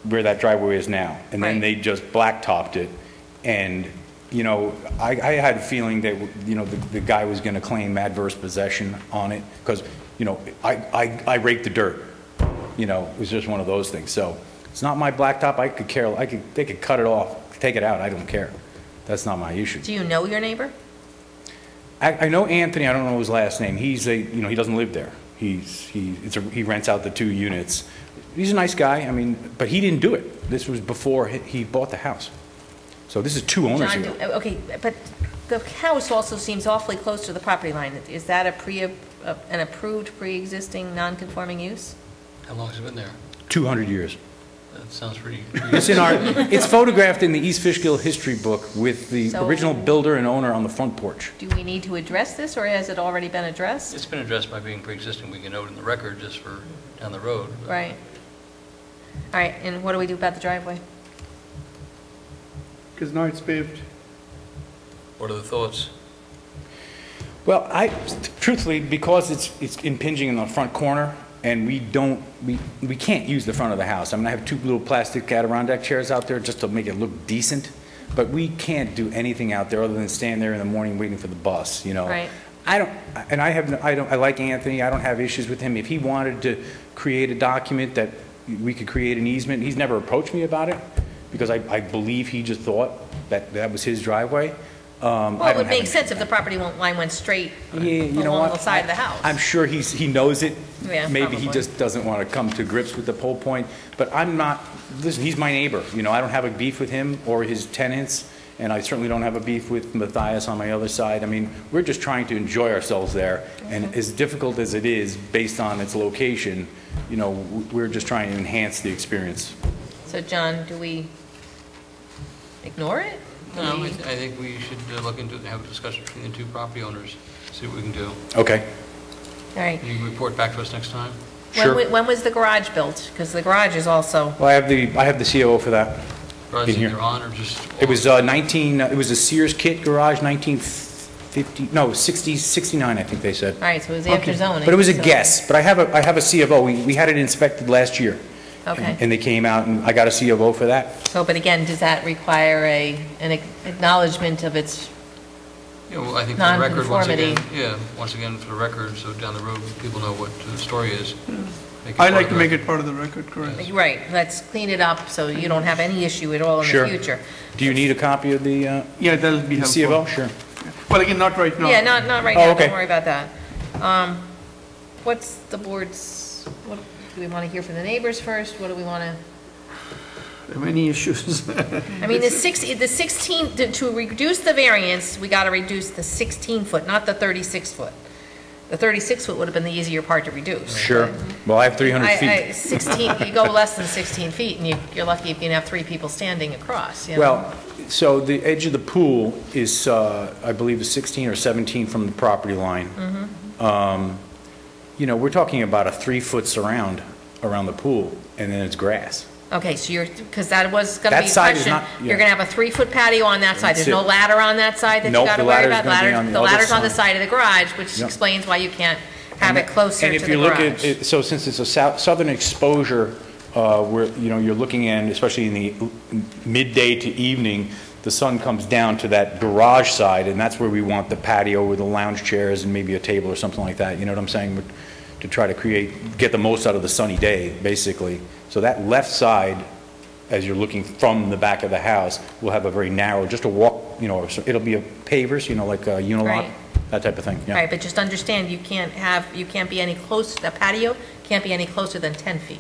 where that driveway is now. And then
Right.
they just blacktopped it. And, you know, I had a feeling that, you know, the guy was going to claim adverse possession on it because, you know, I raked the dirt. You know, it was just one of those things. So it's not my blacktop. They could cut it off, take it out. I don't care. That's not my issue.
Do you know your neighbor?
I know Anthony, I don't know his last name. He's you know, he doesn't live there. He rents out the 2 units. He's a nice guy, I mean, but he didn't do it. This was before he bought the house. So this is 2 owners
John,
ago.
okay, but the house also seems awfully close to the property line. Is that an approved pre-existing non-conforming use?
How long has it been there?
200 years.
That sounds pretty...
It's photographed in the East Fishkill history book with the
So-
original builder and owner on the front porch.
Do we need to address this, or has it already been addressed?
It's been addressed by being pre-existing. We can note in the record just for down the road. but-
Right. All right, and what do we do about the driveway?
Because now it's paved.
What are the thoughts?
Well, truthfully, because it's impinging in the front corner, and we can't use the front of the house. I mean, I have 2 little plastic Adirondack chairs out there just to make it look decent, but we can't do anything out there other than stand there in the morning waiting for the bus, you know?
Right.
I like Anthony, I don't have issues with him. If he wanted to create a document that we could create an easement, he's never approached me about it, because I believe he just thought that was his driveway.
Well, it would make sense if the property line went straight along the side of the house.
I'm sure he knows it.
Yeah,
Maybe he
probably.
just doesn't want to come to grips with the whole point. But I'm not, listen, he's my neighbor. You know, I don't have a beef with him or his tenants, and I certainly don't have a beef with Matthias on my other side. I mean, we're just trying to enjoy ourselves there. And as difficult as it is, based on its location, you know, we're just trying to enhance the experience.
So, John, do we ignore it?
No, I think we should look into it and have a discussion between the 2 property owners, see what we can do.
Okay.
All right.
Can you report back to us next time?
When was the garage built? Because the garage is also...
Well, I have the COO for that.
Garage
in here.
either on or just...
It was it was a Sears kit garage, 69, I think they said.
All right, so it was after zoning.
But it was a
so-
guess, but I have a C of O. We had it inspected last year.
Okay.
And they came out, and I got a C of O for that.
So, but again, does that require an acknowledgement of its
Yeah, well, I think for the record,
non-conformity?
once again, for the record, so down the road, people know what the story is.
I like to make it part of the record, correct?
Right, let's clean it up so you don't have any issue at all in
Sure.
the future.
Do you need a copy of the
Yeah, that'll be helpful.
C of O? Sure.
Well, again, not right now.
Yeah, not right
Oh,
now,
okay.
don't worry about that. What's the board's, what, do we want to hear from the neighbors first? What do we want to?
There are many issues.
I mean, the 16, to reduce the variance, we got to reduce the 16-foot, not the 36-foot. The 36-foot would have been the easier part to reduce.
Sure. Well, I have 300 feet.
16, you go less than 16 feet, and you're lucky if you can have 3 people standing across, you know?
Well, so the edge of the pool is, I believe, is 16 or 17 from the property line. You know, we're talking about a 3-foot surround around the pool, and then it's grass.
Okay, so because that was going to be
That
a
side is
question.
not- yeah.
You're going to have a 3-foot patio on that side.
That's
There's no
it.
ladder on that side that you
Nope,
got to
the
worry
ladder's
about?
gonna be on the
The
other
ladder's on the
side.
side of the garage, which
Yep.
explains why you can't have it closer
And
to
if
the
you look
garage.
at, so since it's a southern exposure, where, you know, you're looking in, especially in the midday to evening, the sun comes down to that garage side, and that's where we want the patio with the lounge chairs and maybe a table or something like that, you know what I'm saying? To try to get the most out of the sunny day, basically. So that left side, as you're looking from the back of the house, will have a very narrow, just a walk, you know, it'll be a pavers, you know, like a unilock,
Right.
that type of thing, yeah.
Right, but just understand, you can't be any close, the patio can't be any closer than 10 feet.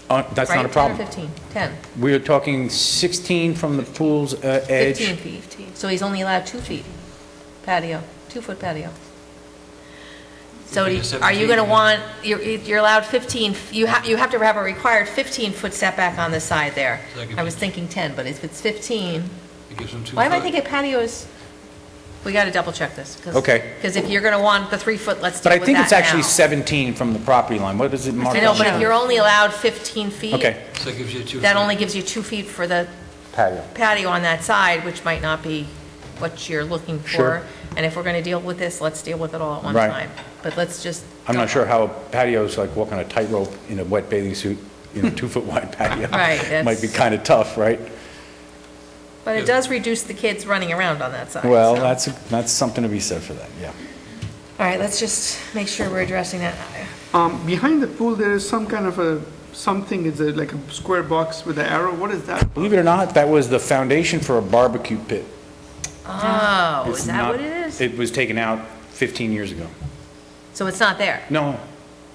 That's
right?
not a problem.
10 or 15? 10.
We're talking 16 from the pool's edge.
15 feet. So he's only allowed 2 feet patio, 2-foot patio. So
If it's
are you
17,
going to want, you're allowed 15, you have to have a required 15-foot setback on the side there.
So that gives
I
you-
was thinking 10, but if it's 15,
It gives them 2
why am I
foot.
thinking patios? We got to double check this.
Okay.
Because if you're going to want the 3-foot, let's
But
deal
I
with
think
that
it's actually
now.
17 from the property line. What does it mark?
I know,
on
but
the-
if you're only allowed 15 feet.
Okay.
So it gives you 2
That
feet.
only gives you 2 feet for the
Patio.
patio on that side, which might not be what you're looking for.
Sure.
And if we're going to deal with this, let's deal with it all at one
Right.
time. But let's just.
I'm
go
not sure
on.
how a patio's like walking a tightrope in a wet bathing suit, 2-foot wide patio.
Right, that's-
Might be kind of tough, right?
But it does reduce the kids running around on that side.
Well,
so.
that's something to be said for that, yeah.
All right, let's just make sure we're addressing that.
Behind the pool, there is some kind of something, it's like a square box with an arrow. What is that?
Believe it or not, that was the foundation for a barbecue pit.
Oh,
It's
is that
not-
what it is?
It was taken out 15 years ago.
So it's not there?
No,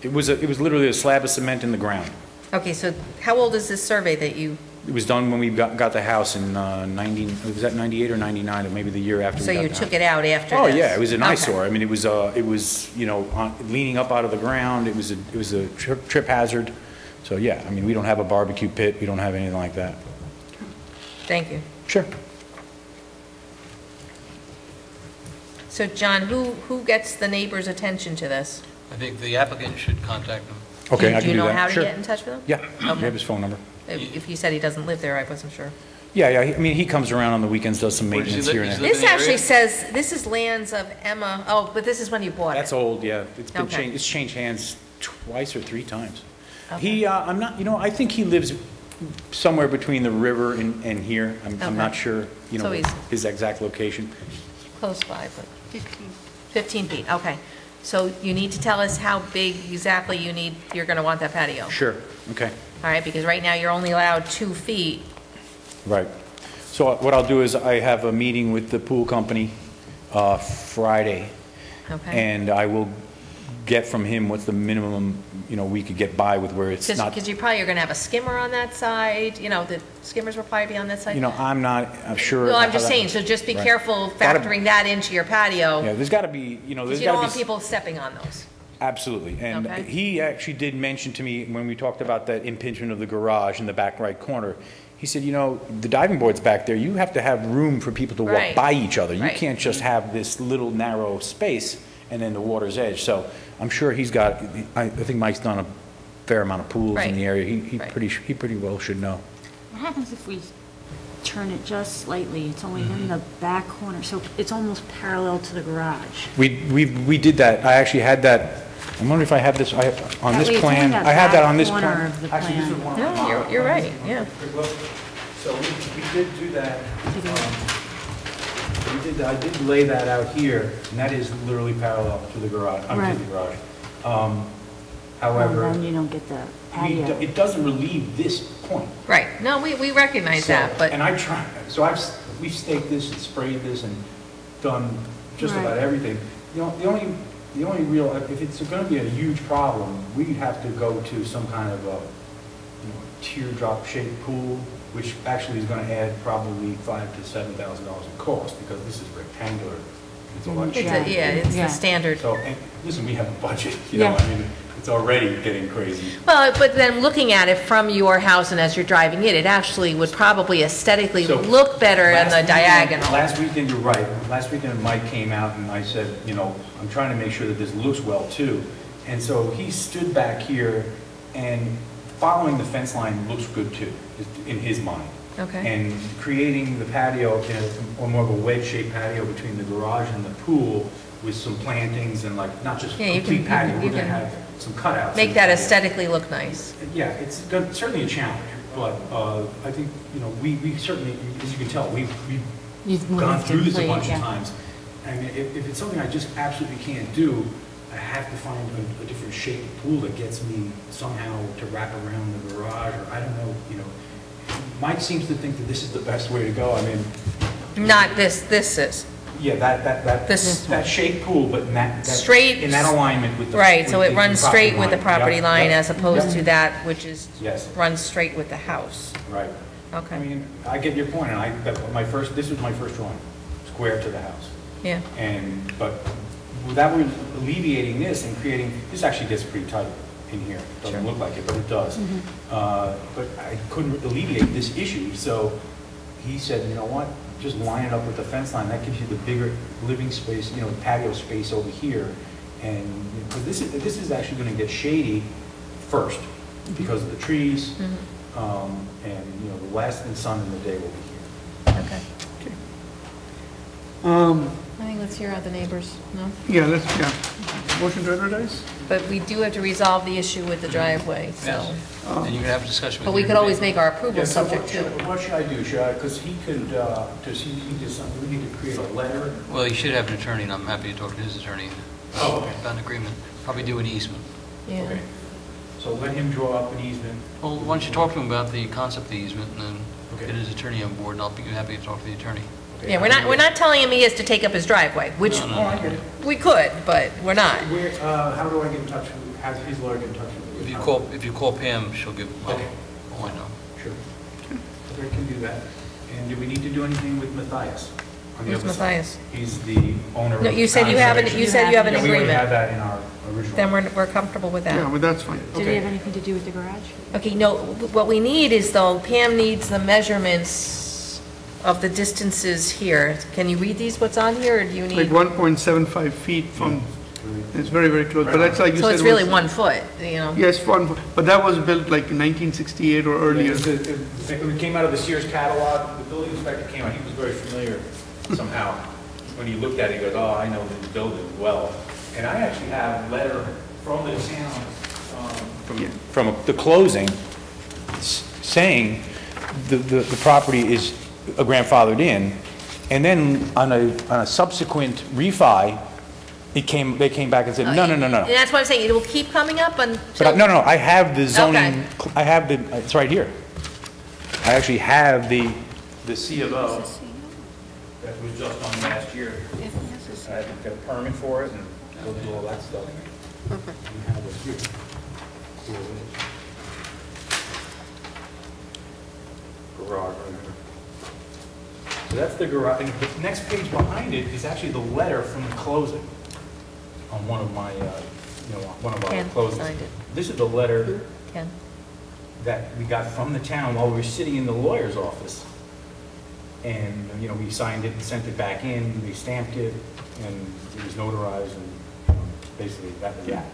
it was literally a slab of cement in the ground.
Okay, so how old is this survey that you,
It was done when we got the house in 98 or 99, or maybe the year after we
so
got
you
the
took
house.
it out after
Oh,
this?
yeah, it was an
Okay.
eyesore. I mean, it was leaning up out of the ground. It was a trip hazard. So, yeah, I mean, we don't have a barbecue pit. We don't have anything like that.
Thank you.
Sure.
So John, who gets the neighbor's attention to this?
I think the applicant should contact them.
Okay, I
Do
can
you
do
know
that.
how to
Sure.
get in touch with him?
Yeah, I
Okay.
have his phone number.
If you said he doesn't live there, I wasn't sure.
Yeah, I mean, he comes around on the weekends, does some
Where does he
maintenance
live?
here and
Does he
there.
live
This
in the
actually
area?
says, this is lands of Emma, oh, but this is when you bought it.
That's old, yeah. It's been
Okay.
changed, it's changed hands twice or 3 times.
Okay.
He, I'm not, I think he lives somewhere between the river and here. I'm
Okay.
not sure,
So he's-
his exact location.
Close by, but 15 feet, okay. So you need to tell us how big exactly you're going to want that patio.
Sure, okay,
All right, because right now you're only allowed 2 feet.
right. So what I'll do is I have a meeting with the pool company Friday,
Okay.
and I will get from him what's the minimum, we could get by with where it's not,
Because you probably are going to have a skimmer on that side, the skimmers will probably be on that side.
I'm not sure.
No, I'm
how
just
that-
saying, so just be
Right.
careful
Gotta-
factoring that into your patio.
Yeah, there's got to be,
Because
there's
you
got
don't
to
want
be.
people stepping on those.
Absolutely. And
Okay.
he actually did mention to me when we talked about that impingement of the garage in the back right corner, he said, the diving board's back there, you have to have room for people to walk
Right.
by each other. You
Right.
can't just have this little narrow space and then the water's edge. So I'm sure he's got, I think Mike's done a fair amount of pools
Right.
in the area. He
Right.
pretty well should know.
What happens if we turn it just slightly? It's only in the back corner, so it's almost parallel to the garage.
We did that. I actually had that, I'm wondering if I have this, on
That
this
way it's only
plan.
that
I had that
back
on this
corner
plan.
of the
Actually, this is
plan.
one of
No,
my-
you're right, yeah.
So we did do that. I did lay that out here, and that is literally parallel to the garage, to
Right.
the garage.
Well,
However,
then you don't get the patio.
it doesn't relieve this point.
Right, no, we recognize
So-
that, but,
And I tried, so we've staked this and sprayed this and done just
Right.
about everything. The only real, if it's gonna be a huge problem, we'd have to go to some kind of a, teardrop shaped pool, which actually is gonna add probably $5,000 to $7,000 in cost, because this is rectangular. It's a lot
it's
cheaper.
it's
Yeah.
the standard.
So, and listen, we have a budget,
Yeah.
I mean, it's already getting crazy.
Well, but then looking at it from your house and as you're driving it actually would probably aesthetically
So,
look better in the
Last weekend-
diagonal.
Last weekend, you're right. Last weekend, Mike came out and I said, I'm trying to make sure that this looks well too. And so he stood back here and following the fence line looks good too, in his mind.
Okay.
And creating the patio, or more of a wedge-shaped patio between the garage and the pool with some plantings and not just
Yeah, you
complete
can-
patio,
you
we're gonna
can
have some cutouts. in
Make
the
that
patio.
aesthetically look nice.
Yeah, it's certainly a challenge, but I think, we certainly, as you can tell, we've
You've
gone
moved
through
and
this a
played,
bunch of
yeah.
times. I mean, if it's something I just absolutely can't do, I have to find a different shaped pool that gets me somehow to wrap around the garage, or I don't know, Mike seems to think that this is the best way to go. I mean,
Not this is.
yeah,
This-
that shaped pool, but in that
Straight-
in that alignment with the.
Right, so
with
it
the
runs
property
straight with the
line.
property
Yep,
line
yep,
as opposed
yep.
to that which is,
Yes.
runs straight with the house.
Right. I
Okay,
mean, I get your point, and this was my first drawing, square to the house.
yeah.
But without alleviating this and creating, this actually gets pretty tight in here. Doesn't look like it, but it does. But I couldn't alleviate this issue, so he said, you know what, just line it up with the fence line. That gives you the bigger living space, you know, patio space over here. And because this is actually going to get shady first because of the trees, and you know, the last sun in the day will be here.
Okay. I think let's hear out the neighbors, no?
Yeah, motion to advertise?
But we do have to resolve the issue with the driveway, so.
Yes. And you can have a discussion with
But we
your
could always
neighbor.
make our approval
Yeah, so
subject to.
what should I do? Should I, because he could, does he just, we need to create a letter?
Well, he should have an attorney, and I'm happy to talk to his attorney
Oh, okay.
about an agreement. Probably do an easement.
Yeah.
Okay. So let him draw up an easement.
Well, why don't you talk to him about the concept of the easement, and then
Okay.
get his attorney on board, and I'll be happy to talk to the attorney.
Okay.
Yeah, we're not telling him he has to take up his driveway, which
No, no.
Oh, I get it.
we could, but we're not.
Where, how do I get in touch with, how does his lawyer get in touch with?
If you call Pam, she'll give
Okay.
all I know.
Sure. Okay, can do that. And do we need to do anything with Matthias? On the
Who's
other side?
Matthias?
He's the owner of.
No, you said you have an
conservation.
agreement.
Yeah, we already have that in our original.
Then we're comfortable with that.
Yeah, but that's fine.
Did it have anything to do with the garage?
Okay, no, what we need is though, Pam needs the measurements of the distances here. Can you read these, what's on here, or do you
Like
need?
1.75 feet from, it's very, very close, but that's like you said.
So it's
it
really
was-
1 foot, you know?
Yes, 1 foot, but that was built like in 1968 or earlier.
It came out of the Sears catalog, the building inspector came out, he was very familiar somehow. When he looked at it, he goes, oh, I know this building well. And I actually have a letter from the town, from the closing, saying the property is grandfathered in. And then on a subsequent refi, they came back and said, no.
And that's what I'm saying, it will keep coming up until.
But no, I have the zoning,
Okay.
I have it's right here. I actually have the C of O that was just on last year. I had to get a permit for it and go do all that stuff.
Okay.
We have it here. Here it is. Garage, whatever. So that's the garage, and the next page behind it is actually the letter from the closing on one of my, one of our
Ken
closings.
signed it.
This is the letter
Ken.
that we got from the town while we were sitting in the lawyer's office. And, we signed it and sent it back in, we stamped it, and it was notarized, and basically that was that.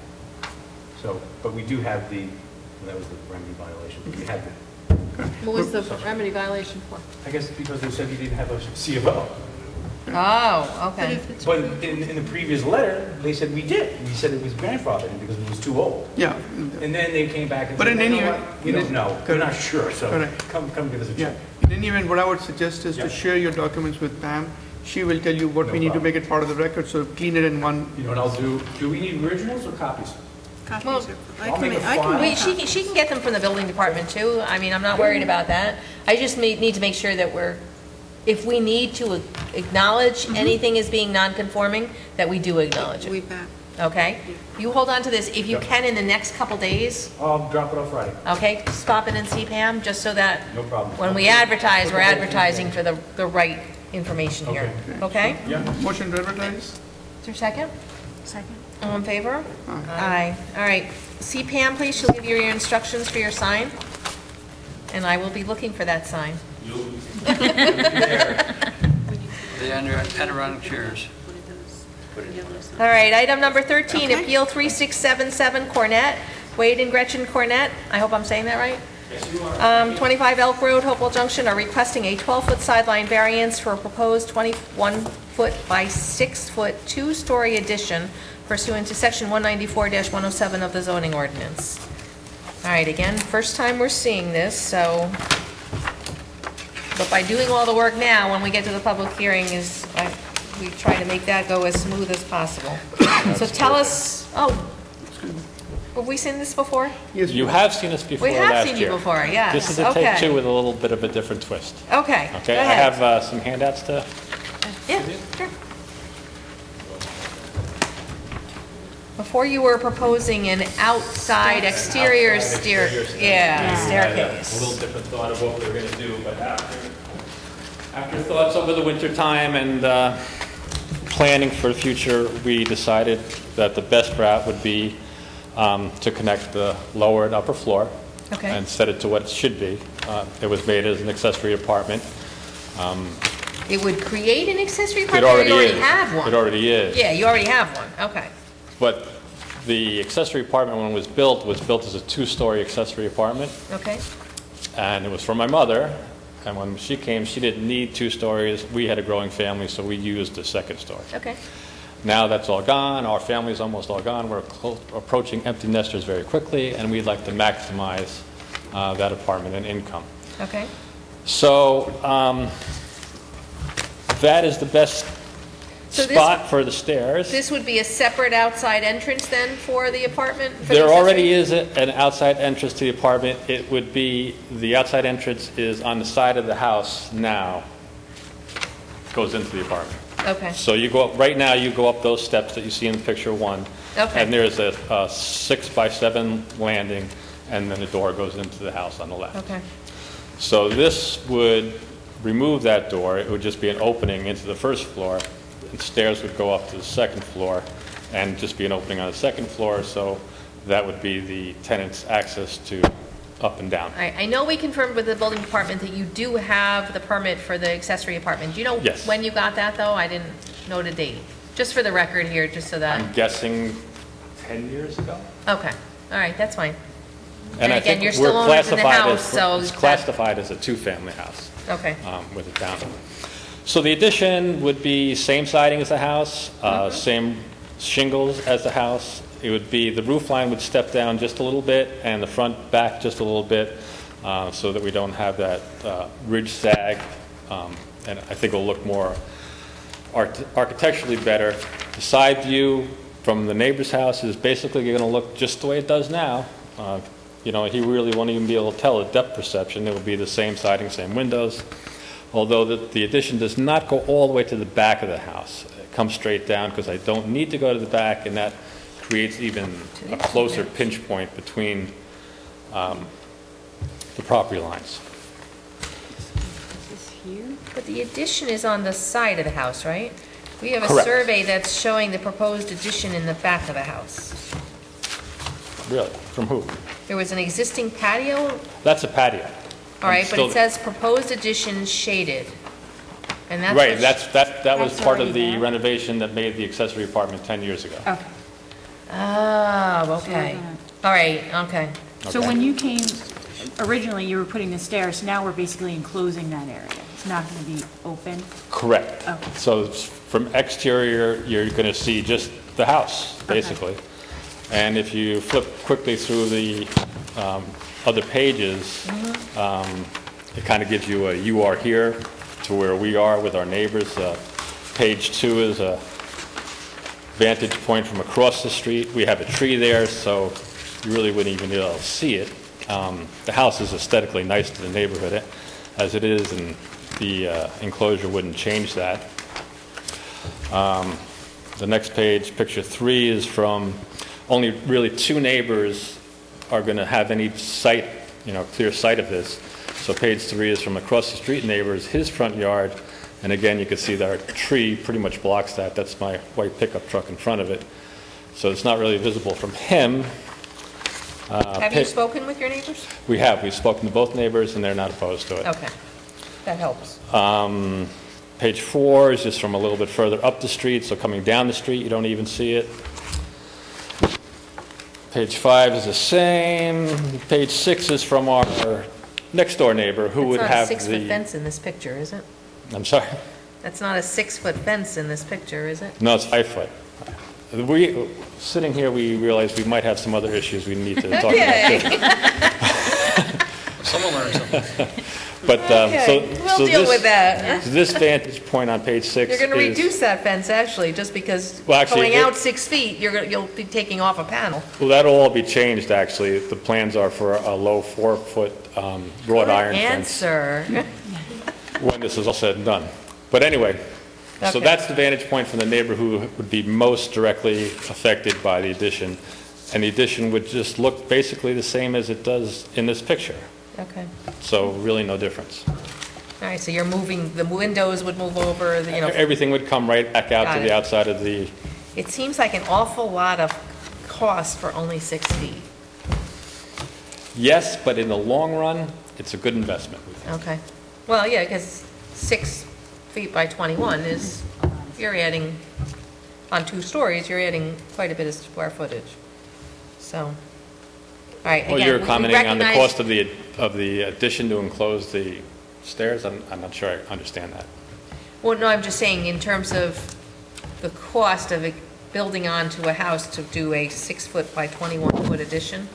So, but we do have that was the remedy violation, we had
What was the remedy violation for?
I guess because they said you didn't have a C of O.
Oh, okay.
But in the previous letter, they said we did. We said it was grandfathered because it was too old.
Yeah.
And then they came back and
But
said,
in
you
any
know
event-
what? We don't know. We're not sure, so
Correct.
come give us a
Yeah,
check.
in any event, what I would suggest is to share your documents with Pam. She will tell you what
No
we need to
problem.
make it part of the record, so clean it in one.
You know what I'll do we need originals or copies?
Copies
Well,
of-
I'll make a
I can
file.
make
She can get them from the building department too. I mean, I'm not worried about that. I just need to make sure that if we need to acknowledge anything as being non-conforming, that we do acknowledge
way
it,
back.
okay? You hold on to this, if you can in the next couple days,
I'll drop it off Friday.
okay? Stop in and see Pam, just so that
No problem.
when we advertise, we're advertising for the right information here, okay?
Yeah.
Motion to advertise?
Is there a second?
Second.
All in favor? Aye. All right. See Pam, please. She'll give you your instructions for your sign. And I will be looking for that sign.
The Adirondack chairs.
All right, item number 13,
Okay.
Appeal 3677 Cornet, Wade and Gretchen Cornet. I hope I'm saying that right? 25 Elk Road, Hopewell Junction, are requesting a 12-foot sideline variance for a proposed 21-foot by 6-foot, 2-story addition pursuant to Section 194-107 of the zoning ordinance. All right, again, first time we're seeing this, so, but by doing all the work now, when we get to the public hearing, we try to make that go as smooth as possible. So tell us, have we seen this before?
You
have seen us before
We have
last
seen
year.
you before, yes.
This is a
Okay.
take two with a little bit of a different twist.
Okay, go
Okay, I
ahead.
have some handouts to.
Yeah, sure. Before you were proposing an outside exterior staircase.
A little different thought of what we were going to do, but after thoughts over the winter time and planning for the future, we decided that the best route would be to connect the lower and upper floor.
Okay.
And set it to what it should be. It was made as an accessory apartment.
It would create an accessory
It
apartment, or
already
you already
is.
have one?
It already is.
Yeah, you already have one, okay.
But the accessory apartment, when it was built as a two-story accessory apartment.
Okay,
And it was for my mother. And when she came, she didn't need 2 stories. We had a growing family, so we used the second story.
okay.
Now that's all gone. Our family's almost all gone. We're approaching empty nesters very quickly, and we'd like to maximize that apartment and income.
Okay.
So that is the best
So this-
spot for the stairs.
This would be a separate outside entrance then for the apartment? for the
There
accessory?
already is an outside entrance to the apartment. It would be, the outside entrance is on the side of the house now, goes into the apartment.
Okay,
So you go up, right now, you go up those steps that you see in picture 1.
Okay.
And there's a 6x7 landing, and then the door goes into the house on the left.
okay.
So this would remove that door. It would just be an opening into the first floor. The stairs would go up to the second floor and just be an opening on the second floor. So that would be the tenant's access to up and down.
I know we confirmed with the building department that you do have the permit for the accessory apartment. Do you know
Yes.
when you got that, though? I didn't know the date. Just for the record here, just so that,
I'm guessing 10 years ago?
okay, all right, that's fine. And
I
again,
think
you're still
we're
owners in the
classified
house, so
It's
that-
classified as a two-family house.
Okay,
With a down. So the addition would be same siding as the house, same shingles as the house. It would be, the roof line would step down just a little bit, and the front back just a little bit, so that we don't have that ridge sag. And I think it'll look more architecturally better. The side view from the neighbor's house is basically going to look just the way it does now. You know, he really won't even be able to tell the depth perception. It will be the same siding, same windows. Although the addition does not go all the way to the back of the house. It comes straight down because I don't need to go to the back, and that creates even a closer pinch point between the property lines.
Is this here?
but the addition is on the side of the house, right? We have a
Correct.
survey that's showing the proposed addition in the back of the house.
Really? From who?
There was an existing patio,
That's a patio.
all right, but
Still-
it says proposed addition shaded. And that's.
Right,
what's-
that was
That's
part of
already
the
there?
renovation that made the accessory apartment 10 years ago.
Okay.
Oh, okay. All right, okay.
So
Okay.
when you came, originally you were putting the stairs, now we're basically enclosing that area. It's not going to be open?
Correct.
Okay.
So from exterior, you're going to see just the house, basically. And if you flip quickly through the other pages, it kind of gives you a "you are here" to where we are with our neighbors. Page 2 is a vantage point from across the street. We have a tree there, so you really wouldn't even be able to see it. The house is aesthetically nice to the neighborhood as it is, and the enclosure wouldn't change that. The next page, picture 3, is from only really 2 neighbors are going to have any sight, clear sight of this. So page 3 is from across the street neighbors, his front yard, and again, you can see that our tree pretty much blocks that. That's my white pickup truck in front of it. So it's not really visible from him.
Have you spoken with your neighbors?
We have. We've spoken to both neighbors, and they're not opposed to it.
Okay, that helps.
Page 4 is just from a little bit further up the street, so coming down the street, you don't even see it. Page 5 is the same. Page 6 is from our next-door neighbor, who would have
That's not a 6-foot
the...
fence in this picture, is it?
I'm sorry?
That's not a 6-foot fence in this picture, is it?
No, it's 5 foot. Sitting here, we realize we might have some other issues we need to talk about, too.
Someone learned something.
But,
We'll deal with that.
So this vantage point on page 6
You're going to
is...
reduce that fence, actually, just because
Well, actually,
going out 6 feet, you'll be taking off a panel.
Well, that'll all be changed, actually. The plans are for a low 4-foot wrought iron fence
Answer.
when this is all said and done. But anyway, so
Okay.
that's the vantage point from the neighbor who would be most directly affected by the addition. And the addition would just look basically the same as it does in this picture.
Okay.
So really no difference.
All right, so you're moving, the windows would move over, you know.
Everything would come right back out
Got
to
it.
the outside of the,
It seems like an awful lot of cost for only 6 feet.
yes, but in the long run, it's a good investment. we think.
Okay. Well, yeah, because 6 feet by 21 is, you're adding, on 2 stories, you're adding quite a bit of square footage. So, all right, again,
Well, you're
we
commenting on the
recognize-
cost of the addition to enclose the stairs? I'm not sure I understand that.
Well, no, I'm just saying in terms of the cost of it building onto a house to do a 6-foot by 21-foot addition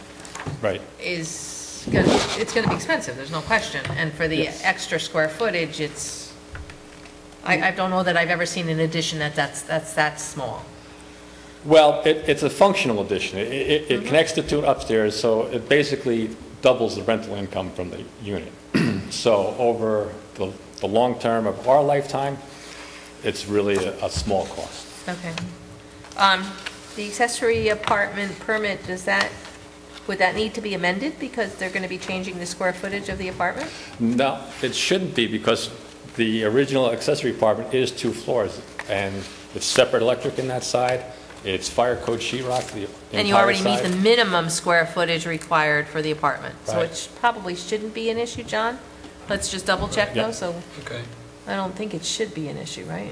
Right.
it's gonna be expensive, there's no question. And for the
Yes.
extra square footage, I don't know that I've ever seen an addition that's that small.
Well, it's a functional addition. It connects the two upstairs, so it basically doubles the rental income from the unit. So over the long term of our lifetime, it's really a small cost.
Okay. The accessory apartment permit, would that need to be amended because they're gonna be changing the square footage of the apartment?
No, it shouldn't be, because the original accessory apartment is 2 floors, and it's separate electric in that side. It's fire code sheetrock, the entire side.
And you already meet the minimum square footage required for the apartment. So
Right.
it probably shouldn't be an issue, John? Let's just double check though,
Yep.
so
Okay,
I don't think it should be an issue, right?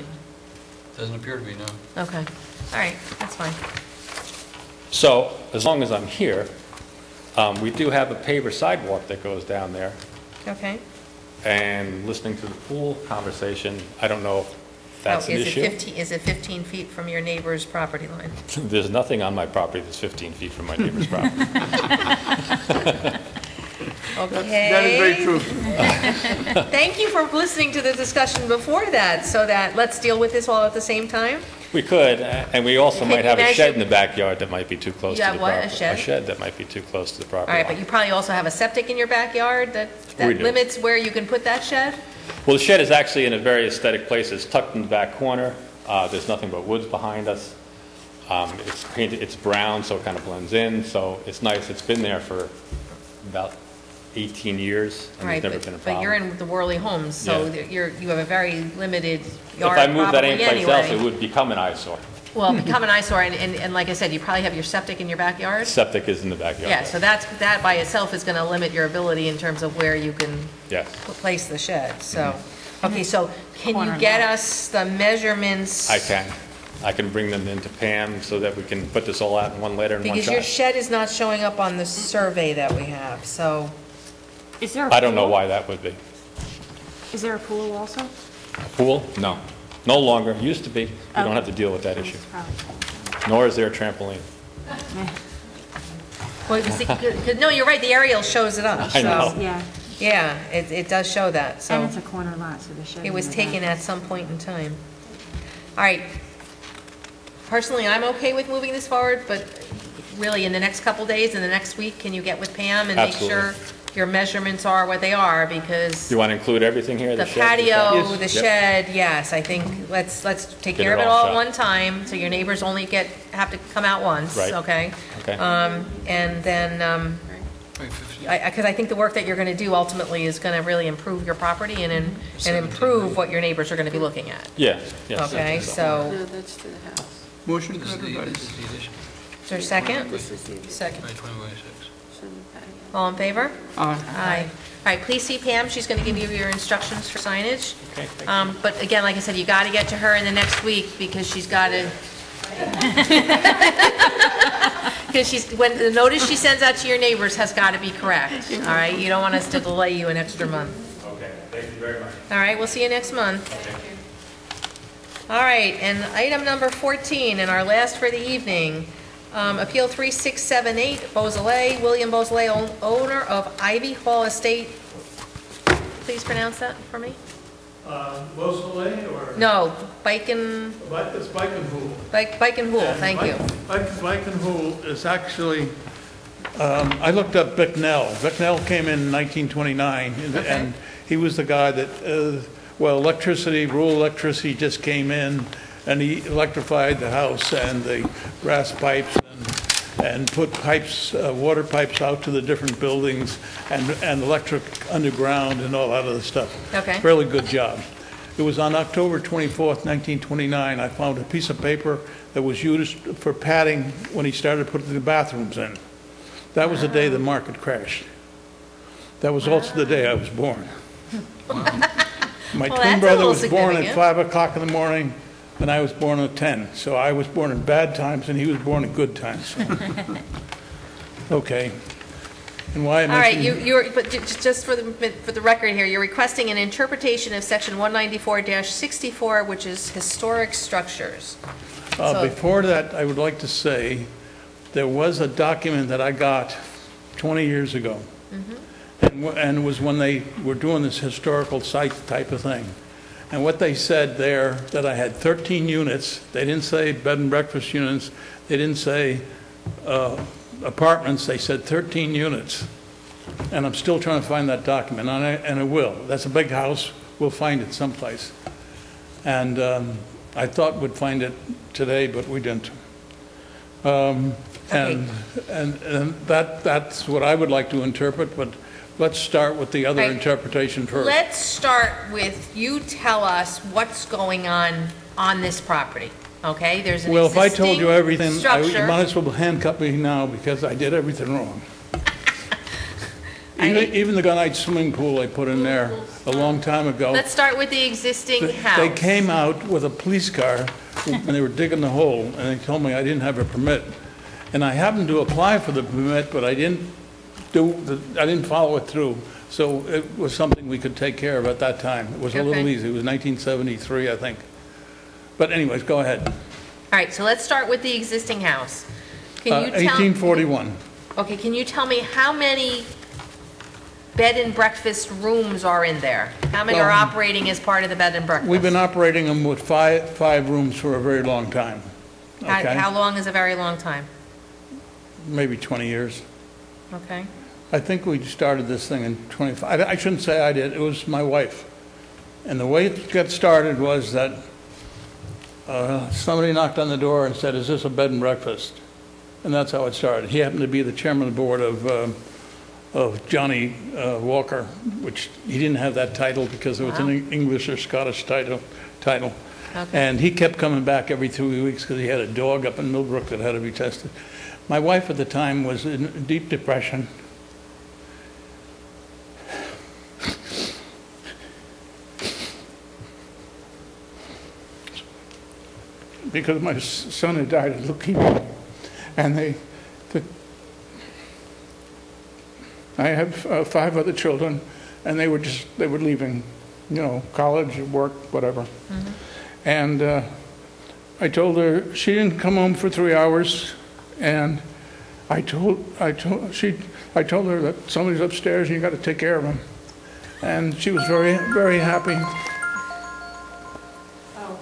doesn't appear to be, no.
Okay, all right, that's fine.
So, as long as I'm here, we do have a paver sidewalk that goes down there,
Okay.
and listening to the pool conversation, I don't know if that's
Oh,
an
is it
issue.
15 feet from your neighbor's property line?
There's nothing on my property that's 15 feet from my neighbor's property.
Okay.
That is very true.
Thank you for listening to the discussion before that, so that, let's deal with this all at the same time.
We could, and we also
Can
might
you
have a
measure-
shed in the backyard that might be too close to
You
the
have what, a
property.
shed?
A shed that might be too close to the property.
All right, but
line.
you probably also have a septic in your backyard
We
that
do.
limits where you can put that shed?
Well, the shed is actually in a very aesthetic place. It's tucked in the back corner. There's nothing but woods behind us. It's painted, it's brown, so it kind of blends in, so it's nice. It's been there for about 18 years, and
Right,
there's never been a
but
problem.
you're in the Worley Homes, so
Yeah.
you have a very limited
If
yard
I moved that
probably
anyplace else, it
anyway.
would become an eyesore.
Well, become an eyesore, and like I said, you probably have your septic in your backyard?
Septic is in the backyard.
Yeah, so that by itself is gonna limit your ability in terms of where you can
Yes.
place the shed, so.
Mm-hmm.
Okay, so can
Corner
you get
lot.
us the measurements?
I can. I can bring them into Pam so that we can put this all out in one letter in one
Because your
shot.
shed is not showing up on the survey that we have, so.
Is there a
I don't know
pool?
why that would be.
Is there a pool also?
A pool? No. No longer. Used to be. You don't have to deal with that issue. Nor is there a trampoline.
Well, no, you're right, the aerial shows it up,
I know.
so.
Yeah,
Yeah, it does show that, so.
and it's a corner lot, so the shed.
It was
in the back.
taken at some point in time. All right. Personally, I'm okay with moving this forward, but really, in the next couple days, in the next week, can you get with Pam and make
Absolutely.
sure your measurements are what they are? Because
Do you want to include everything here?
the
shed,
patio,
shed?
the
Yep.
shed, yes, I think, let's take
Get
care
it
of it
all
all at
shot.
one time, so your neighbors only have to come out once,
Right.
okay?
Okay.
And then, because I think the work that you're gonna do ultimately is gonna really improve your property and improve what your neighbors are gonna be looking at.
Yeah, yes.
Okay, so,
No, that's to the house.
Motion to
This is the
advertise.
addition.
is there a second?
This is the
Second.
2026.
addition, the patio.
All in favor?
Aye.
Aye. All right, please see Pam, she's gonna give you your instructions for signage.
Okay, thank you.
But again, like I said, you gotta get to her in the next week, because she's gotta... Because when the notice she sends out to your neighbors has gotta be correct, all right? You don't want us to delay you an extra month.
Okay, thank you very much.
All right, we'll see you next month. All right, and item number 14, and our last for the evening, Appeal 3678, Beausoleil, William Beausoleil, owner of Ivy Hall Estate. Please pronounce that for me.
Beausoleil or?
No, Bacon,
It's Bikenhool.
Bikenhool, thank you.
Bikenhool is actually, I looked up Bicknell. Bicknell came in 1929, and he was the guy that, electricity, rural electricity just came in, and he electrified the house and the brass pipes,
and put pipes, water pipes out to the different buildings and electric underground and all that other stuff.
Okay.
Really good job. It was on October 24th, 1929, I found a piece of paper that was used for padding when he started putting the bathrooms in. That was the day the market crashed. That was also the day I was born. My twin brother was born at 5 o'clock in the morning, and I was born at 10. So I was born in bad times, and he was born in good times. Okay. And why I
All right,
mentioned...
but just for the record here, you're requesting an interpretation of section 194-64, which is historic structures.
Before that, I would like to say, there was a document that I got 20 years ago. And it was when they were doing this historical site type of thing. And what they said there, that I had 13 units. They didn't say bed and breakfast units. They didn't say apartments. They said 13 units. And I'm still trying to find that document, and I will. That's a big house. We'll find it someplace. And I thought we'd find it today, but we didn't. And that's what I would like to interpret, but let's start with the other interpretation first.
Let's start with, you tell us what's going on this property, okay? There's an
Well, if I told you everything, you
structure.
might as well handcuff me now because I did everything wrong. Even the gunite swimming pool I put in there a long time ago.
Let's start with the existing house.
They came out with a police car and they were digging the hole, and they told me I didn't have a permit. And I happened to apply for the permit, but I didn't follow it through. So it was something we could take care of at that time. It was a little easy. It was 1973, I think. But anyways, go ahead.
All right, so let's start with the existing house. Can you tell
1841.
Okay, can you tell me how many bed and breakfast rooms are in there? How many are operating as part of the bed and breakfast?
We've been operating them with five rooms for a very long time. Okay?
How long is a very long time?
Maybe 20 years.
Okay.
I think we started this thing in 25. I shouldn't say I did. It was my wife. And the way it got started was that somebody knocked on the door and said, "Is this a bed and breakfast?" And that's how it started. He happened to be the chairman of the board of Johnny Walker, which he didn't have that title because it was an English or Scottish title.
Okay.
And he kept coming back every 3 weeks because he had a dog up in Millbrook that had to be tested. My wife at the time was in deep depression. Because my son had died of leukemia. And I have 5 other children, and they were leaving, college, work, whatever. And I told her, she didn't come home for 3 hours, and I told her that somebody's upstairs and you got to take care of him. And she was very, very happy.
Oh.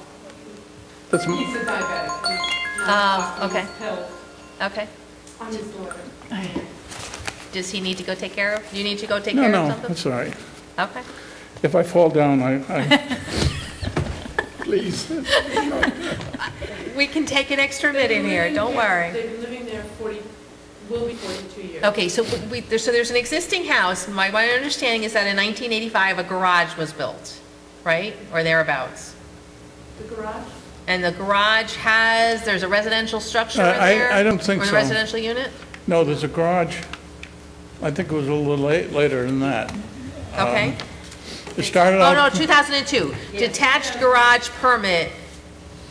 That's
He's a diabetic.
Okay.
Pills.
Okay.
I'm his daughter.
Does he need to go take care of? Do you need to go take care of
No,
something?
that's all right.
Okay.
If I fall down, I please.
We can take an extra minute in here, don't worry.
They've been living there will be 42 years.
Okay, so there's an existing house. My understanding is that in 1985, a garage was built, right? Or thereabouts.
The garage?
And the garage there's a residential structure in there?
I don't think
or
so.
a residential unit?
No, there's a garage. I think it was a little later than that.
Okay.
It started
Oh,
out...
no, 2002. Detached garage permit.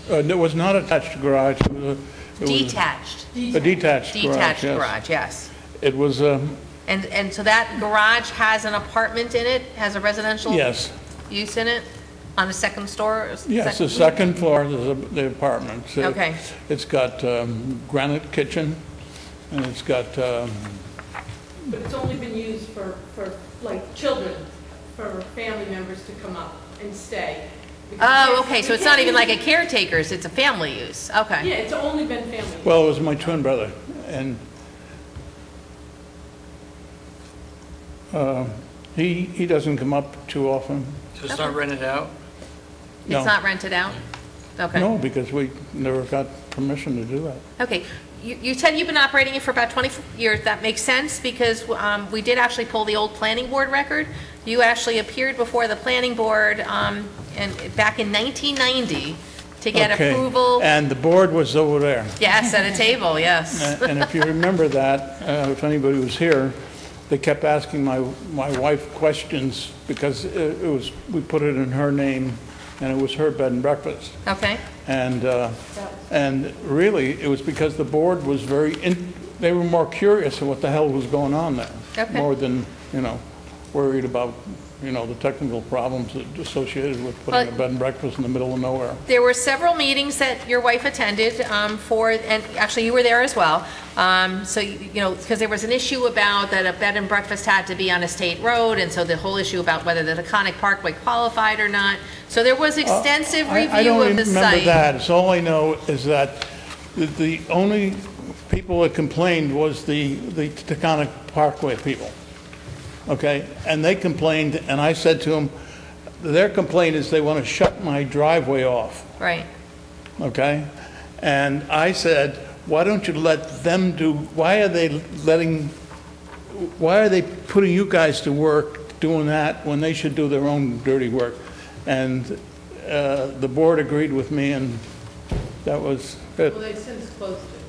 It was not attached garage. It was
Detached.
A detached garage,
Detached
yes.
garage, yes.
It was...
And so that garage has an apartment in it? Has a residential
Yes.
use in it? On the second floor?
Yes, the second floor is the apartment. So
Okay.
It's got granite kitchen, and it's got...
But it's only been used for like children, for family members to come up and stay.
Oh, okay, so it's not even like a caretaker's, it's a family use, okay.
Yeah, it's only been family use.
Well, it was my twin brother, and he doesn't come up too often.
So it's not rented out?
No.
It's not rented out? Okay.
No, because we never got permission to do that.
Okay, You said you've been operating it for about 20 years. That makes sense because we did actually pull the old planning board record. You actually appeared before the planning board and back in 1990 to get
Okay.
approval.
And the board was over there.
Yes, at a table, yes.
And if you remember that, if anybody was here, they kept asking my wife questions because we put it in her name and it was her bed and breakfast.
Okay.
And really, it was because the board was they were more curious of what the hell was going on there.
Okay.
More than, worried about, the technical problems associated with putting a bed and breakfast in the middle of nowhere.
There were several meetings that your wife attended and actually you were there as well. So, because there was an issue about that a bed and breakfast had to be on a state road, and so the whole issue about whether the Taconic Parkway qualified or not. So there was extensive review
I don't
of the
remember
site.
that. So all I know is that the only people that complained was the Taconic Parkway people. Okay? And they complained, and I said to them, their complaint is they want to shut my driveway off.
Right.
Okay? And I said, why don't you let them why are they putting you guys to work doing that when they should do their own dirty work? And the board agreed with me, and that was it.
Well, they've since closed it.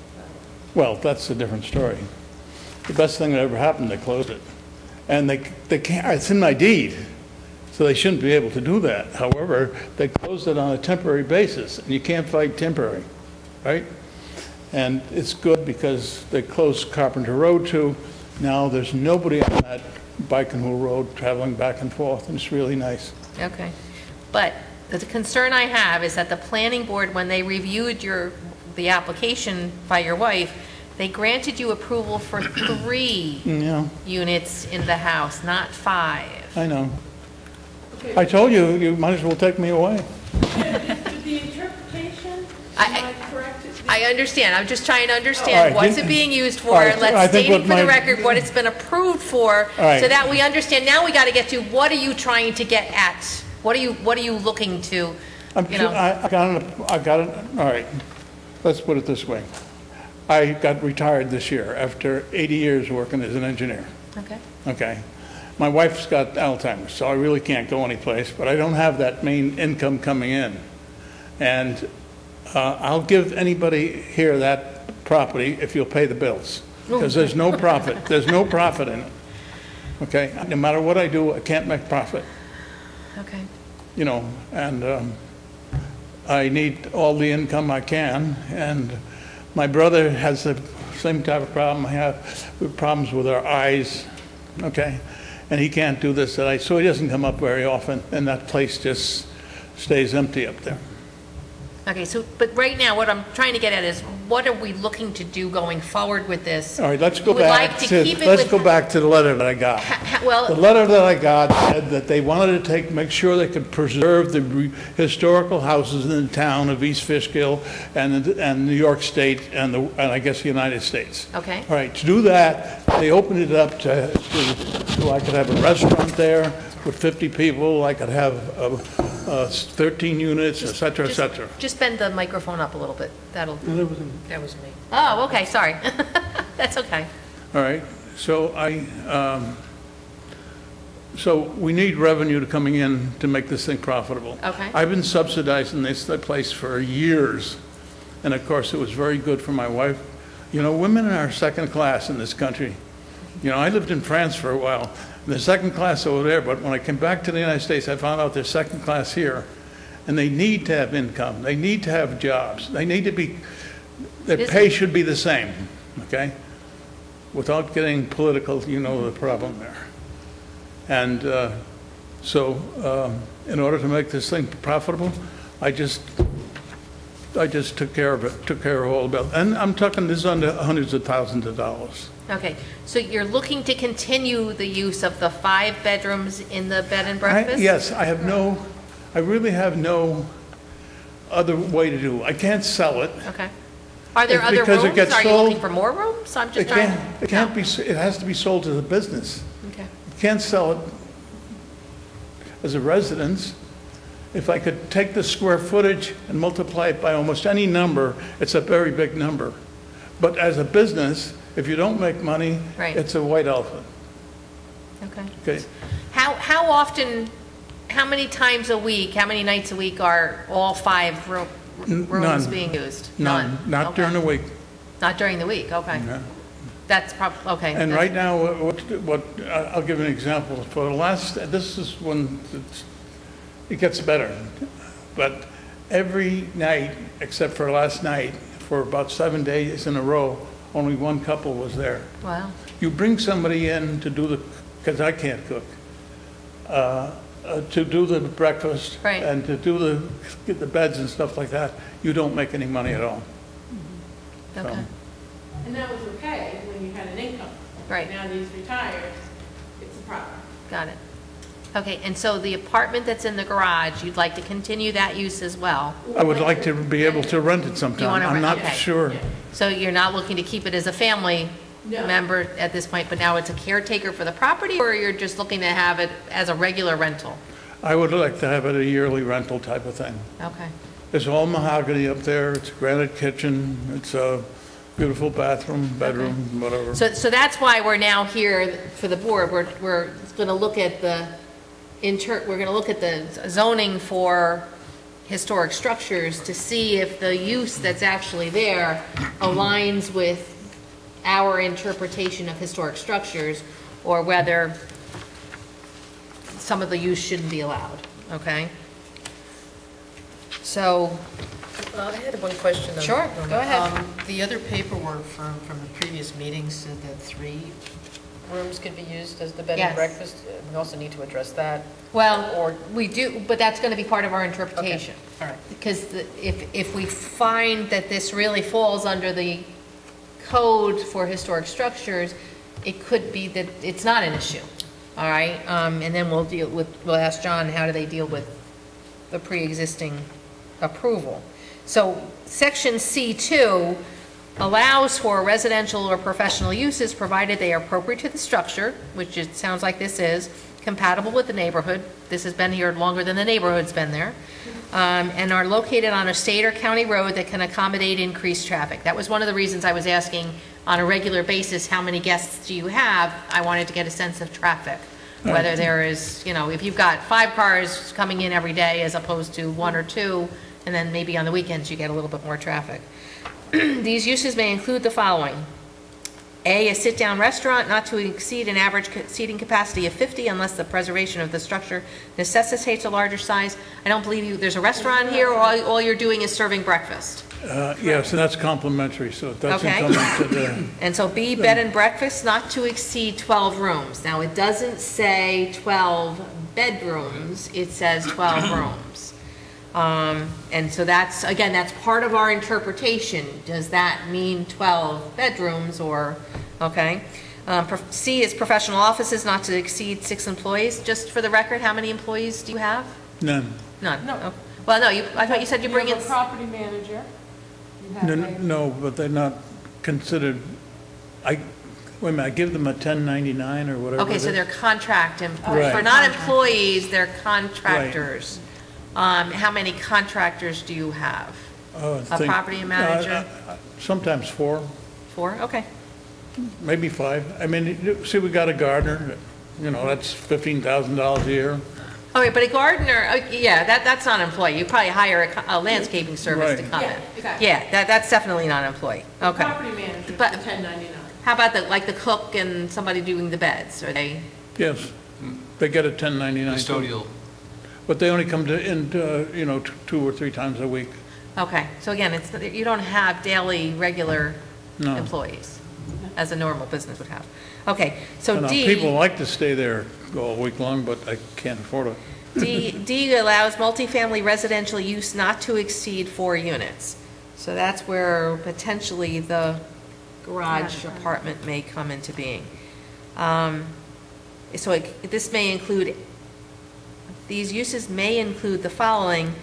Well, that's a different story. The best thing that ever happened, they closed it. And they can't, it's in my deed, so they shouldn't be able to do that. However, they closed it on a temporary basis, and you can't fight temporary, right? And it's good because they closed Carpenter Road too. Now there's nobody on that Bikenhool Road traveling back and forth, and it's really nice.
Okay. But the concern I have is that the planning board, when they reviewed the application by your wife, they granted you approval for 3 units in the house, not 5.
I know. Okay. I told you, you might as well take me away.
The interpretation, am I correct?
I understand. I'm just trying to understand what's it being used for.
Right,
Let's state it for the record what it's been approved for, so that we understand. Now we got to get to what are you trying to get at? What are you looking to?
I got it. All right. Let's put it this way. I got retired this year after 80 years working as an engineer.
Okay.
Okay. My wife's got Alzheimer's, so I really can't go anyplace, but I don't have that main income coming in. And I'll give anybody here that property if you'll pay the bills, because there's no profit. There's no profit in it. Okay? No matter what I do, I can't make profit.
Okay.
And I need all the income I can, and my brother has the same type of problem I have, with problems with our eyes, okay? And he can't do this, so he doesn't come up very often, and that place just stays empty up there.
Okay, but right now, what I'm trying to get at is, what are we looking to do going forward with this?
All right, let's go
You would
back
like to
to,
keep it
let's
with-
go back to the letter that I got.
Well,
The letter that I got said that they wanted to make sure they could preserve the historical houses in the town of East Fishkill and New York State and I guess the United States.
Okay.
All right, to do that, they opened it up so I could have a restaurant there with 50 people, I could have 13 units, et cetera, et cetera.
Just bend the microphone up a little bit. That was me.
Oh,
okay, sorry. That's okay.
All right, so so we need revenue coming in to make this thing profitable.
Okay.
I've been subsidizing this place for years, and of course, it was very good for my wife. Women are second class in this country. I lived in France for a while, and they're second class over there, but when I came back to the United States, I found out they're second class here, and they need to have income. They need to have jobs. They need to be, their pay should be the same, okay? Without getting political, the problem there. And so in order to make this thing profitable, I just took care of it, took care of all the bills. And I'm talking, this is under hundreds of thousands of dollars.
Okay, so you're looking to continue the use of the 5 bedrooms in the bed and breakfast?
Yes, I really have no other way to do it. I can't sell it.
Okay. Are there other
because
rooms?
it gets
Are you
sold-
looking for more rooms? I'm just
It
trying.
can't be. It has to be sold to the business.
Okay.
You can't sell it as a residence. If I could take the square footage and multiply it by almost any number, it's a very big number. But as a business, if you don't make money,
Right.
it's a white elephant,
Okay.
okay?
How often, how many times a week, how many nights a week are all 5 rooms
None.
being used?
None, not
Okay.
during the week.
Not during the week, okay.
No.
That's okay.
And
that's-
right now, I'll give an example. For the last, this is when it gets better. But every night, except for last night, for about 7 days in a row, only one couple was there.
Wow.
You bring somebody in to do because I can't cook, to do the breakfast.
Right.
And to get the beds and stuff like that, you don't make any money at all.
Okay.
So,
And that was okay when you had an income.
Right.
Now that he's retired, it's a problem.
Got it. Okay, and so the apartment that's in the garage, you'd like to continue that use as well?
I would like to be able to rent it
You
sometime.
wanna
I'm
rent-
not
okay.
sure.
So you're not looking to keep it as a family
No.
member at this point, but now it's a caretaker for the property, or you're just looking to have it as a regular rental?
I would like to have it a yearly rental type of thing.
Okay.
It's all mahogany up there, it's a granite kitchen, it's a beautiful bathroom, bedroom, whatever.
So that's why we're now here for the board. We're going to look at the we're going to look at the zoning for historic structures to see if the use that's actually there aligns with our interpretation of historic structures, or whether some of the use shouldn't be allowed, okay? So,
I had one question.
Sure, go ahead.
The other paperwork from the previous meeting said that 3 rooms could be used as the bed
Yes.
and breakfast. We also need to address that.
well, we do, but that's going to be part of our interpretation.
All right.
Because if we find that this really falls under the code for historic structures, it could be that it's not an issue, all right? And then we'll ask John, how do they deal with the pre-existing approval? So section C2 allows for residential or professional uses provided they are appropriate to the structure, which it sounds like this is, compatible with the neighborhood. This has been here longer than the neighborhood's been there. And are located on a state or county road that can accommodate increased traffic. That was one of the reasons I was asking on a regular basis, how many guests do you have? I wanted to get a sense of traffic. Whether there is, if you've got 5 cars coming in every day as opposed to 1 or 2, and then maybe on the weekends you get a little bit more traffic. These uses may include the following. A sit-down restaurant not to exceed an average seating capacity of 50 unless the preservation of the structure necessitates a larger size. I don't believe there's a restaurant here, or all you're doing is serving breakfast.
Yes, and that's complimentary, so it doesn't
Okay.
come into the,
And so B, bed and breakfast not to exceed 12 rooms. Now, it doesn't say 12 bedrooms, it says 12 rooms. And so that's, again, that's part of our interpretation. Does that mean 12 bedrooms or, okay? C is professional offices not to exceed 6 employees. Just for the record, how many employees do you have?
none.
None?
No.
Oh. Well, no, I thought you said you bring in,
have a property manager. You have a-
No, but they're not considered, wait a minute, I give them a 1099 or whatever.
okay,
it
so
is.
they're contract,
Right.
for not employees, they're contractors. How many contractors do you have?
Oh, I
A
think-
property manager?
Sometimes 4,
4, okay.
maybe 5. I mean, see, we got a gardener, that's $15,000 a year.
All right, but a gardener, yeah, that's not an employee. You probably hire a landscaping service to
Right.
come in.
Yeah, exactly.
Yeah, that's definitely not an employee. Okay.
Property manager,
But-
the 1099.
How about the cook and somebody doing the beds? Are they,
Yes, they get a 1099. too.
Custodial.
But they only come in, 2 or 3 times a week.
okay. So again, you don't have daily, regular
No.
employees, as a normal business would have. Okay, so D.
People like to stay there all week long, but I can't afford it.
D allows multifamily residential use not to exceed 4 units. So that's where potentially the garage apartment may come into being. So this may include, these uses may include the following.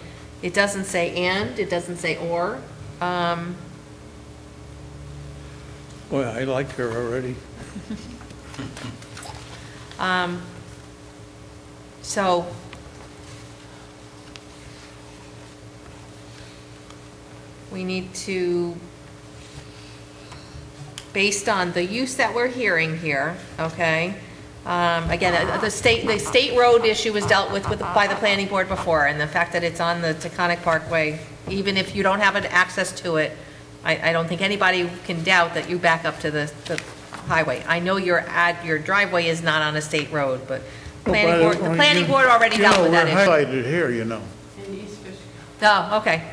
It doesn't say and, it doesn't say or.
Boy, I like her already.
So we need to based on the use that we're hearing here, okay? Again, the state road issue was dealt with by the planning board before, and the fact that it's on the Taconic Parkway, even if you don't have an access to it, I don't think anybody can doubt that you back up to the highway. I know your driveway is not on a state road, but the planning board already dealt with that issue.
We're highlighted here, you know.
In East Fishkill.
Oh, okay,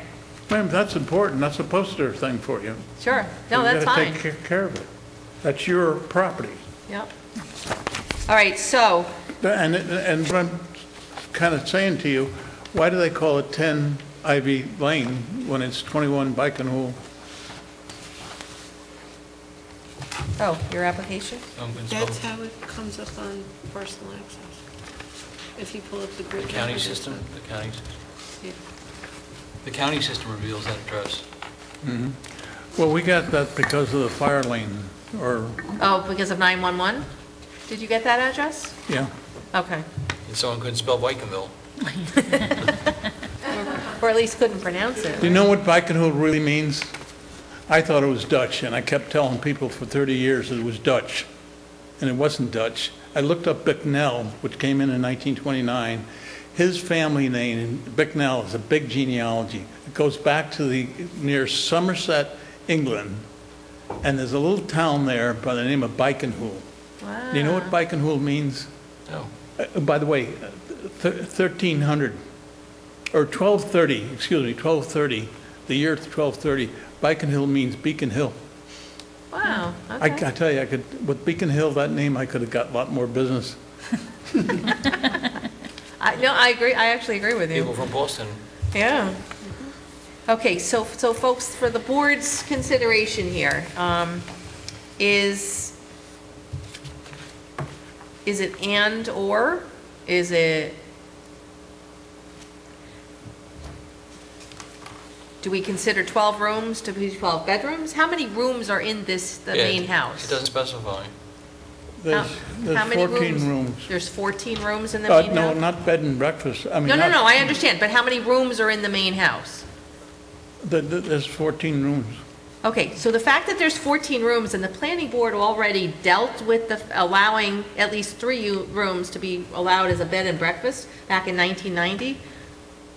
Ma'am, that's important. That's a poster thing for you.
sure. No, that's fine.
You gotta take care of it. That's your property.
Yep. All right, so,
And what I'm kind of saying to you, why do they call it 10 Ivy Lane when it's 21 Bikenhool?
oh, your application?
That's how it comes up on personal access. If you pull up the grid.
County system, the county system.
Yeah.
The county system reveals that address.
Mhm. Well, we got that because of the fire lane, or,
Oh, because of 911? Did you get that address?
yeah.
Okay.
And someone couldn't spell Vikingville.
Or at least couldn't pronounce it.
Do you know what Bikenhool really means? I thought it was Dutch, and I kept telling people for 30 years that it was Dutch, and it wasn't Dutch. I looked up Bicknell, which came in 1929. His family name, Bicknell, is a big genealogy. It goes back to near Somerset, England, and there's a little town there by the name of Bikenhool.
Wow.
Do you know what Bikenhool means?
No.
By the way, 1300, or 1230, excuse me, 1230, the year 1230, Bikenhill means Beacon Hill.
Wow,
I
okay.
tell you, with Beacon Hill, that name, I could have got a lot more business.
No, I agree, I actually agree with you.
People from Boston.
Yeah. Okay, so folks, for the board's consideration here, is it and or? Is it? Do we consider 12 rooms to be 12 bedrooms? How many rooms are in the main house?
It doesn't specify.
There's
How many
14 rooms.
There's 14 rooms in the main
No,
house?
not bed and breakfast. I mean,
No,
not-
I understand, but how many rooms are in the main house?
There's 14 rooms.
Okay, so the fact that there's 14 rooms and the planning board already dealt with allowing at least 3 rooms to be allowed as a bed and breakfast back in 1990,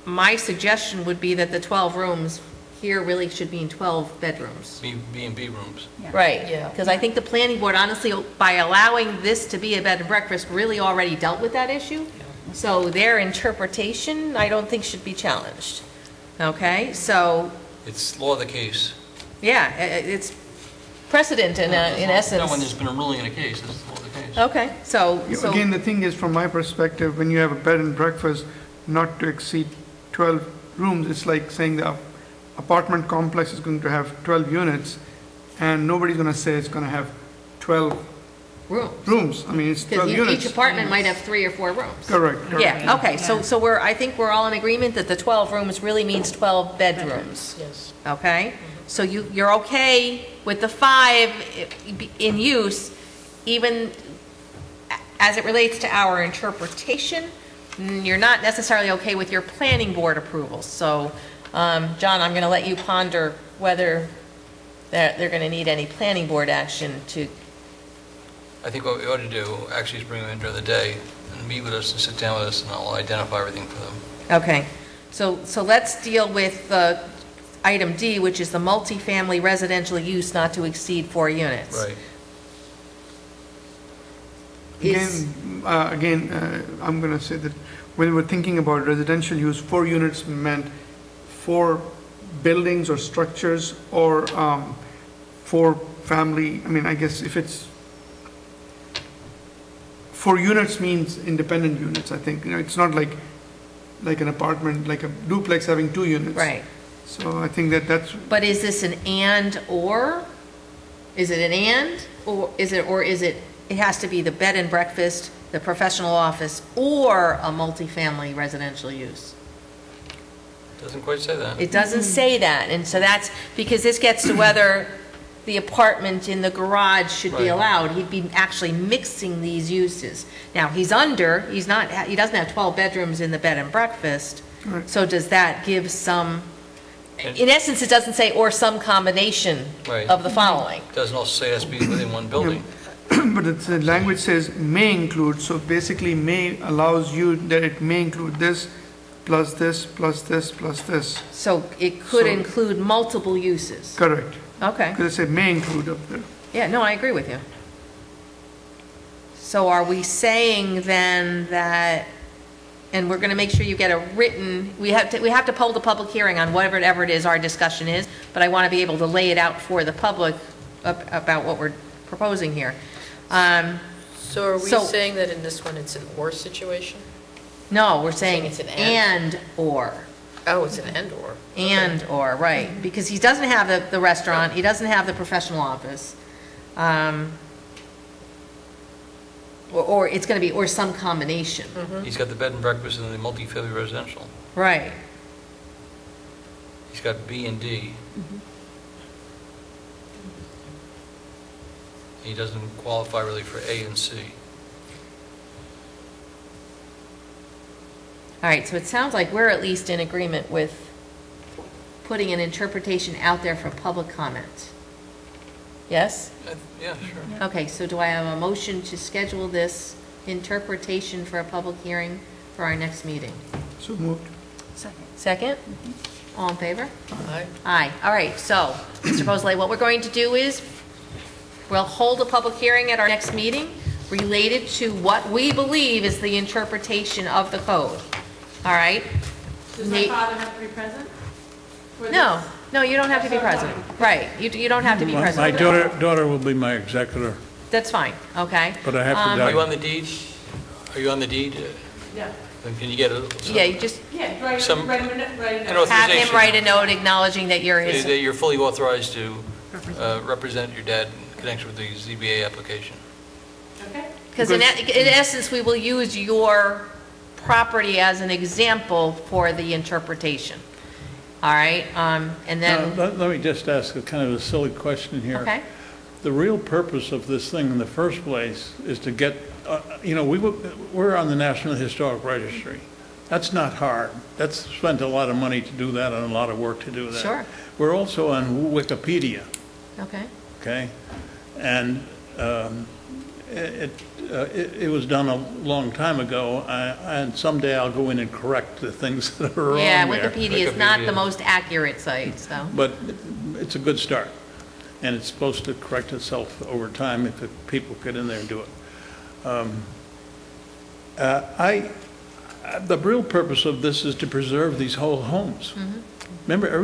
my suggestion would be that the 12 rooms here really should be in 12 bedrooms.
B&B rooms.
Right.
Yeah.
Because I think the planning board, honestly, by allowing this to be a bed and breakfast, really already dealt with that issue. So their interpretation, I don't think should be challenged. Okay, so,
It's law of the case.
yeah, it's precedent in essence.
No, when there's been a ruling in a case, it's law of the case.
Okay, so.
Again, the thing is, from my perspective, when you have a bed and breakfast, not to exceed 12 rooms, it's like saying the apartment complex is going to have 12 units, and nobody's going to say it's going to have 12 rooms. I mean, it's 12
Because
units.
each apartment might have 3 or 4 rooms.
Correct.
Yeah, okay, so I think we're all in agreement that the 12 rooms really means 12 bedrooms.
Yes.
Okay? So you're okay with the 5 in use, even as it relates to our interpretation. You're not necessarily okay with your planning board approvals. So, John, I'm going to let you ponder whether they're going to need any planning board action to.
I think what we ought to do actually is bring them in during the day and meet with us and sit down with us, and I'll identify everything for them.
Okay, so let's deal with item D, which is the multifamily residential use not to exceed 4 units.
Right.
I'm going to say that when we're thinking about residential use, 4 units meant 4 buildings or structures, or 4 family. I mean, I guess if it's 4 units means independent units. I think, it's not like an apartment, like a duplex having 2 units.
Right.
So I think that's.
But is this an and or? Is it an and or is it? It has to be the bed and breakfast, the professional office, or a multifamily residential use.
Doesn't quite say that.
It doesn't say that, and so that's because this gets to whether the apartment in the garage should be
Right.
allowed. He'd be actually mixing these uses. Now, he doesn't have 12 bedrooms in the bed and breakfast,
Right.
so does that give some,
in essence, it doesn't say or some combination
Right.
of the following.
Doesn't also say it has to be within one building.
But the language says may include, so basically may allows you that it may include this, plus this, plus this, plus this.
So it could
So-
include multiple uses.
Correct.
Okay.
Because it said may include up there.
Yeah, no, I agree with you. So are we saying then that, and we're going to make sure you get a written, we have to hold a public hearing on whatever it is our discussion is, but I want to be able to lay it out for the public about what we're proposing here.
So are we
So-
saying that in this one, it's an or situation?
No, we're saying
It's
it's
an
and or.
Oh, it's an and or.
And or, right, because he doesn't have the restaurant, he doesn't have the professional office. Or it's going to be, or some combination.
He's got the bed and breakfast and the multifamily residential.
Right.
He's got B and D. He doesn't qualify really for A and C.
All right, so it sounds like we're at least in agreement with putting an interpretation out there for public comment. Yes?
Yeah, sure.
Okay, so do I have a motion to schedule this interpretation for a public hearing for our next meeting?
So moved.
Second? All in favor?
Aye.
Aye. All right, so, Mr. Posley, what we're going to do is, we'll hold a public hearing at our next meeting related to what we believe is the interpretation of the code. All right?
Does my father have to be present? for
No,
this?
no, you don't have to be present. Right, you don't have to be
My
present.
daughter will be my executor,
That's fine, okay?
but I have to
Are you
die.
on the deed? Are you on the deed?
Yeah.
Then can you get a?
Yeah, you just
Yeah, write
Some-
write a
an
note.
have
authorization.
him write a note acknowledging that you're his,
That you're fully authorized to represent your dad in connection with the ZBA application.
Okay?
because in essence, we will use your property as an example for the interpretation. All right, and then,
Let me just ask a kind of a silly question here.
okay,
The real purpose of this thing in the first place is to get, we're on the National Historic Registry. That's not hard. That's spent a lot of money to do that and a lot of work to do that.
Sure.
We're also on Wikipedia,
okay.
okay? And it was done a long time ago, and someday I'll go in and correct the things that are wrong
Yeah,
there.
Wikipedia is not the most accurate site, so.
But it's a good start, and it's supposed to correct itself over time if people get in there and do it. The real purpose of this is to preserve these whole homes. Remember,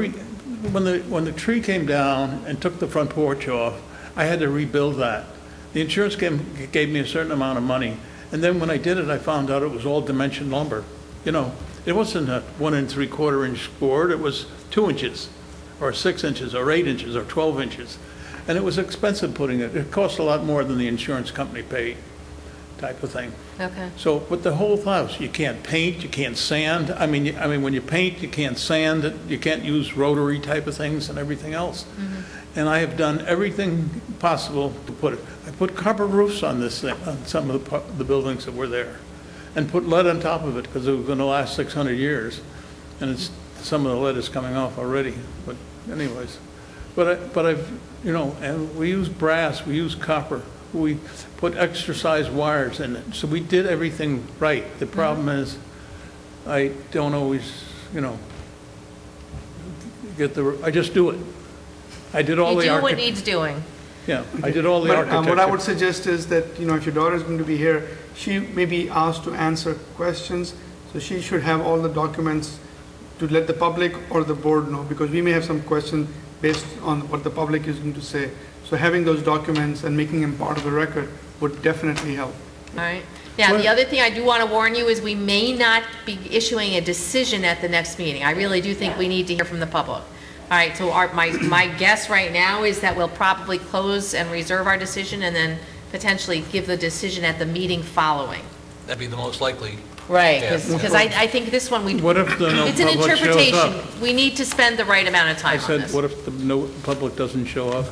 when the tree came down and took the front porch off, I had to rebuild that. The insurance gave me a certain amount of money, and then when I did it, I found out it was all dimension lumber. You know, it wasn't a 1 3/4 inch board, it was 2 inches, or 6 inches, or 8 inches, or 12 inches. And it was expensive putting it. It cost a lot more than the insurance company paid, type of thing.
Okay.
So, with the whole house, you can't paint, you can't sand. I mean, when you paint, you can't sand it, you can't use rotary type of things and everything else. And I have done everything possible to put it. I put copper roofs on this thing, on some of the buildings that were there, and put lead on top of it because it was going to last 600 years. And some of the lead is coming off already. But anyways, but I've, and we use brass, we use copper. We put extra size wires in it. So we did everything right. The problem is I don't always, I just do it. I did all
You
the
do what
architecture.
needs doing.
Yeah, I did all the
But
architecture.
what I would suggest is that, if your daughter is going to be here, she may be asked to answer questions, so she should have all the documents to let the public or the board know, because we may have some questions based on what the public is going to say. So having those documents and making them part of the record would definitely help.
All right. Now, the other thing I do want to warn you is we may not be issuing a decision at the next meeting. I really do think we need to hear from the public. All right, so my guess right now is that we'll probably close and reserve our decision and then potentially give the decision at the meeting following.
That'd be the most likely.
Right,
Yeah.
because I think this one,
What if the no
it's an
public shows
interpretation.
up?
We need to spend the right amount of
I
time on
said,
this.
what if the no public doesn't show up?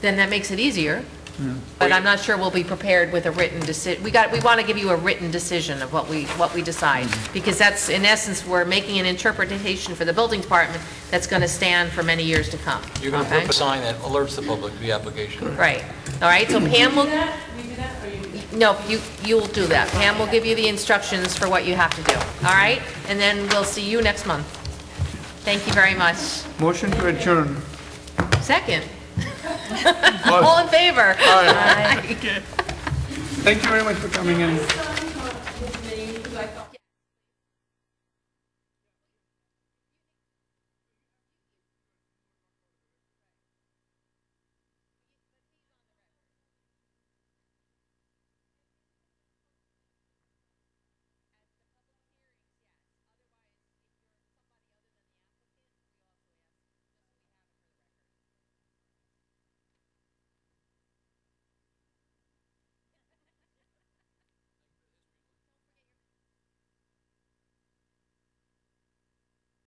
Then that makes it easier. But I'm not sure we'll be prepared with a written decision. We want to give you a written decision of what we decide, because that's, in essence, we're making an interpretation for the building department that's going to stand for many years to come.
You're going to
okay?
put a sign that alerts the public to the application.
Right. All right, so Pam will...
We do that, or you?
No, you'll do that. Pam will give you the instructions for what you have to do. All right? And then we'll see you next month. Thank you very much.
Motion to adjourn.
Second. All in favor?
Aye. Thank you very much for coming in.